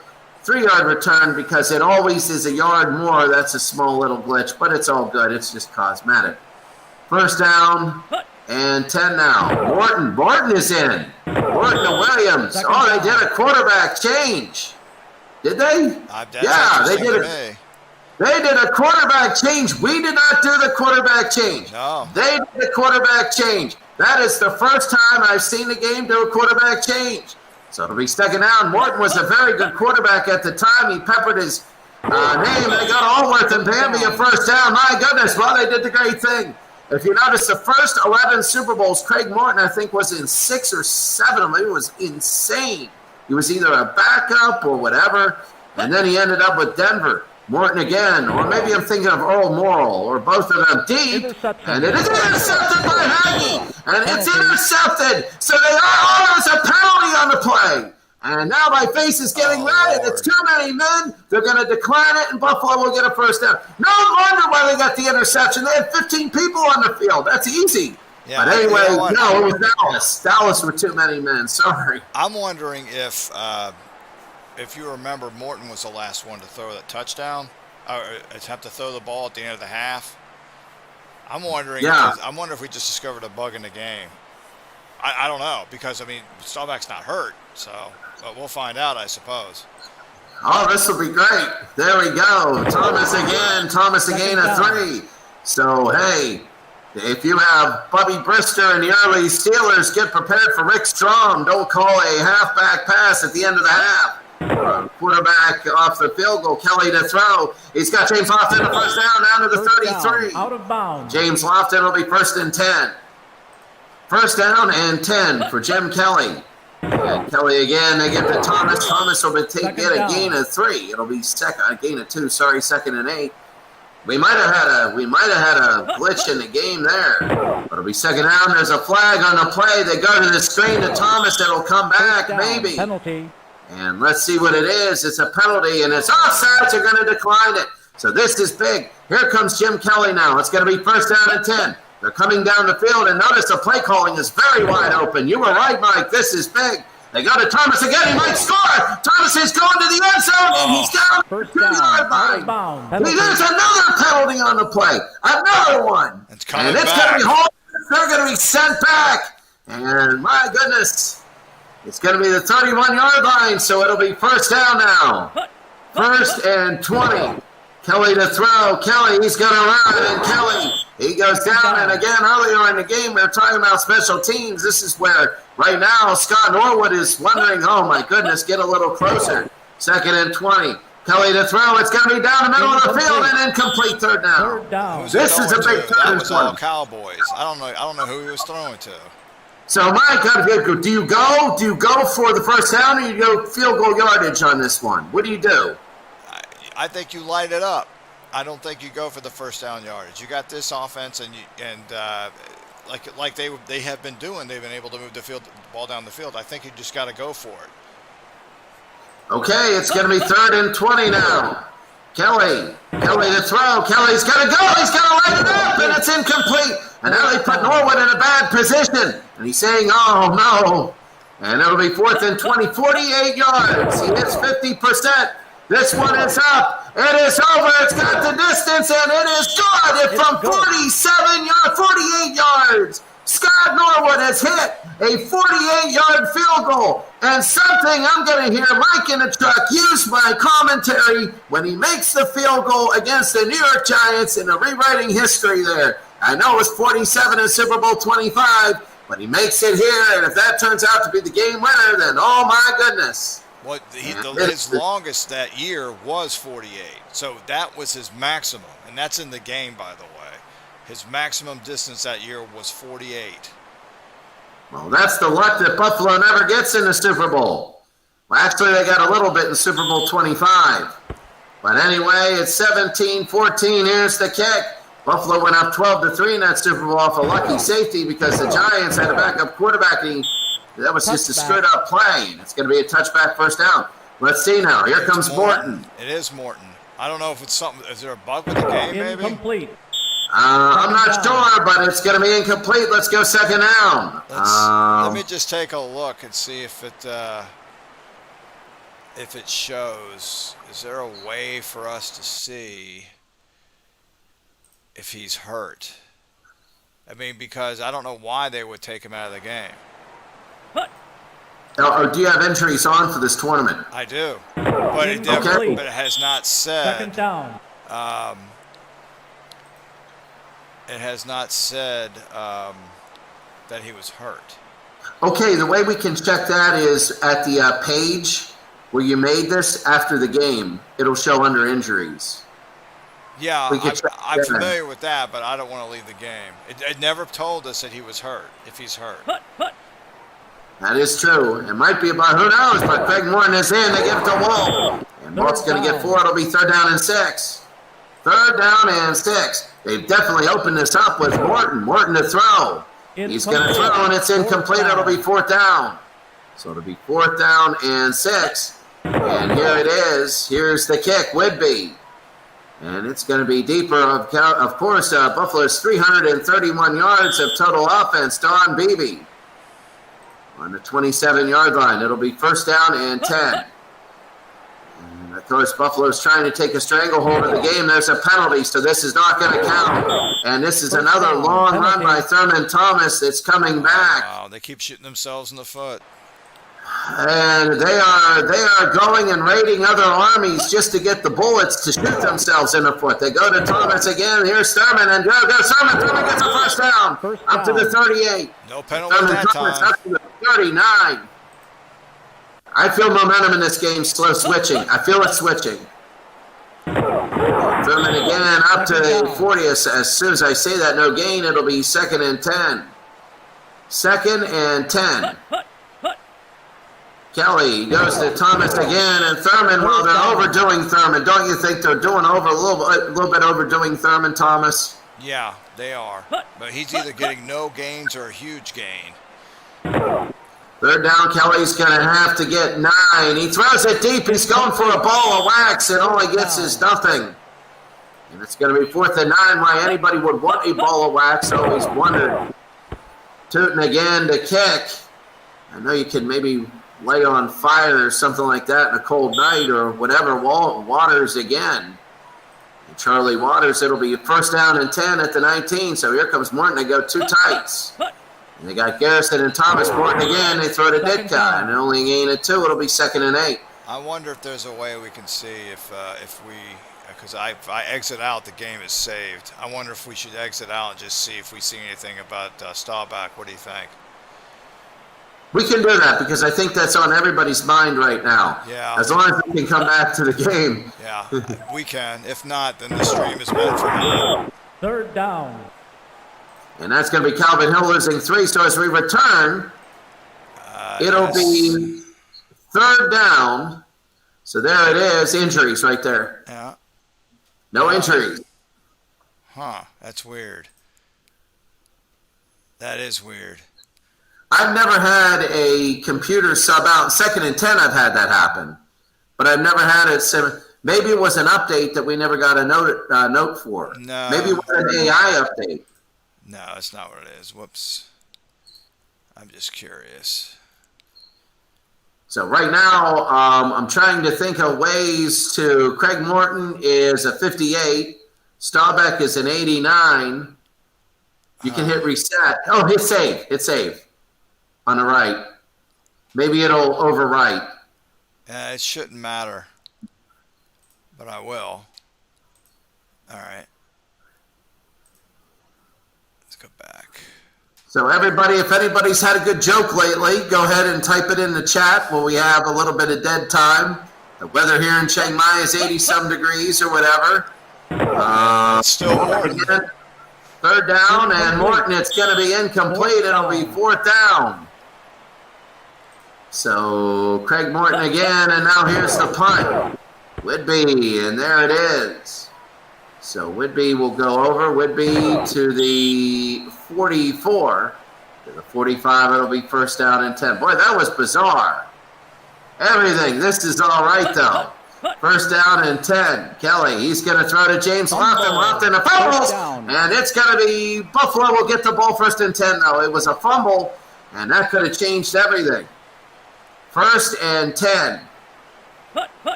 3-yard return because it always is a yard more. That's a small little glitch, but it's all good. It's just cosmetic. First down and 10 now. Morton is in. Morton to Williams. Oh, they did a quarterback change. Did they? Yeah, they did it. They did a quarterback change. We did not do the quarterback change. No. They did the quarterback change. That is the first time I've seen the game do a quarterback change. So it'll be 2nd down. Morton was a very good quarterback at the time. He peppered his name. They got Allworth and Bambi a first down. My goodness, well, they did the great thing. If you notice, the first 11 Super Bowls, Craig Morton, I think, was in 6 or 7 of them. It was insane. He was either a backup or whatever, and then he ended up with Denver. Morton again, or maybe I'm thinking of Earl Morrill, or both of them deep, and it is intercepted by Nagy, and it's intercepted, so they are, there's a penalty on the play, and now my face is getting red, and it's too many men, they're going to decline it, and Buffalo will get a first down. No wonder why they got the interception, they had 15 people on the field, that's easy. Yeah, but anyway, no, it was Dallas. Dallas were too many men, sorry. I'm wondering if you remember, Morton was the last one to throw that touchdown, or attempt to throw the ball at the end of the half. I'm wondering. Yeah. I wonder if we just discovered a bug in the game. I don't know, because Staubach's not hurt, so but we'll find out, I suppose. Oh, this will be great. There we go. Thomas again at 3. So hey, if you have Bubby Brister and the early Steelers, get prepared for Rick Strom. Don't call a halfback pass at the end of the half. Quarterback off the field goal. Kelly to throw. He's got James Lofton the first down to the 33. Out of bounds. James Lofton will be 1st and 10. First down and 10 for Jim Kelly. And Kelly again. They get to Thomas. Thomas will get a gain of 3. It'll be a gain of 2. Sorry, 2nd and 8. We might have had a glitch in the game there. But it'll be 2nd down. There's a flag on the play. They go to the screen to Thomas. It'll come back, maybe. Penalty. And let's see what it is. It's a penalty, and it's offside. They're going to decline it. So this is big. Here comes Jim Kelly now. It's going to be first down and 10. They're coming down the field, and notice the play calling is very wide open. You were right, Mike. This is big. They go to Thomas again. He might score. Thomas is going to the end zone, and he's down First the 2-yard line. There's another penalty on the play. Another one. It's coming and it's back. going to be home. They're going to be sent back. And my goodness, it's going to be the 31-yard line, so it'll be first down now. First and 20. Kelly to throw. Kelly, he's going to run. And Kelly, he goes down. And again, earlier in the game, we were talking about special teams. This is where, right now, Scott Norwood is wondering, oh, my goodness, get a little closer. Second and 20. Kelly to throw. It's going to be down the middle of the field and incomplete third down. This is a big That third was all one. Cowboys. I don't know who he was throwing to. So, Mike, do you go for the first down, or you go field goal yardage on this one? What do you do? I think you light it up. I don't think you go for the first down yardage. You got this offense, like they have been doing. They've been able to move the ball down the field. I think you just got to go for it. Okay, it's going to be third and 20 now. Kelly to throw. Kelly's going to go. He's going to light it up, and it's incomplete. And now they put Norwood in a bad position. And he's saying, oh, no. And it'll be fourth and 20, 48 yards. He hits 50%. This one is up. It is over. It's got the distance, and it is good. It's from 48 yards. Scott Norwood has hit a 48-yard field goal. And something I'm going to hear Mike in the truck use my commentary when he makes the field goal against the New York Giants in the rewriting history there. I know it was 47 in Super Bowl 25, but he makes it here, and if that turns out to be the game winner, then oh my goodness. Well, his longest that year was 48, so that was his maximum, and that's in the game, by the way. His maximum distance that year was 48. Well, that's the luck that Buffalo never gets in the Super Bowl. Well, actually, they got a little bit in Super Bowl 25. But anyway, it's 17-14. Here's the kick. Buffalo went up 12-3 in that Super Bowl off a lucky safety because the Giants had a backup quarterback. That was just a screwed-up play. It's going to be a touchback first down. Let's see now. Here comes Morton. It is Morton. I don't know if it's something. Is there a bug with the game, maybe? Incomplete. I'm not sure, but it's going to be incomplete. Let's go second down. Let me just take a look and see if it shows. Is there a way for us to see if he's hurt? I mean, because I don't know why they would take him out of the game. Or do you have injuries on for this tournament? I do, but it has not said. Second down. It has not said that he was hurt. Okay, the way we can check that is at the page where you made this after the game. It'll show under injuries. Yeah, I'm familiar with that, but I don't want to leave the game. It never told us that he was hurt, if he's hurt. That is true. It might be about, who knows, but Craig Morton is in. They give it to Wolf. And Wolf's going to get 4. It'll be third down and 6. Third down and 6. They've definitely opened this up with Morton. Morton to throw. He's going to throw, and it's incomplete. It'll be fourth down. So it'll be fourth down and 6. And here it is. Here's the kick. Whitby. And it's going to be deeper. Of course, Buffalo's 331 yards of total offense. Don Beebe on the 27-yard line. It'll be first down and 10. And, of course, Buffalo's trying to take a stranglehold of the game. There's a penalty, so this is not going to count. And this is another long run by Thurman Thomas that's coming back. Wow, they keep shooting themselves in the foot. And they are going and raiding other armies just to get the bullets to shoot themselves in the foot. They go to Thomas again. Here's Thurman, and goes Thurman. Thurman gets a first down. Up to the 38. No penalty that Thomas time. up to the 39. I feel momentum in this game slow switching. I feel it switching. Thurman again up to the 40. As soon as I say that, no gain, it'll be second and 10. Second and 10. Kelly goes to Thomas again, and Thurman, well, they're overdoing Thurman. Don't you think they're doing a little bit overdoing Thurman, Thomas? Yeah, they are. But he's either getting no gains or a huge gain. Third down, Kelly's going to have to get 9. He throws it deep. He's going for a ball of wax. It only gets his nothing. And it's going to be fourth and 9. Why anybody would want a ball of wax, I always wondered. Tootin again to kick. I know you can maybe light on fire or something like that in a cold night or whatever. Waters again. And Charlie Waters, it'll be first down and 10 at the 19. So here comes Morton. They go two tights. And they got Garrison and Thomas. Morton again. They throw to Ditka. And only gain at 2. It'll be 2nd and 8. I wonder if there's a way we can see if we, because if I exit out, the game is saved. I wonder if we should exit out and just see if we see anything about Staubach. What do you think? We can do that because I think that's on everybody's mind right now. Yeah. As long as we can come back to the game. Yeah, we can. If not, then the stream is meant for me. 3rd down. And that's going to be Calvin Hill losing 3. So as we return, it'll be 3rd down. So there it is. Injuries right there. Yeah. No injuries. Huh. That's weird. That is weird. I've never had a computer sub out. 2nd and 10, I've had that happen. But I've never had it. Maybe it was an update that we never got a note for. No. Maybe it was an AI update. No, that's not what it is. Whoops. I'm just curious. So right now, I'm trying to think of ways to. Craig Morton is a 58. Staubach is an 89. You can hit reset. Oh, hit save. Hit save on the right. Maybe it'll overwrite. It shouldn't matter, but I will. All right. Let's go back. So everybody, if anybody's had a good joke lately, go ahead and type it in the chat while we have a little bit of dead time. The weather here in Chiang Mai is 80-some degrees or whatever. Still Morton. Again, 3rd down, and Morton, it's going to be incomplete. It'll be 4th down. So Craig Morton again, and now here's the punt. Whitby, and there it is. So Whitby will go over. Whitby to the 44. To the 45, it'll be 1st down and 10. Boy, that was bizarre. Everything. This is all right, though. 1st down and 10. Kelly, he's going to throw to James Lofton. Lofton, a fumble. And it's going to be Buffalo will get the ball 1st and 10, though. It was a fumble, and that could have changed everything. 1st and 10.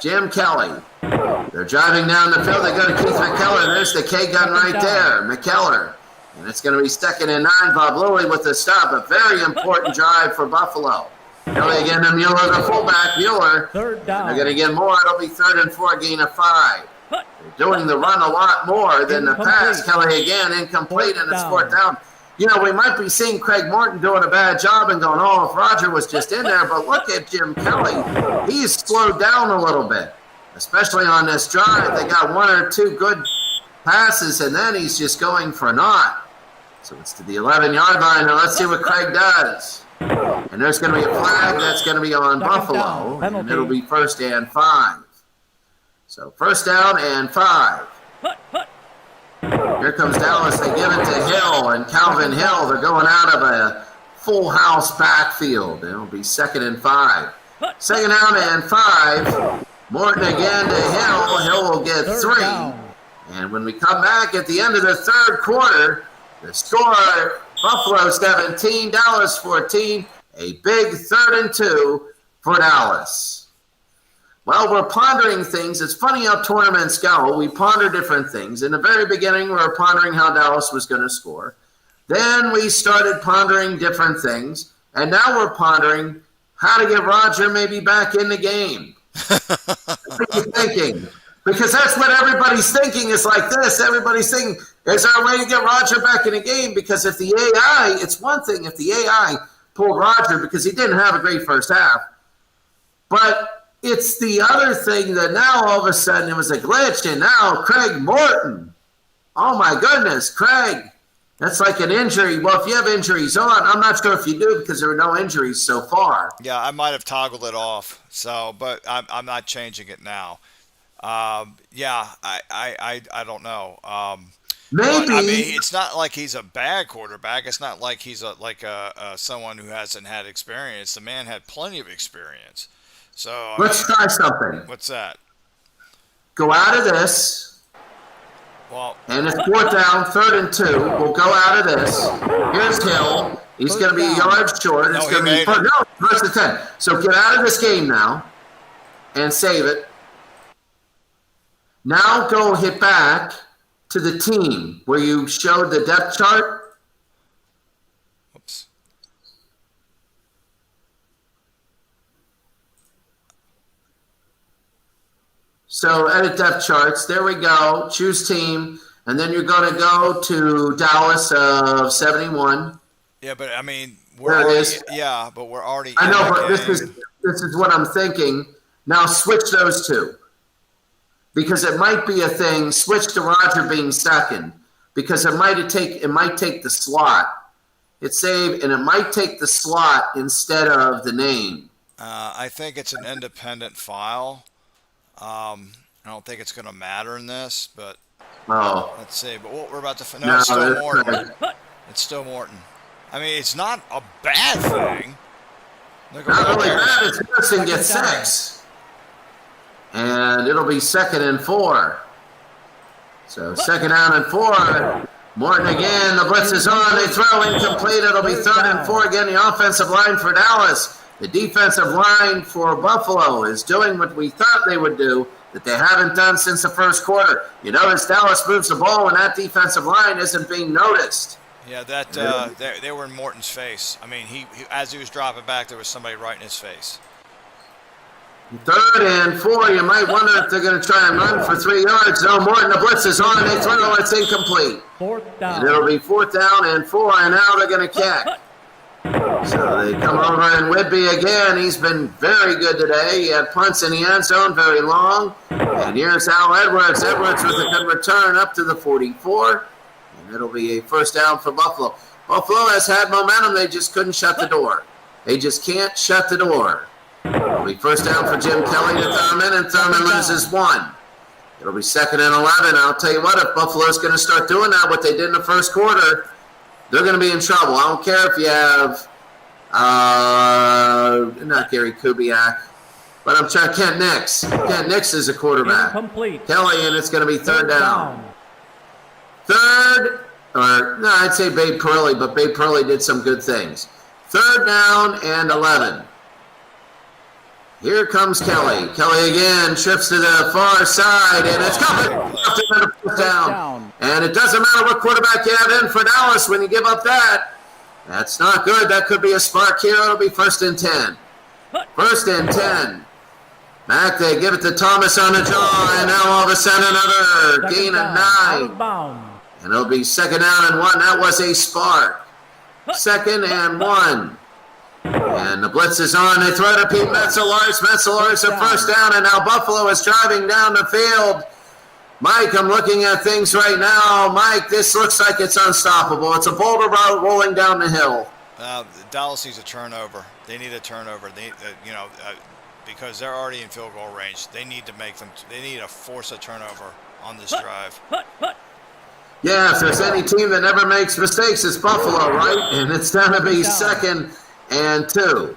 Jim Kelly. They're driving down the field. They go to Keith McKellar. There's the K-gun right there. McKellar. And it's going to be 2nd and 9. Bob Louie with the stop. A very important drive for Buffalo. Kelly again to Mueller, the fullback. Mueller. 3rd down. They're going to get more. It'll be 3rd and 4, gain of 5. They're doing the run a lot more than the pass. Kelly again, incomplete, and it's 4th down. You know, we might be seeing Craig Morton doing a bad job and going, oh, if Roger was just in there. But look at Jim Kelly. He's slowed down a little bit, especially on this drive. They got 1 or 2 good passes, and then he's just going for naught. So it's to the 11-yard line. Now let's see what Craig does. And there's going to be a flag that's going to be on Buffalo, and it'll be 1st and 5. So 1st down and 5. Here comes Dallas. They give it to Hill and Calvin Hill. They're going out of a full house backfield. It'll be 2nd and 5. 2nd down and 5. Morton again to Hill. Hill will get 3. And when we come back at the end of the 3rd quarter, the score, Buffalo 17, Dallas 14. A big 3rd and 2 for Dallas. Well, we're pondering things. It's funny how tournaments go. We ponder different things. In the very beginning, we were pondering how Dallas was going to score. Then we started pondering different things. And now we're pondering how to get Roger maybe back in the game. What are you thinking? Because that's what everybody's thinking is like this. Everybody's thinking, is there a way to get Roger back in the game? Because if the AI, it's one thing if the AI pulled Roger because he didn't have a great first half. But it's the other thing that now all of a sudden it was a glitch, and now Craig Morton. Oh, my goodness, Craig. That's like an injury. Well, if you have injuries on, I'm not sure if you do because there were no injuries so far. Yeah, I might have toggled it off, but I'm not changing it now. Yeah, I don't know. Maybe. I mean, it's not like he's a bad quarterback. It's not like he's someone who hasn't had experience. The man had plenty of experience. So let's try something. What's that? Go out of this. Well, and it's 4th down, 3rd and 2. We'll go out of this. Here's Hill. He's going to be yards short. No, it's he going to made be it. no, first and 10. So get out of this game now and save it. Now go hit back to the team where you showed the depth chart. Oops. So edit depth charts. There we go. Choose team. And then you're going to go to Dallas of 71. Yeah, but I mean, There it already, is. yeah, but we're already. I in know, the but game. this is what I'm thinking. Now switch those two. Because it might be a thing, switch to Roger being second. Because it might take the slot. Hit save, and it might take the slot instead of the name. I think it's an independent file. I don't think it's going to matter in this, but Oh. let's see. But what we're about to no, No, it's still that's Morton. right. It's still Morton. I mean, it's not a bad thing. Look Not at only what- that, it's Harrison gets 6. And it'll be 2nd and 4. So 2nd down and 4. Morton again. The blitz is on. They throw incomplete. It'll be 3rd and 4 again. The offensive line for Dallas. The defensive line for Buffalo is doing what we thought they would do, that they haven't done since the first quarter. You notice Dallas moves the ball when that defensive line isn't being noticed. Yeah, they were in Morton's face. I mean, he as he was dropping back, there was somebody right in his face. 3rd and 4. You might wonder if they're going to try and run for 3 yards. No, Morton, the blitz is on. They throw. It's incomplete. 4th down. And it'll be 4th down and 4. And now they're going to kick. So they come over, and Whitby again. He's been very good today. He had punts in the end zone, very long. And here's Al Edwards. Edwards with a good return up to the 44. And it'll be a 1st down for Buffalo. Buffalo has had momentum. They just couldn't shut the door. They just can't shut the door. It'll be 1st down for Jim Kelly to Thurman, and Thurman loses 1. It'll be 2nd and 11. I'll tell you what, if Buffalo's going to start doing that, what they did in the first quarter, they're going to be in trouble. I don't care if you have, not Gary Kubiak, but I'm trying, Kent Nix. Kent Nix is a quarterback. Incomplete. Kelly, and it's going to be 3rd down. 3rd, or no, I'd say Babe Pearley, but Babe Pearley did some good things. 3rd down and 11. Here comes Kelly. Kelly again trips to the far side, and it's coming down. And it doesn't matter what quarterback you have in for Dallas when you give up that. That's not good. That could be a spark here. It'll be 1st and 10. 1st and 10. Back, they give it to Thomas on the jaw, and now all of a sudden another gain of 9. And it'll be 2nd down and 1. That was a spark. 2nd and 1. And the blitz is on. They throw to Pete Metzelaars. Metzelaars a 1st down, and now Buffalo is driving down the field. Mike, I'm looking at things right now. Mike, this looks like it's unstoppable. It's a boulder route rolling down the hill. Dallas needs a turnover. They need a turnover. Because they're already in field goal range. They need to make them. They need to force a turnover on this drive. Yeah, if there's any team that never makes mistakes, it's Buffalo, right? And it's going to be 2nd and 2.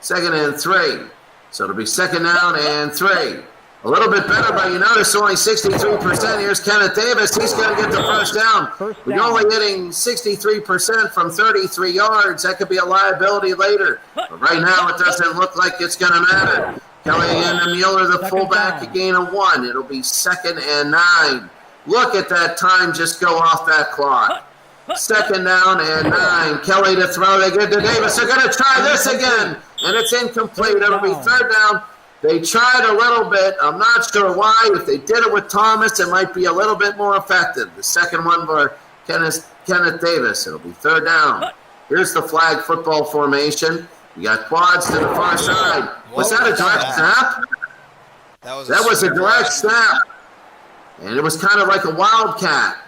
2nd and 3. So it'll be 2nd down and 3. A little bit better, but you notice only 63%. Here's Kenneth Davis. He's going to get the 1st down. You're only hitting 63% from 33 yards. That could be a liability later. But right now, it doesn't look like it's going to matter. Kelly and Mueller, the fullback, a gain of 1. It'll be 2nd and 9. Look at that time just go off that clock. 2nd down and 9. Kelly to throw. They give to Davis. They're going to try this again, and it's incomplete. It'll be 3rd down. They tried a little bit. I'm not sure why. If they did it with Thomas, it might be a little bit more effective. The second one for Kenneth Davis. It'll be 3rd down. Here's the flag football formation. You got quads to the far side. Was that a direct snap? That was a direct snap. And it was kind of like a wildcat,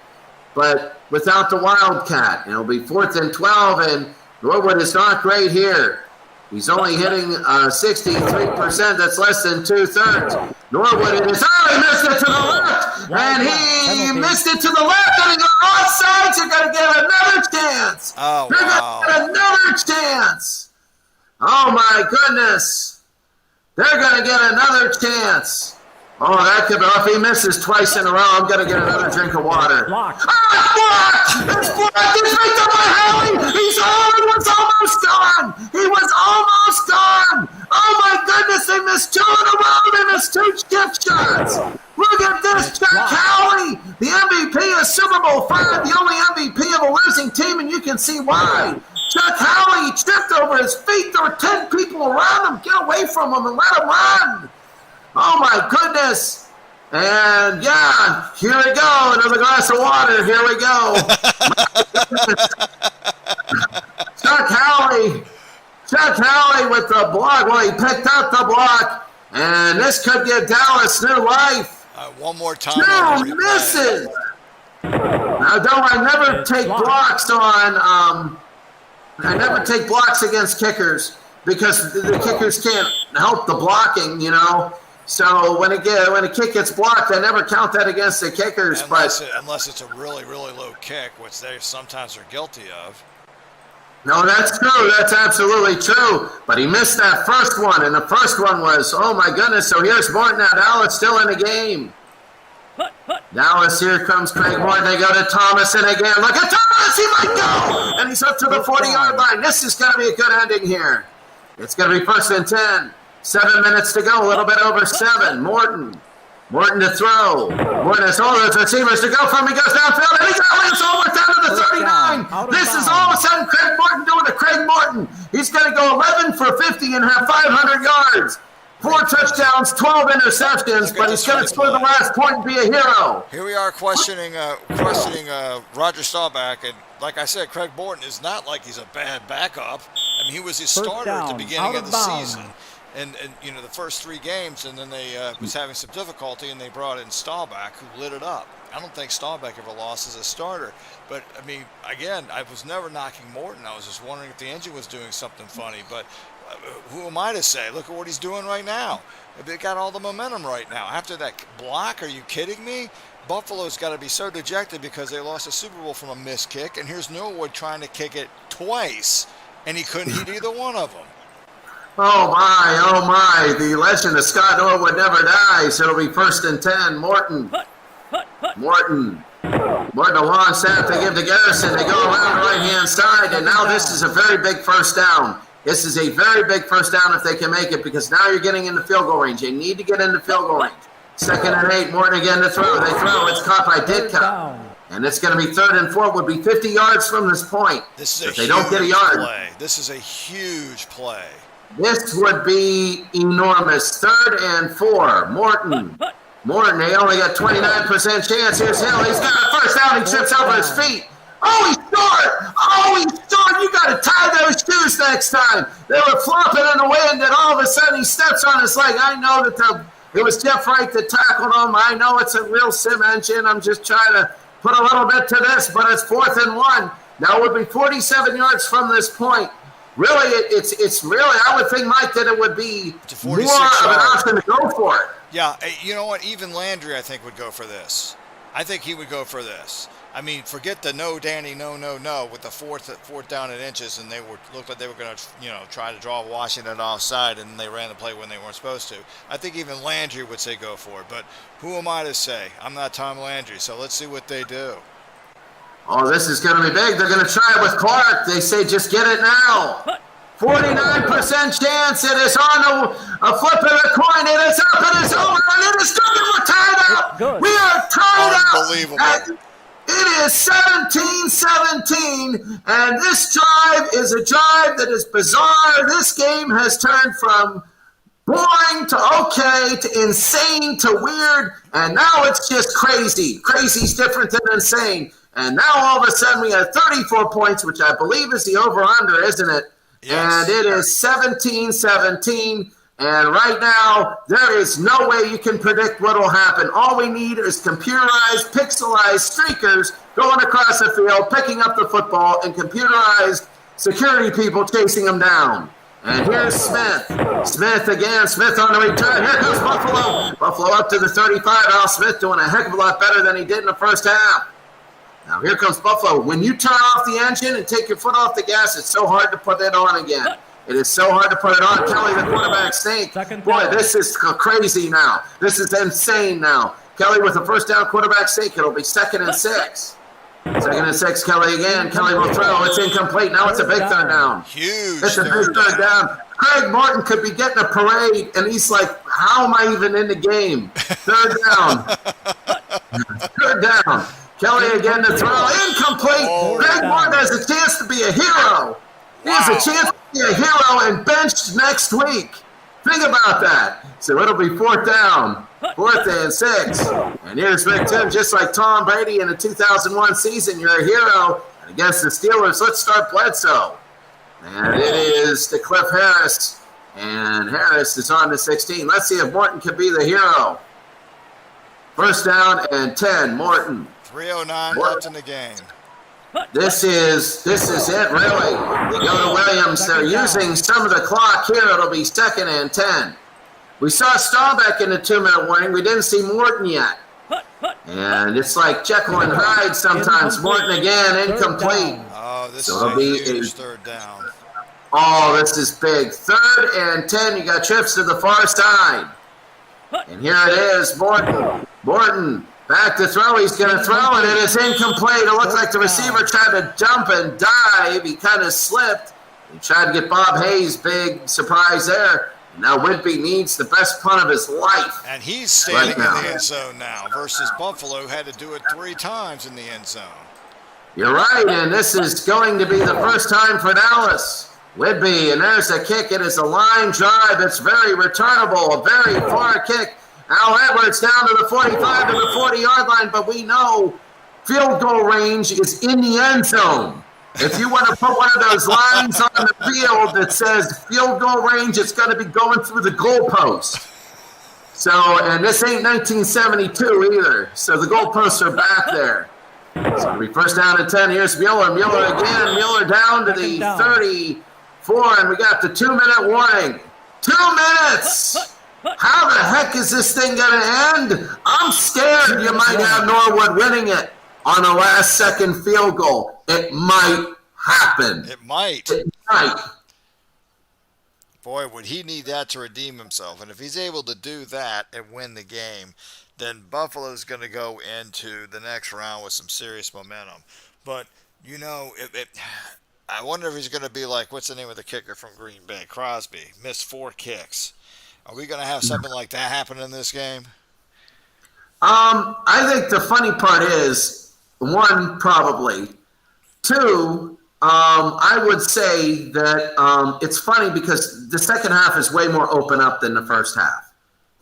but without the wildcat. It'll be 4th and 12, and Norwood is not great here. He's only hitting 63%. That's less than 2/3. Norwood, he missed it to the left, and he missed it to the left, and he got offsides. You're going to get another chance. Oh, You're wow. going to get another chance. Oh, my goodness. They're going to get another chance. Oh, that could be, if he misses twice in a row, I'm going to get another drink of water. Blocked. Blocked! It's blocked. It's picked up by Howie. It was almost done. He was almost done. Oh my goodness, they missed 2 in a row. They missed 2 chip shots. Look at this, Chuck Howie, the MVP of Super Bowl V, the only MVP of a losing team, and you can see why. Chuck Howie tripped over his feet. There were 10 people around him. Get away from him and let him run. Oh my goodness. And yeah, here we go. Another glass of water. Here we go. Chuck Howie with the block. Well, he picked up the block. And this could give Dallas new life. One more time. 2 misses. Now, I never take blocks on. I never take blocks against kickers because the kickers can't help the blocking, you know. So when a kick gets blocked, I never count that against the kickers. Unless it's a really, really low kick, which they sometimes are guilty of. No, that's true. That's absolutely true. But he missed that first one, and the first one was, oh my goodness. So here's Morton. Now Dallas still in the game. Dallas, here comes Craig Morton. They go to Thomas, and again, look at Thomas. He might go, and he's up to the 40-yard line. This is going to be a good ending here. It's going to be 1st and 10. 7 minutes to go, a little bit over 7. Morton to throw. Morton has all those receivers to go from. He goes downfield, and he's almost down to the 39. This is all of a sudden Craig Morton doing a Craig Morton. He's going to go 11 for 50 and have 500 yards. 4 touchdowns, 12 interceptions, but he's going to score the last point and be a hero. Here we are questioning Roger Staubach, and like I said, Craig Morton is not like he's a bad backup. I mean, he was his starter at the beginning of the season. And you know, the first 3 games, and then they was having some difficulty, and they brought in Staubach, who lit it up. I don't think Staubach ever lost as a starter. But, I mean, again, I was never knocking Morton. I was just wondering if the engine was doing something funny. But who am I to say? Look at what he's doing right now. They got all the momentum right now. After that block, are you kidding me? Buffalo's got to be so dejected because they lost a Super Bowl from a missed kick. And here's Norwood trying to kick it twice, and he couldn't hit either one of them. Oh my, the legend of Scott Norwood never dies. It'll be 1st and 10. Morton, a long snap they give to Garrison. They go around the right-hand side, and now this is a very big first down. This is a very big first down if they can make it, because now you're getting into field goal range. They need to get into field goal range. 2nd and 8, Morton again to throw. They throw. It's caught by Ditka. And it's going to be 3rd and 4. Would be 50 yards from this point. This is if they don't get a yard. Play. This is a huge play. This would be enormous. 3rd and 4. Morton, they only got 29% chance. Here's Hill. He's got a first down. He trips over his feet. Oh, he scored. You got to tie those shoes next time. They were flopping in the wind, and all of a sudden he steps on his leg. I know that it was Jeff Wright that tackled him. I know it's a real sim engine. I'm just trying to put a little bit to this, but it's 4th and 1. Now it would be 47 yards from this point. Really, it's really, I would think, Mike, that it would be more of an option to go for it. Yeah, you know what? Even Landry, I think, would go for this. I think he would go for this. I mean, forget the no, Danny, no, with the fourth down and inches, and looked like they were going to, try to draw Washington offside, and they ran the play when they weren't supposed to. I think even Landry would say go for it, but who am I to say? I'm not Tom Landry, so let's see what they do. Oh, this is going to be big. They're going to try it with Clark. They say just get it now. 49% chance. It is on a flip of the coin. It is up. It is over. And it is good. We're tied up. We are tied up. Unbelievable. It is 17-17. And this drive is a drive that is bizarre. This game has turned from boring to okay to insane to weird. And now it's just crazy. Crazy's different than insane. And now all of a sudden we have 34 points, which I believe is the over-under, isn't it? Yes. And it is 17-17. And right now, there is no way you can predict what will happen. All we need is computerized, pixelized streakers going across the field, picking up the football, and computerized security people chasing them down. And here's Smith. Smith again. Smith on the return. Here goes Buffalo. Buffalo up to the 35. Al Smith doing a heck of a lot better than he did in the first half. Now here comes Buffalo. When you turn off the engine and take your foot off the gas, it's so hard to put it on again. It is so hard to put it on. Kelly, the quarterback, sneak. Boy, this is crazy now. This is insane now. Kelly with a first down quarterback sneak. It'll be 2nd and 6. Second and 6, Kelly again. Kelly will throw. It's incomplete. Now it's a big third down. Huge. It's a big third down. Craig Martin could be getting a parade, and he's like, how am I even in the game? Third down. Third down. Kelly again to throw. Incomplete. Craig Martin has a chance to be a hero. He has a chance to be a hero and benched next week. Think about that. So it'll be fourth down. 4th and 6. And here's Rick Tim, just like Tom Brady in the 2001 season. You're a hero. And against the Steelers, let's start Bledsoe. And it is to Cliff Harris. And Harris is on to 16. Let's see if Morton can be the hero. First down and 10, Morton. 3:09 left in the game. This is it, really. They go to Williams. They're using some of the clock here. It'll be 2nd and 10. We saw Staubach in the 2-minute warning. We didn't see Morton yet. And it's like Jekyll and Hyde sometimes. Morton again, incomplete. Oh, this So is a huge third down. Oh, this is big. 3rd and 10. You got trips to the far side. And here it is, Morton. Morton, back to throw. He's going to throw, and it is incomplete. It looks like the receiver tried to jump and dive. He kind of slipped. He tried to get Bob Hayes. Big surprise there. Now Whitby needs the best punt of his life. And he's standing in the end zone now versus Buffalo, who had to do it 3 times in the end zone. You're right, and this is going to be the first time for Dallas. Whitby, and there's a kick. It is a line drive. It's very returnable, a very far kick. Al Edwards down to the 45 to the 40-yard line, but we know field goal range is in the end zone. If you want to put one of those lines on the field that says field goal range, it's going to be going through the goalpost. So, and this ain't 1972 either. So the goalposts are back there. So it'll be first down and 10. Here's Mueller. Mueller again. Mueller down to the 34, and we got the 2-minute warning. 2 minutes! How the heck is this thing going to end? I'm scared you might have Norwood winning it on a last-second field goal. It might happen. It might. It might. Boy, would he need that to redeem himself. And if he's able to do that and win the game, then Buffalo's going to go into the next round with some serious momentum. But, you know, I wonder if he's going to be like, what's the name of the kicker from Green Bay? Crosby. Missed 4 kicks. Are we going to have something like that happen in this game? I think the funny part is, 1, probably. 2, I would say that it's funny because the second half is way more open up than the first half.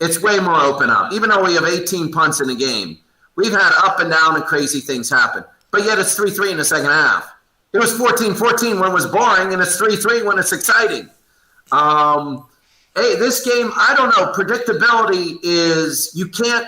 It's way more open up. Even though we have 18 punts in the game, we've had up and down and crazy things happen. But yet it's 3-3 in the second half. It was 14-14 when it was boring, and it's 3-3 when it's exciting. Hey, this game, I don't know. Predictability is you can't.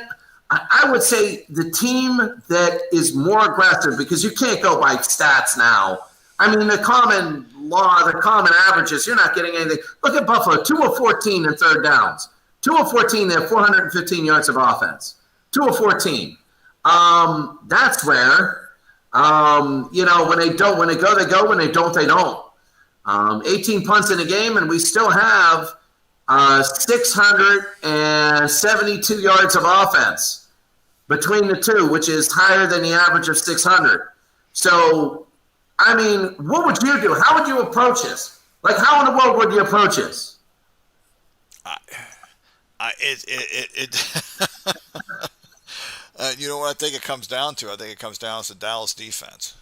I would say the team that is more aggressive, because you can't go by stats now. I mean, the common law, the common averages, you're not getting anything. Look at Buffalo, 2 of 14 in third downs. 2 of 14, they have 415 yards of offense. 2 of 14. That's rare. You know, when they go, they go. When they don't, they don't. 18 punts in a game, and we still have 672 yards of offense between the two, which is higher than the average of 600. So, I mean, what would you do? How would you approach this? Like, how in the world would you approach this? You know what I think it comes down to? I think it comes down to Dallas defense.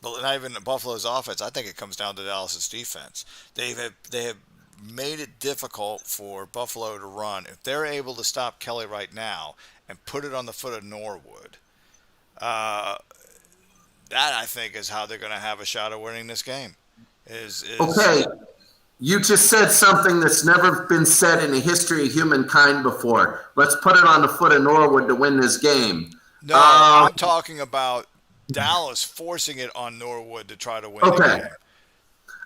But not even Buffalo's offense. I think it comes down to Dallas's defense. They have made it difficult for Buffalo to run. If they're able to stop Kelly right now and put it on the foot of Norwood, that I think is how they're going to have a shot at winning this game. Okay, you just said something that's never been said in the history of humankind before. Let's put it on the foot of Norwood to win this game. No, I'm talking about Dallas forcing it on Norwood to try to win the game.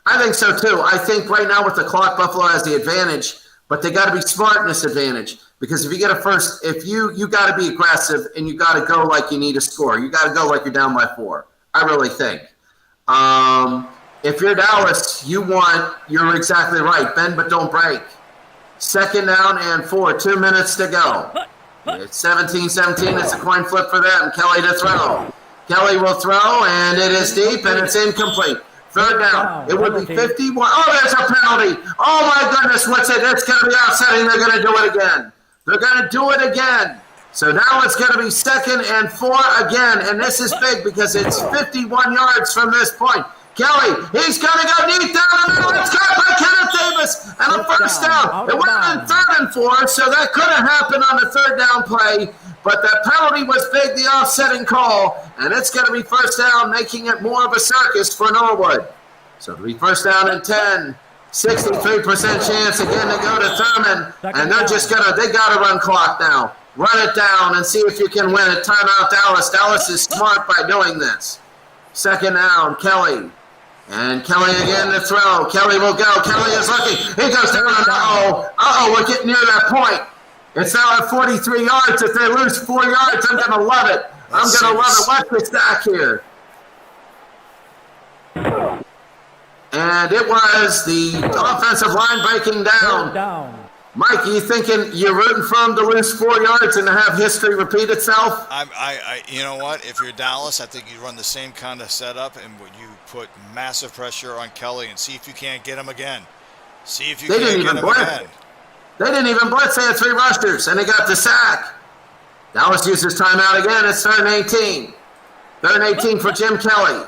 I think so too. I think right now with the clock, Buffalo has the advantage, but they got to be smart in this advantage, because if you get a first, if you got to be aggressive and you got to go like you need a score. You got to go like you're down by 4. I really think. If you're Dallas, you're exactly right. Bend but don't break. Second down and 4, 2 minutes to go. It's 17-17. It's a coin flip for them. Kelly to throw. Kelly will throw, and it is deep, and it's incomplete. Third down. It would be 51. Oh, there's a penalty. Oh, my goodness. What's it? It's going to be offsetting. They're going to do it again. They're going to do it again. So now it's going to be 2nd and 4 again, and this is big because it's 51 yards from this point. Kelly, he's going to go deep down the middle. It's caught by Kenneth Davis, and a first down. It would have been 3rd and 4, so that could have happened on the 3rd down play, but the penalty was big, the offsetting call, and it's going to be first down, making it more of a circus for Norwood. So it'll be first down and 10. 63% chance again to go to Thurman, and they're just they got to run clock now. Run it down and see if you can win it. Timeout Dallas. Dallas is smart by doing this. 2nd down, Kelly. And Kelly again to throw. Kelly will go. Kelly is looking. He goes down. We're getting near that point. It's now at 43 yards. If they lose 4 yards, I'm going to love it. I'm going to love it. Watch this back here. And it was the offensive line breaking down. Mike, you thinking you're rooting for them to lose 4 yards and to have history repeat itself? You know what? If you're Dallas, I think you run the same kind of setup, and you put massive pressure on Kelly and see if you can't get him again. See if you can't get him again. They didn't even blitz. They had 3 rushers, and they got the sack. Dallas uses timeout again. It's 3rd and 18. 3rd and 18 for Jim Kelly.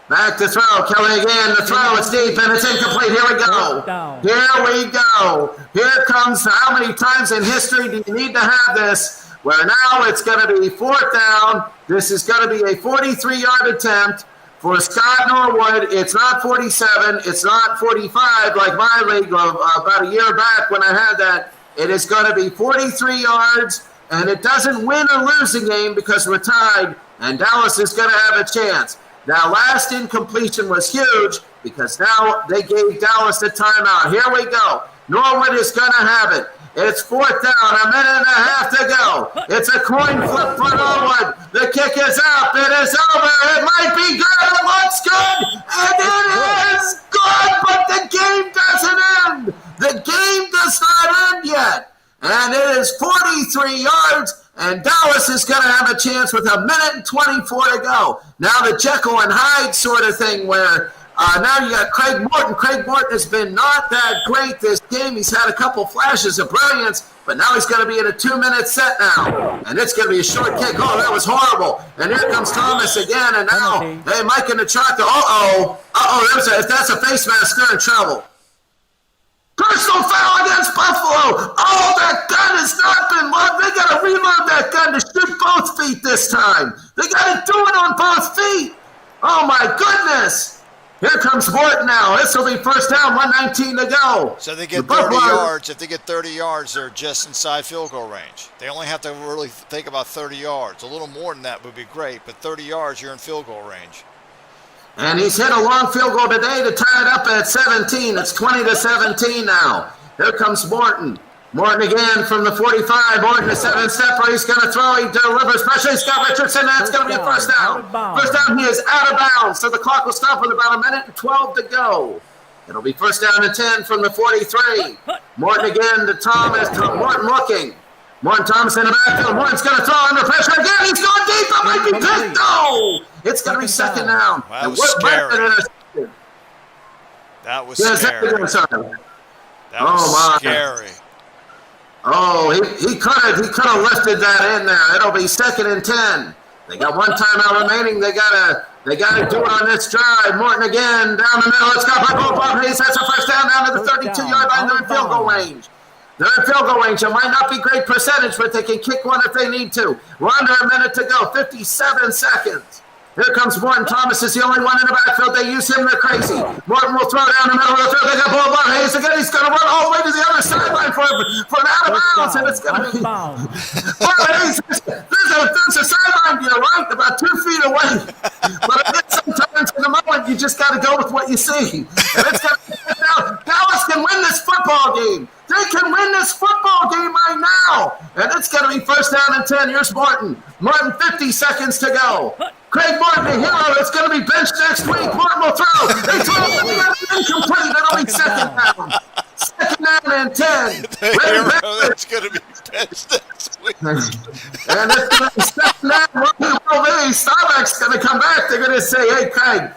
Back to throw. Kelly again. The throw is deep, and it's incomplete. Here we go. Here we go. Here comes how many times in history do you need to have this, where now it's going to be 4th down. This is going to be a 43-yard attempt for Scott Norwood. It's not 47. It's not 45 like my league about a year back when I had that. It is going to be 43 yards, and it doesn't win or lose the game because we're tied, and Dallas is going to have a chance. That last incompletion was huge because now they gave Dallas a timeout. Here we go. Norwood is going to have it. It's 4th down, a minute and a half to go. It's a coin flip for Norwood. The kick is up. It is over. It might be good. It looks good. And it is good, but the game doesn't end. The game does not end yet. And it is 43 yards. And Dallas is going to have a chance with a minute and 24 to go. Now the Jekyll and Hyde sort of thing where now you got Craig Morton. Craig Morton has been not that great this game. He's had a couple flashes of brilliance, but now he's going to be in a 2-minute set now. And it's going to be a short kick. Oh, that was horrible. And here comes Thomas again. And now, hey, Mike in the tractor. If that's a face mask, they're in trouble. Personal foul against Buffalo. Oh, that gun has not been loaded. They got to reload that gun to shoot both feet this time. They got to do it on both feet. Oh, my goodness. Here comes Morton now. This will be first down, 1:19 to go. So they get 30 yards. If they get 30 yards, they're just inside field goal range. They only have to really think about 30 yards. A little more than that would be great, but 30 yards, you're in field goal range. And he's hit a long field goal today to tie it up at 17. It's 20-17 now. Here comes Morton. Morton again from the 45. Morton, a 7-stepper. He's going to throw. He delivers pressure. He's got Richardson. That's going to be a first down. First down, he is out of bounds. So the clock will stop with about a minute and 12 to go. It'll be first down and 10 from the 43. Morton again to Thomas. Morton looking. Morton Thomas in the backfield. Morton's going to throw under pressure again. He's going deep. It might be picked. No! It's going to be second down. Wow, that was scary. That was scary. That was scary. Oh, he could have lifted that in there. It'll be 2nd and 10. They got one timeout remaining. They gotta do it on this drive. Morton again down the middle. It's got by Bob Hayes. That's a first down to the 32-yard line. They're in field goal range. They're in field goal range. It might not be great percentage, but they can kick one if they need to. We're under a minute to go. 57 seconds. Here comes Morton. Thomas is the only one in the backfield. They use him. They're crazy. Morton will throw down the middle of the field. They got Bob Hayes again. He's going to run all the way to the other sideline for an out of bounds, and it's going to be Bob Hayes. There's a sideline to your right, about 2 feet away. But I guess sometimes in the moment you just got to go with what you see. And it's going to be now. Dallas can win this football game. They can win this football game right now. And it's going to be first down and 10. Here's Morton. Morton, 50 seconds to go. Craig Morton, the hero, it's going to be benched next week. Morton will throw. They throw it incomplete. That'll be second down. Second down and 10. The hero that's going to be benched next week. And it's going to be second down. Will be. Stop quarterback's going to come back. They're going to say, hey, Craig,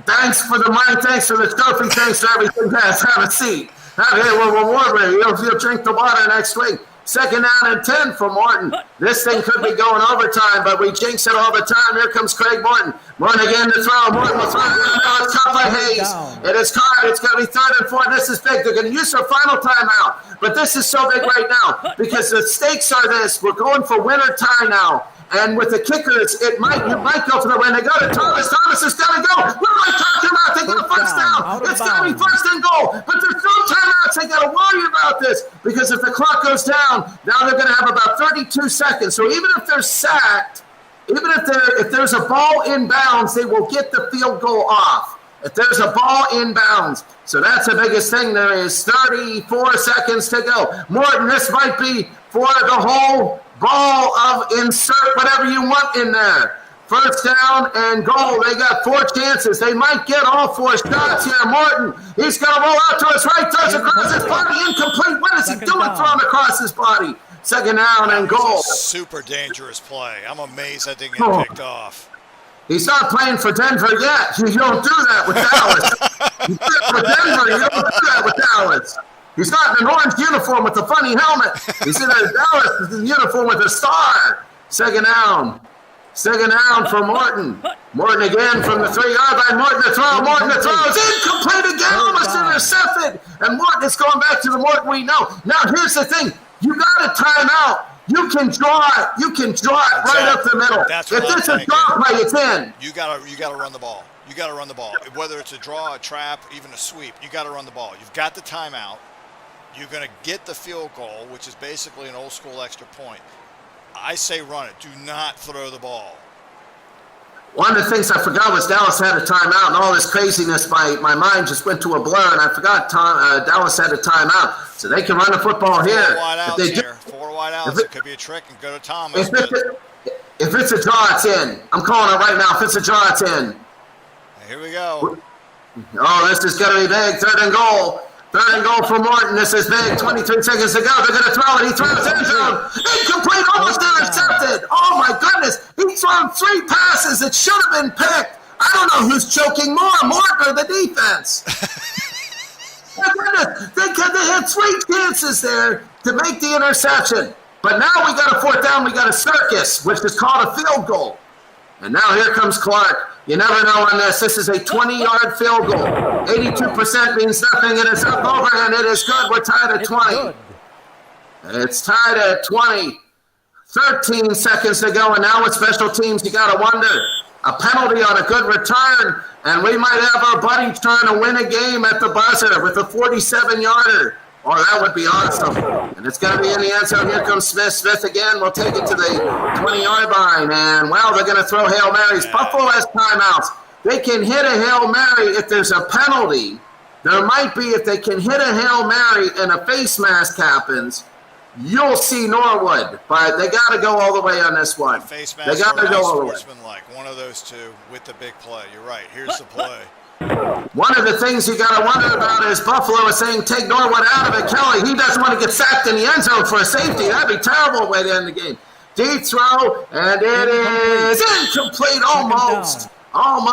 thanks for the money, thanks for the trophy, thanks for everything, guys. Have a seat. We'll reward you. You'll drink the water next week. 2nd down and 10 for Morton. This thing could be going overtime, but we jinx it all the time. Here comes Craig Morton. Morton again to throw. Morton will throw. Now it's caught by Hayes. It is caught. It's going to be 3rd and 4. This is big. They're going to use their final timeout. But this is so big right now because the stakes are this. We're going for win or tie now. And with the kickers, you might go for the win. They go to Thomas. Thomas is going to go. What am I talking about? They get a first down. It's going to be 1st and goal. But there's no timeouts. They got to worry about this because if the clock goes down, now they're going to have about 32 seconds. So even if they're sacked, even if there's a ball in bounds, they will get the field goal off. If there's a ball in bounds. So that's the biggest thing. There is 34 seconds to go. Morton, this might be for the whole ball of insert whatever you want in there. 1st down and goal. They got 4 chances. They might get all 4 shots here. Morton, he's going to roll out to his right, throws across his body, incomplete. What is he doing throwing across his body? 2nd down and goal. Super dangerous play. I'm amazed that didn't get picked off. He's not playing for Denver yet. You don't do that with Dallas. You do that with Denver. You don't do that with Dallas. He's not in an orange uniform with a funny helmet. He's in a Dallas uniform with a star. 2nd down. 2nd down for Morton. Morton again from the 3-yard line. Morton to throw. Morton to throw. It's incomplete again. Almost intercepted. And Morton is going back to the Morton we know. Now here's the thing. You got a timeout. You can draw it. You can draw it right up the middle. That's if it's a draw play, it's in. You gotta run the ball. You gotta run the ball. Whether it's a draw, a trap, even a sweep, you gotta run the ball. You've got the timeout. You're going to get the field goal, which is basically an old school extra point. I say run it. Do not throw the ball. One of the things I forgot was Dallas had a timeout, and all this craziness, my mind just went to a blur, and I forgot Dallas had a timeout. So they can run the football here. 4 wide outs here. 4 wide outs. It could be a trick and go to Thomas. If it's a draw, it's in. I'm calling it right now. If it's a draw, it's in. Here we go. Oh, this is going to be big. 3rd and goal. 3rd and goal for Morton. This is big. 23 seconds to go. They're going to throw it. He throws end zone. Incomplete. Almost intercepted. Oh, my goodness. He's thrown 3 passes. It should have been picked. I don't know who's choking more, Morton or the defense. My goodness. They had 3 chances there to make the interception. But now we got a 4th down. We got a circus, which is called a field goal. And now here comes Clark. You never know on this. This is a 20-yard field goal. 82% means nothing, and it's up over, and it is good. We're tied at 20. It's tied at 20. 13 seconds to go, and now with special teams, you got to wonder. A penalty on a good return, and we might have our buddy trying to win a game at the buzzer with a 47-yarder. Oh, that would be awesome. And it's going to be in the end zone. Here comes Smith. Smith again. We'll take it to the 20-yard line. And, well, they're going to throw Hail Marys. Buffalo has timeouts. They can hit a Hail Mary if there's a penalty. There might be if they can hit a Hail Mary and a face mask happens. You'll see Norwood. But they got to go all the way on this one. Face mask they got to go all the way. One of those two with the big play. You're right. Here's the play. One of the things you got to wonder about is Buffalo is saying take Norwood out of it. Kelly, he doesn't want to get sacked in the end zone for a safety. That'd be terrible way to end the game. Deep throw, and it is incomplete. Almost. Oh,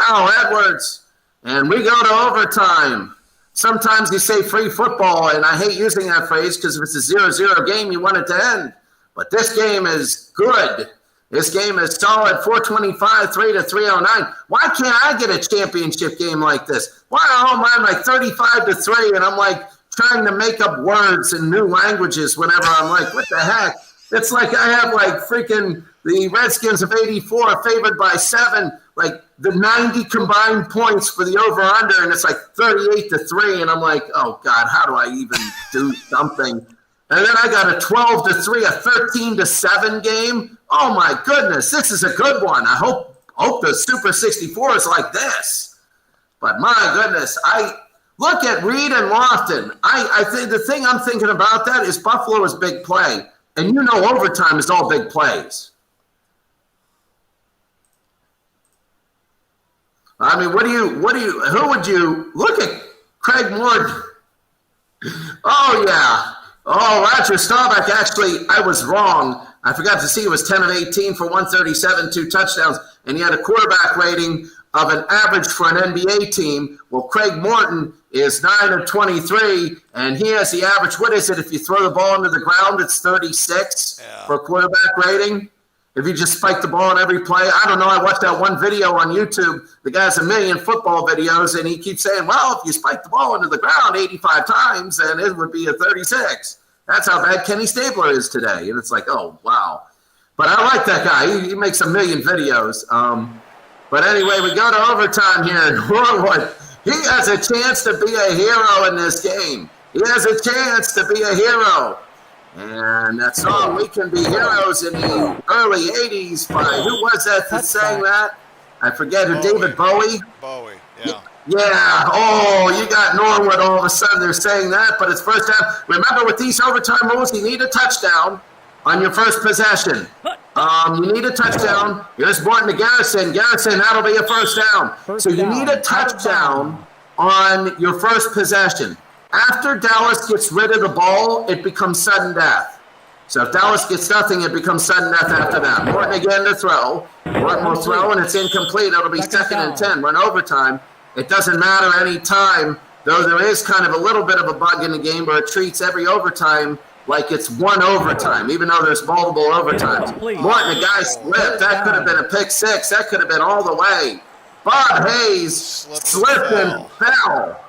Al Edwards. And we go to overtime. Sometimes you say free football, and I hate using that phrase because if it's a 0-0 game, you want it to end. But this game is good. This game is solid, 425, 3-309. Why can't I get a championship game like this? Why are all mine like 35-3, and I'm like trying to make up words in new languages whenever I'm like, what the heck? It's like I have like freaking the Redskins of 84 favored by 7, like the 90 combined points for the over-under, and it's like 38-3, and I'm like, oh, God, how do I even do something? And then I got a 12-3, a 13-7 game. Oh, my goodness, this is a good one. I hope the Super 64 is like this. But, my goodness, I look at Reed and Lofton. I think the thing I'm thinking about that is Buffalo is big play. And you know overtime is all big plays. I mean, who would you look at Craig Morton? Oh, yeah. Oh, Roger Staubach, actually, I was wrong. I forgot to see it was 10 of 18 for 137, 2 touchdowns, and he had a quarterback rating of an average for an NBA team. Well, Craig Morton is 9 of 23, and he has the average. What is it? If you throw the ball into the ground, it's 36 for quarterback rating. If you just spike the ball in every play. I don't know. I watched that one video on YouTube. The guy has a million football videos, and he keeps saying, well, if you spike the ball into the ground 85 times, then it would be a 36. That's how bad Kenny Stabler is today. And it's like, oh, wow. But I like that guy. He makes a million videos. But anyway, we go to overtime here in Norwood. He has a chance to be a hero in this game. He has a chance to be a hero. And that song, We Can Be Heroes, in the early 80s by, who was that sang that? I forget who, David Bowie? Bowie, yeah. Yeah, oh, you got Norwood all of a sudden. They're saying that, but it's first down. Remember, with these overtime rules, you need a touchdown on your first possession. You need a touchdown. Here's Morton to Garrison. Garrison, that'll be a first down. So you need a touchdown on your first possession. After Dallas gets rid of the ball, it becomes sudden death. So if Dallas gets nothing, it becomes sudden death after that. Morton again to throw. Morton will throw, and it's incomplete. It'll be second and 10. We're in overtime. It doesn't matter any time, though there is kind of a little bit of a bug in the game where it treats every overtime like it's one overtime, even though there's multiple overtimes. Morton, the guy slipped. That could have been a pick six. That could have been all the way. Bob Hayes slipped and fell.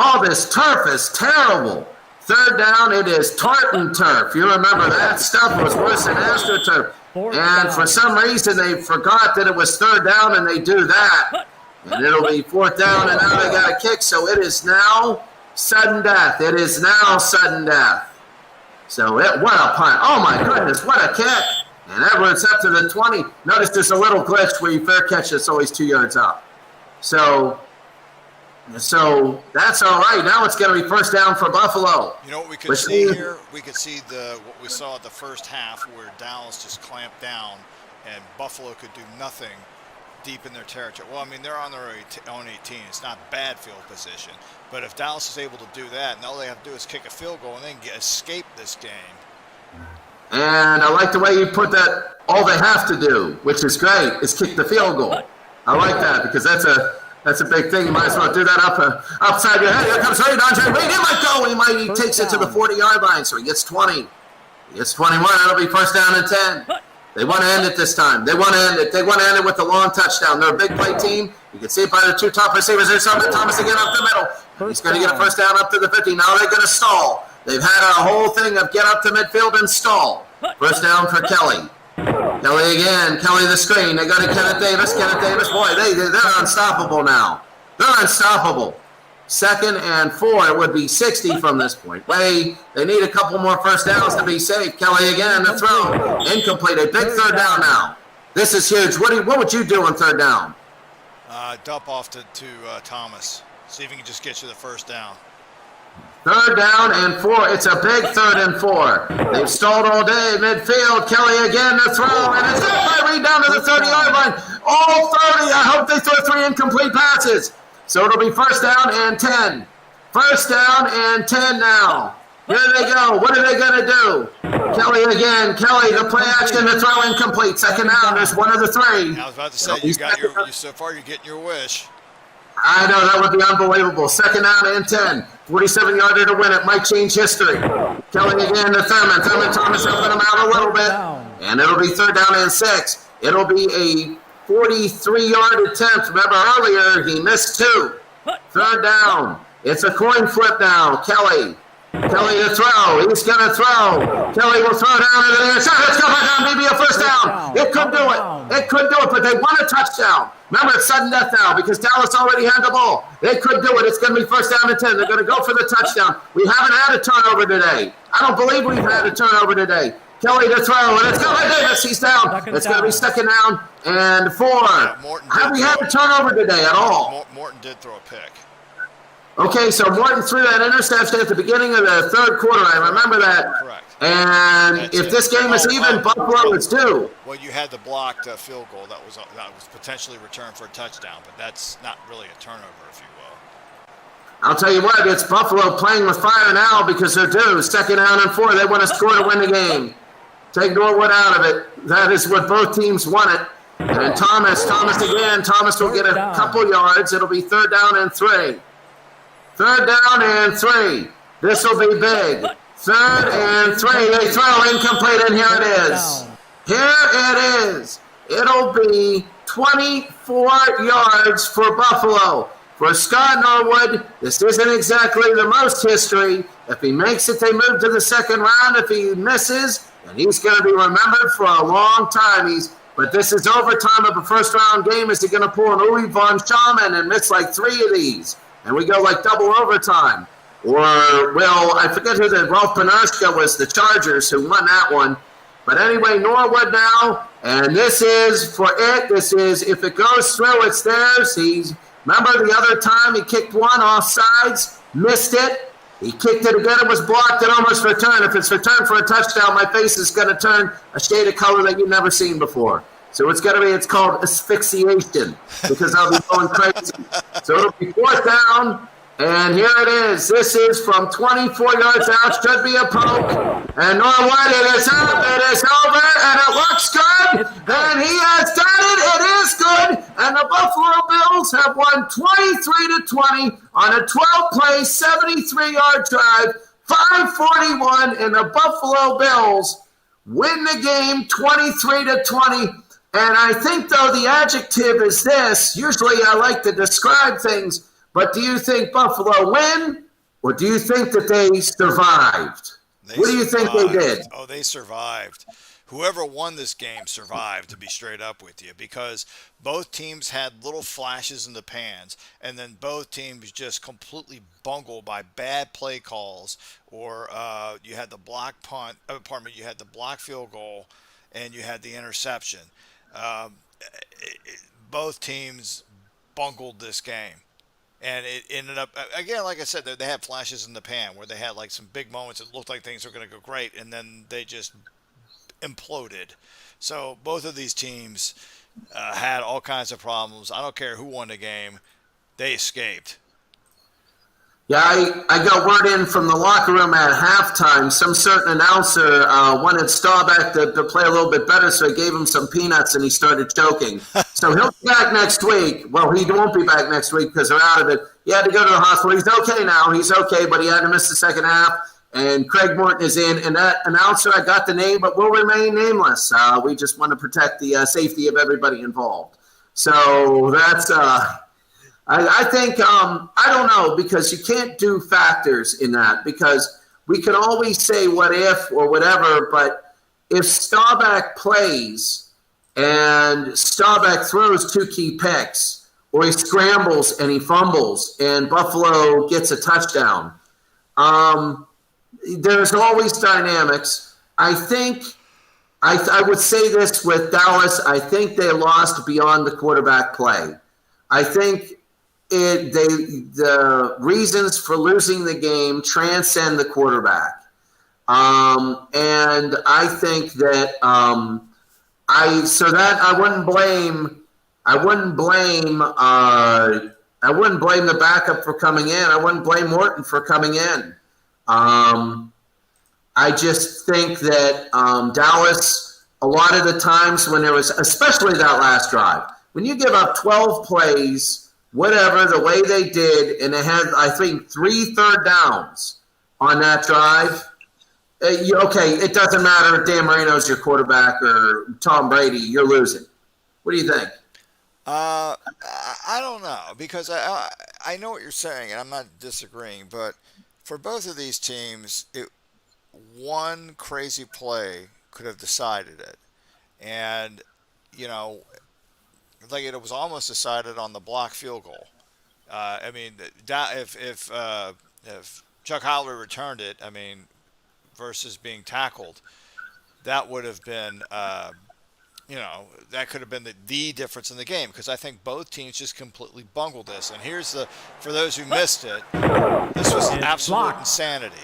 Oh, this turf is terrible. Third down, it is Tartan turf. You remember that stuff was worse than AstroTurf. And for some reason, they forgot that it was third down, and they do that. And it'll be fourth down, and now they got a kick. So it is now sudden death. It is now sudden death. So what a punt. Oh, my goodness, what a kick. And Edwards up to the 20. Notice there's a little glitch where you fair catch it's always 2 yards up. So that's all right. Now it's going to be first down for Buffalo. You know what we could see here? We could see what we saw at the first half where Dallas just clamped down and Buffalo could do nothing deep in their territory. Well, I mean, they're on their own 18. It's not bad field position. But if Dallas is able to do that, and all they have to do is kick a field goal and then escape this game. And I like the way you put that, all they have to do, which is great, is kick the field goal. I like that because that's a big thing. You might as well do that upside your head. Here comes Reed. Andre Reed, he might go. He takes it to the 40-yard line, so he gets 20. He gets 21. That'll be first down and 10. They want to end it this time. They want to end it. They want to end it with a long touchdown. They're a big play team. You can see it by the two top receivers. There's Thomas again up the middle. He's going to get a first down up to the 50. Now they're going to stall. They've had a whole thing of get up to midfield and stall. First down for Kelly. Kelly again. Kelly the screen. They go to Kenneth Davis. Kenneth Davis, boy, they're unstoppable now. They're unstoppable. Second and 4. It would be 60 from this point. They need a couple more first downs to be safe. Kelly again, the throw. Incomplete. A big third down now. This is huge. What would you do on third down? Dump off to Thomas. See if he can just get you the first down. Third down and 4. It's a big third and 4. They've stalled all day. Midfield. Kelly again to throw. And it's got Reed down to the 30-yard line. All 30. I hope they throw 3 incomplete passes. So it'll be first down and 10. First down and 10 now. Here they go. What are they going to do? Kelly again. Kelly, the play action to throw incomplete. Second down. There's one of the 3. I was about to say, so far you're getting your wish. I know, that would be unbelievable. Second down and 10. 47-yarder to win it. Might change history. Kelly again to Thurman. Thurman Thomas helping him out a little bit. And it'll be third down and 6. It'll be a 43-yard attempt. Remember earlier, he missed 2. Third down. It's a coin flip now. Kelly to throw. He's going to throw. Kelly will throw down into the inside. Let's go back down. Maybe a first down. It could do it. It could do it, but they want a touchdown. Remember, it's sudden death now because Dallas already had the ball. They could do it. It's going to be first down and 10. They're going to go for the touchdown. We haven't had a turnover today. I don't believe we've had a turnover today. Kelly to throw, and it's going to be Davis. He's down. It's going to be second down and 4. Have we had a turnover today at all? Morton did throw a pick. Okay, so Morton threw that interception at the beginning of the third quarter. I remember that. Correct. And if this game is even, Buffalo is due. Well, you had the blocked field goal that was potentially returned for a touchdown, but that's not really a turnover, if you will. I'll tell you what, it's Buffalo playing with fire now because they're due. Second down and 4. They want to score to win the game. Take Norwood out of it. That is what both teams wanted. And Thomas again. Thomas will get a couple yards. It'll be 3rd down and 3. 3rd down and 3. This will be big. 3rd and 3. They throw incomplete, and here it is. Here it is. It'll be 24 yards for Buffalo. For Scott Norwood, this isn't exactly the most history. If he makes it, they move to the 2nd round. If he misses, then he's going to be remembered for a long time. But this is overtime of a first-round game. Is he going to pull an Uwe von Schaman and miss like 3 of these? And we go like double overtime. Or, well, I forget who Ralph Panarska was, the Chargers, who won that one. But anyway, Norwood now, and this is for it. This is, if it goes through, it's theirs. Remember the other time he kicked one off sides, missed it. He kicked it again, it was blocked, and almost returned. If it's returned for a touchdown, my face is going to turn a shade of color that you've never seen before. So it's called asphyxiation, because I'll be going crazy. So it'll be 4th down, and here it is. This is from 24 yards out, should be a poke. And Norwood, it is up, it is over, and it looks good. And he has done it, it is good. And the Buffalo Bills have won 23-20 on a 12-play, 73-yard drive, 5:41, and the Buffalo Bills win the game 23-20. And I think, though, the adjective is this. Usually I like to describe things, but do you think Buffalo win, or do you think that they survived? What do you think they did? Oh, they survived. Whoever won this game survived, to be straight up with you, because both teams had little flashes in the pans, and then both teams just completely bungled by bad play calls, or you had the block punt, you had the block field goal, and you had the interception. Both teams bungled this game. And it ended up, again, like I said, they had flashes in the pan where they had like some big moments. It looked like things were going to go great, and then they just imploded. So both of these teams had all kinds of problems. I don't care who won the game. They escaped. Yeah, I got word in from the locker room at halftime. Some certain announcer wanted Staubach to play a little bit better, so he gave him some peanuts and he started choking. So he'll be back next week. Well, he won't be back next week because they're out of it. He had to go to the hospital. He's okay now. He's okay, but he had to miss the second half. And Craig Morton is in. And that announcer, I got the name, but will remain nameless. We just want to protect the safety of everybody involved. So that's I think, I don't know, because you can't do factors in that, because we can always say what if or whatever, but if Staubach plays and Staubach throws 2 key picks, or he scrambles and he fumbles and Buffalo gets a touchdown, there's always dynamics. I think I would say this with Dallas. I think they lost beyond the quarterback play. I think the reasons for losing the game transcend the quarterback, and I think that I wouldn't blame the backup for coming in. I wouldn't blame Morton for coming in. I just think that Dallas, a lot of the times when there was, especially that last drive, when you give up 12 plays, whatever, the way they did, and they had, I think, 3 third downs on that drive. Okay, it doesn't matter if Dan Marino's your quarterback or Tom Brady, you're losing. What do you think? I don't know, because I know what you're saying, and I'm not disagreeing, but for both of these teams, one crazy play could have decided it. And, you know, like it was almost decided on the block field goal. I mean, if Chuck Howley returned it, I mean, versus being tackled, that would have been, that could have been the difference in the game, because I think both teams just completely bungled this. And here's for those who missed it, this was absolute insanity.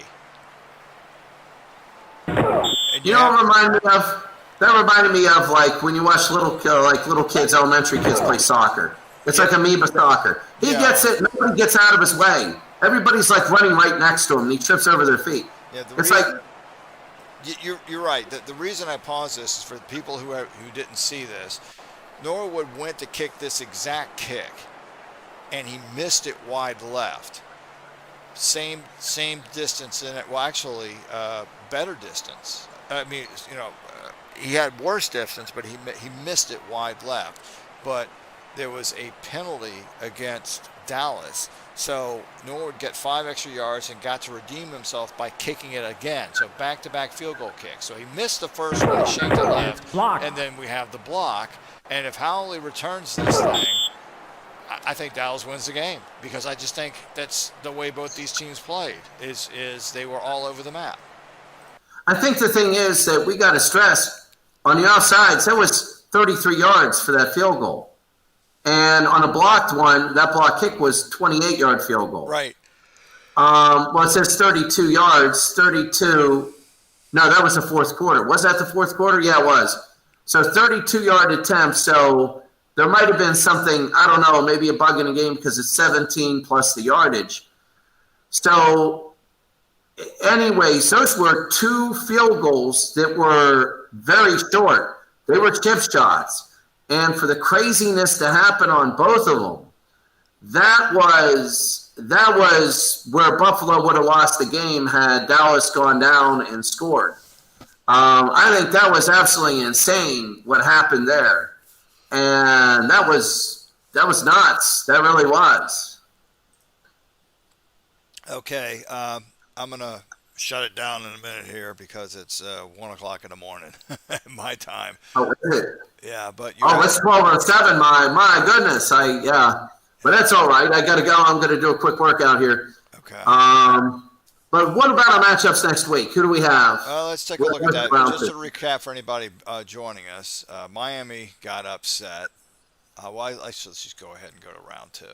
And you know what reminded me of? That reminded me of like when you watch little kids, elementary kids play soccer. It's like amoeba soccer. He gets it, nobody gets out of his way. Everybody's like running right next to him, and he trips over their feet. Yeah, it's like You're right. The reason I pause this is for the people who didn't see this. Norwood went to kick this exact kick, and he missed it wide left. Same distance in it. Well, actually, better distance. I mean, he had worse distance, but he missed it wide left. But there was a penalty against Dallas, so Norwood would get 5 extra yards and got to redeem himself by kicking it again. So back-to-back field goal kicks. So he missed the first one, he shanked it left, and then we have the block. And if Howley returns this thing, I think Dallas wins the game, because I just think that's the way both these teams played. Is they were all over the map. I think the thing is that we got to stress on the offsides, that was 33 yards for that field goal. And on a blocked one, that block kick was 28-yard field goal. Right. Well, it says 32 yards, 32. No, that was the fourth quarter. Was that the fourth quarter? Yeah, it was. So 32-yard attempt. So there might have been something, I don't know, maybe a bug in the game because it's 17 plus the yardage. So anyways, those were 2 field goals that were very short. They were chip shots. And for the craziness to happen on both of them, that was where Buffalo would have lost the game had Dallas gone down and scored. I think that was absolutely insane what happened there. And that was nuts. That really was. Okay, I'm gonna shut it down in a minute here because it's 1 o'clock in the morning, my time. Oh, is it? Yeah, but it's 12:07. My goodness. But that's all right. I got to go. I'm going to do a quick workout here. Okay. But what about our matchups next week? Who do we have? Let's take a look at that. Just to recap for anybody joining us, Miami got upset. Let's just go ahead and go to round 2.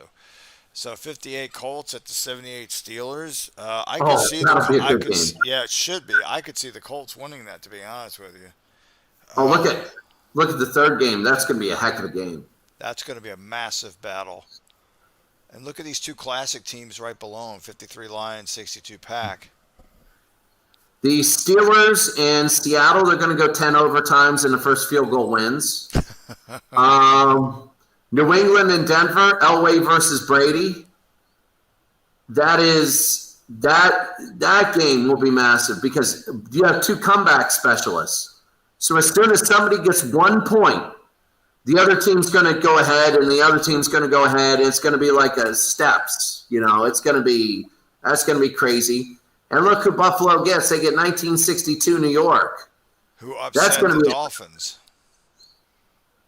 So 58 Colts at the 78 Steelers. I could see it should be. I could see the Colts winning that, to be honest with you. Look at the third game. That's going to be a heck of a game. That's going to be a massive battle. And look at these 2 classic teams right below them, 53 Lions, 62 Pack. The Steelers and Seattle, they're going to go 10 overtimes and the first field goal wins. New England and Denver, Elway versus Brady. That game will be massive because you have 2 comeback specialists. So as soon as somebody gets 1 point, the other team's going to go ahead and the other team's going to go ahead. It's going to be like a steps, that's going to be crazy. And look who Buffalo gets. They get 1962 New York. Who upset the Dolphins.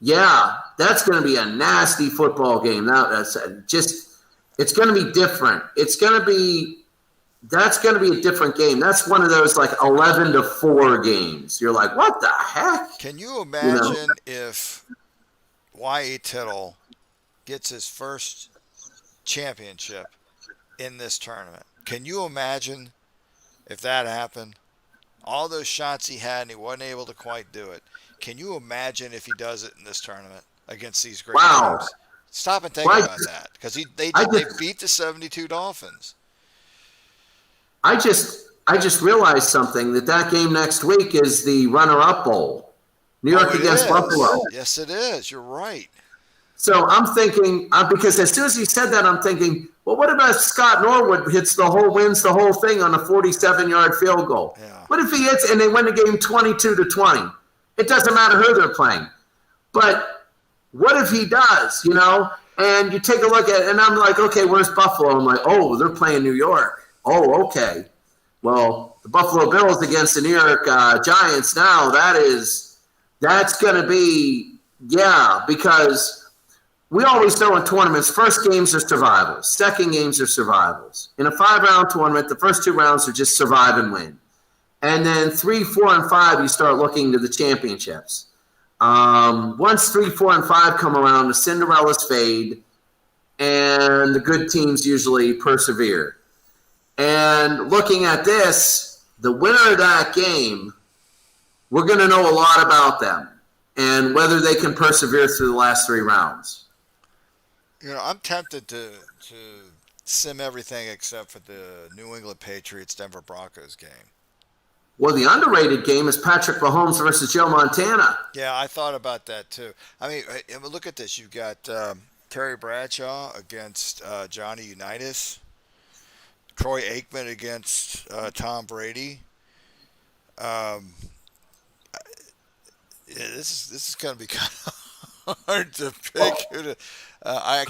Yeah, that's going to be a nasty football game. It's going to be different. That's going to be a different game. That's one of those like 11-4 games. You're like, what the heck? Can you imagine if Y.E. Tittle gets his first championship in this tournament? Can you imagine if that happened? All those shots he had and he wasn't able to quite do it. Can you imagine if he does it in this tournament against these great teams? Stop and think about that, because they beat the 72 Dolphins. I just realized something, that game next week is the runner-up bowl. New York against Buffalo. Yes, it is. You're right. So I'm thinking, because as soon as he said that, I'm thinking, well, what about Scott Norwood wins the whole thing on a 47-yard field goal? Yeah. What if he hits and they win the game 22-20? It doesn't matter who they're playing. But what if he does, And you take a look at it, and I'm like, okay, where's Buffalo? I'm like, oh, they're playing New York. Oh, okay. Well, the Buffalo Bills against the New York Giants now, that's going to be, because we always know in tournaments, first games are survivals, second games are survivals. In a 5-round tournament, the first 2 rounds are just survive and win. And then 3, 4, and 5, you start looking to the championships. Once 3, 4, and 5 come around, the Cinderellas fade, and the good teams usually persevere. And looking at this, the winner of that game, we're going to know a lot about them and whether they can persevere through the last 3 rounds. I'm tempted to sim everything except for the New England Patriots Denver Broncos game. Well, the underrated game is Patrick Mahomes versus Joe Montana. Yeah, I thought about that too. I mean, look at this. You've got Terry Bradshaw against Johnny Unitas, Troy Aikman against Tom Brady. Um, yeah, this is going to be kind of hard to pick. I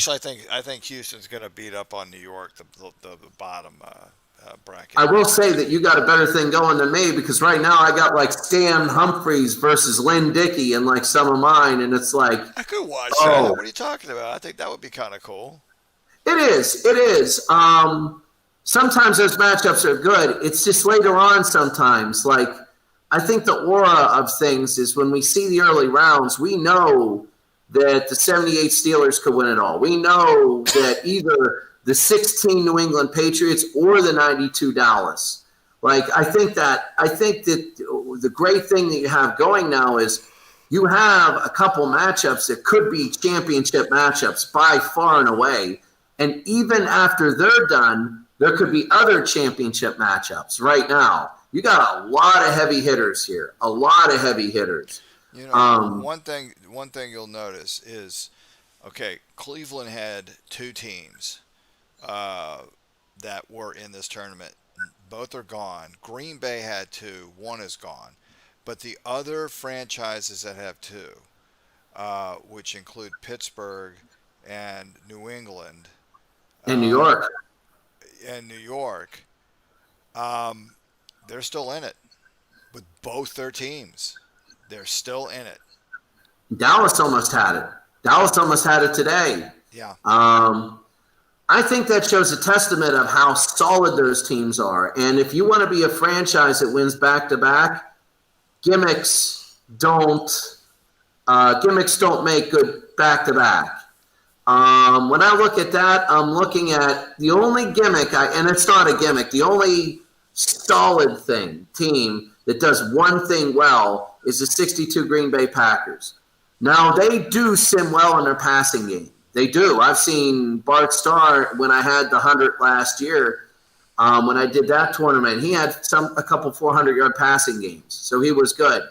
think Houston's going to beat up on New York, the bottom bracket. I will say that you got a better thing going than me because right now I got like Stan Humphries versus Lynn Dickey and like some of mine, and it's like I could watch that. What are you talking about? I think that would be kind of cool. It is. It is. Sometimes those matchups are good. It's just later on sometimes. Like, I think the aura of things is when we see the early rounds, we know that the 78 Steelers could win it all. We know that either the 16 New England Patriots or the 92 Dallas. Like, I think that the great thing that you have going now is you have a couple matchups that could be championship matchups by far and away. And even after they're done, there could be other championship matchups right now. You got a lot of heavy hitters here, a lot of heavy hitters. You know, one thing you'll notice is, okay, Cleveland had two teams that were in this tournament. Both are gone. Green Bay had two. One is gone. But the other franchises that have two, which include Pittsburgh and New England, in New York. They're still in it with both their teams. They're still in it. Dallas almost had it. Dallas almost had it today. Yeah. I think that shows a testament of how solid those teams are. And if you want to be a franchise that wins back-to-back, gimmicks don't make good back-to-back. When I look at that, I'm looking at the only gimmick, and it's not a gimmick, the only solid team that does one thing well is the 62 Green Bay Packers. Now, they do sim well in their passing game. They do. I've seen Bart Starr when I had the 100 last year. When I did that tournament, he had a couple 400-yard passing games, so he was good.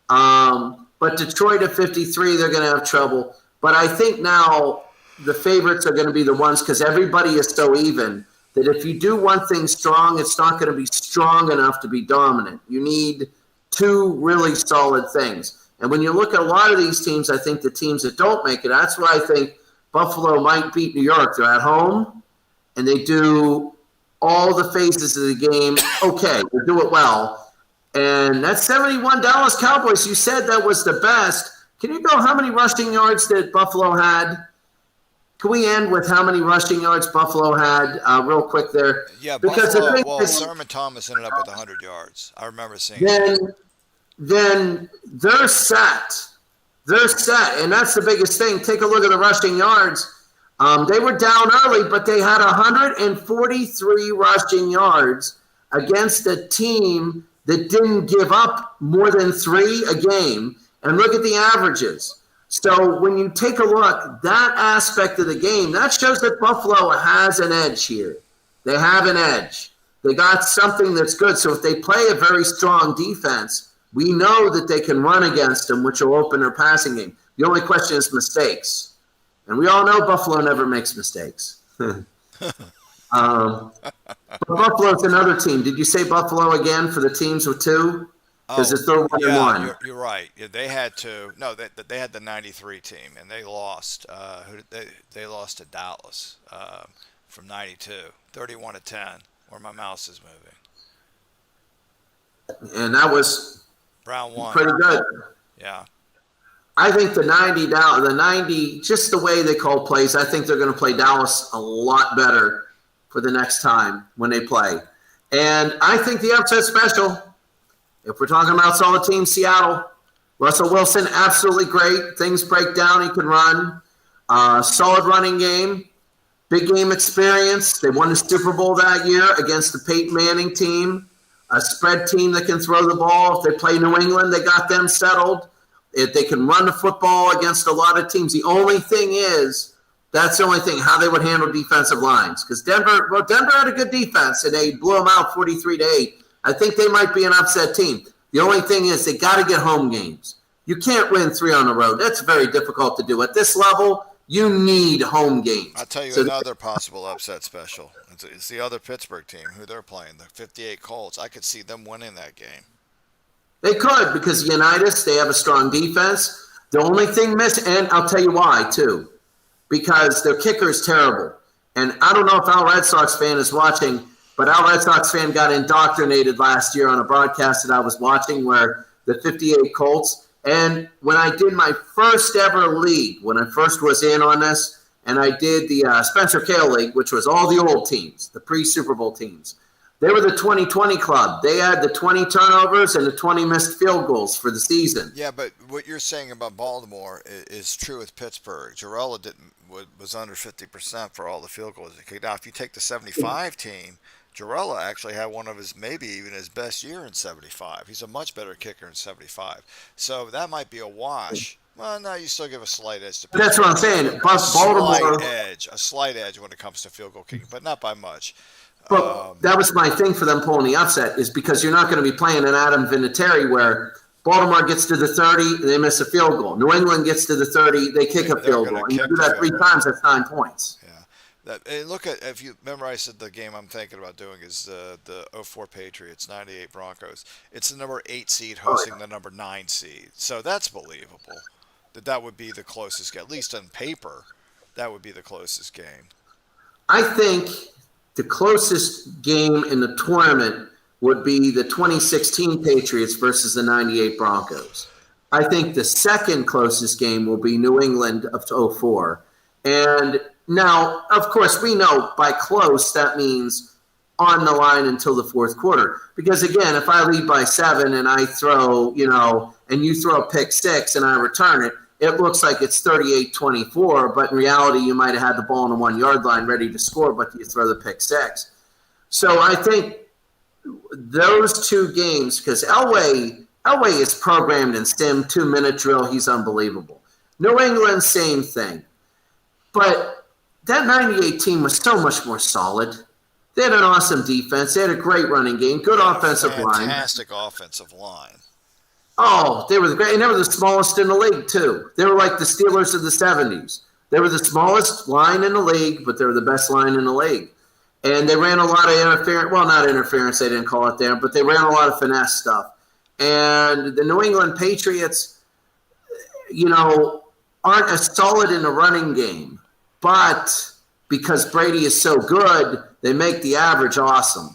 But Detroit at 53, they're going to have trouble. But I think now the favorites are going to be the ones because everybody is so even that if you do one thing strong, it's not going to be strong enough to be dominant. You need two really solid things. And when you look at a lot of these teams, I think the teams that don't make it, that's why I think Buffalo might beat New York. They're at home, and they do all the phases of the game okay. They do it well. And that 71 Dallas Cowboys, you said that was the best. Can you go how many rushing yards that Buffalo had? Can we end with how many rushing yards Buffalo had real quick there? Yeah, because Sermon Thomas ended up with 100 yards. I remember seeing that. Then they're set. They're set, and that's the biggest thing. Take a look at the rushing yards. They were down early, but they had 143 rushing yards against a team that didn't give up more than 3 a game. And look at the averages. So when you take a look, that aspect of the game, that shows that Buffalo has an edge here. They have an edge. They got something that's good. So if they play a very strong defense, we know that they can run against them, which will open their passing game. The only question is mistakes. And we all know Buffalo never makes mistakes. But Buffalo's another team. Did you say Buffalo again for the teams with 2? Because it's their 1-1. You're right. Yeah, they had to. No, they had the '93 team, and they lost. They lost to Dallas from '92, 31-10. Where my mouse is moving. And that was round 1. Pretty good. Yeah. I think the 90, just the way they call plays, I think they're going to play Dallas a lot better for the next time when they play. And I think the upset special. If we're talking about solid team, Seattle, Russell Wilson, absolutely great. Things break down. He can run. Solid running game. Big game experience. They won the Super Bowl that year against the Peyton Manning team. A spread team that can throw the ball. If they play New England, they got them settled. If they can run the football against a lot of teams. The only thing is, that's the only thing, how they would handle defensive lines. Because Denver had a good defense, and they blew them out 43-8. I think they might be an upset team. The only thing is they got to get home games. You can't win 3 on the road. That's very difficult to do. At this level, you need home games. I'll tell you another possible upset special. It's the other Pittsburgh team who they're playing, the 58 Colts. I could see them winning that game. They could because Unitas, they have a strong defense. The only thing missing, and I'll tell you why, too, because their kicker is terrible. And I don't know if Al Red Sox fan is watching, but Al Red Sox fan got indoctrinated last year on a broadcast that I was watching where the 58 Colts, and when I did my first ever league, when I first was in on this, and I did the Spencer Kale League, which was all the old teams, the pre-Super Bowl teams. They were the 2020 club. They had the 20 turnovers and the 20 missed field goals for the season. Yeah, but what you're saying about Baltimore is true with Pittsburgh. Jarrella was under 50% for all the field goals he kicked. Now, if you take the 75 team, Jarrella actually had one of his, maybe even his best year in 75. He's a much better kicker in 75. So that might be a wash. Well, no, you still give a slight edge to Pittsburgh. That's what I'm saying. Baltimore, A slight edge when it comes to field goal kicking, but not by much. But that was my thing for them pulling the upset is because you're not going to be playing an Adam Vinatieri where Baltimore gets to the 30, they miss a field goal. New England gets to the 30, they kick a field goal. And you do that 3 times, that's 9 points. Yeah. Look at, if you remember, I said the game I'm thinking about doing is the 04 Patriots, 98 Broncos. It's the number 8 seed hosting the number 9 seed. So that's believable. That would be the closest game. At least on paper, that would be the closest game. I think the closest game in the tournament would be the 2016 Patriots versus the 98 Broncos. I think the second closest game will be New England of 04. And now, of course, we know by close, that means on the line until the fourth quarter. Because, again, if I lead by 7 and I throw, and you throw a pick 6 and I return it, it looks like it's 38-24, but in reality, you might have had the ball on the 1-yard line ready to score, but you throw the pick 6. So I think those 2 games, because Elway is programmed in stem 2-minute drill. He's unbelievable. New England, same thing. But that 98 team was so much more solid. They had an awesome defense. They had a great running game, good offensive line. Fantastic offensive line. Oh, they were great. And they were the smallest in the league, too. They were like the Steelers of the 70s. They were the smallest line in the league, but they were the best line in the league. And they ran a lot of interference. Well, not interference, they didn't call it there, but they ran a lot of finesse stuff. And the New England Patriots, aren't as solid in the running game. But because Brady is so good, they make the average awesome.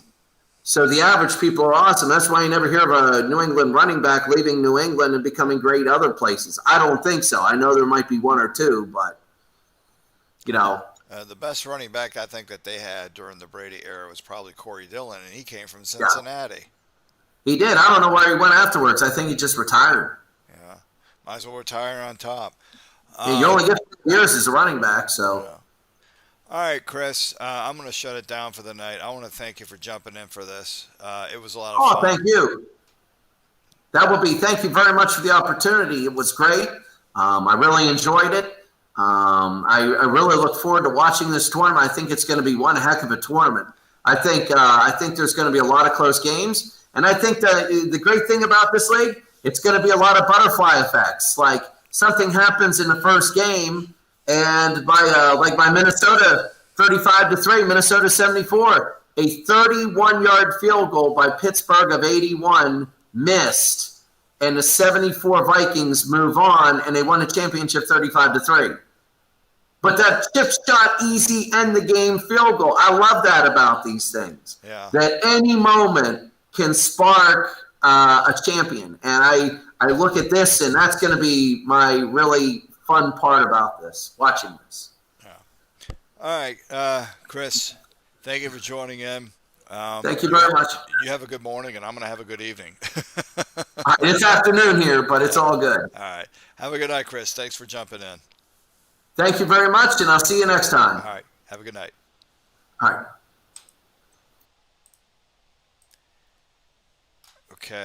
So the average people are awesome. That's why you never hear of a New England running back leaving New England and becoming great other places. I don't think so. I know there might be 1 or 2, but, the best running back I think that they had during the Brady era was probably Corey Dillon, and he came from Cincinnati. Yeah. He did. I don't know where he went afterwards. I think he just retired. Yeah. Might as well retire on top. You only get 4 years as a running back, so. Yeah. All right, Chris, I'm going to shut it down for the night. I want to thank you for jumping in for this. It was a lot of fun. Oh, thank you. Thank you very much for the opportunity. It was great. I really enjoyed it. I really look forward to watching this tournament. I think it's going to be one heck of a tournament. I think there's going to be a lot of close games. And I think the great thing about this league, it's going to be a lot of butterfly effects. Like something happens in the first game, and by Minnesota 35-3, Minnesota 74, a 31-yard field goal by Pittsburgh of 81 missed, and the 74 Vikings move on, and they won the championship 35-3. But that chip shot, easy, end the game field goal. I love that about these things. Yeah. That any moment can spark a champion. And I look at this, and that's going to be my really fun part about this, watching this. Yeah. All right, Chris, thank you for joining in. Thank you very much. You have a good morning, and I'm going to have a good evening. It's afternoon here, but it's all good. All right. Have a good night, Chris. Thanks for jumping in. Thank you very much, and I'll see you next time. All right. Have a good night. All right. Okay.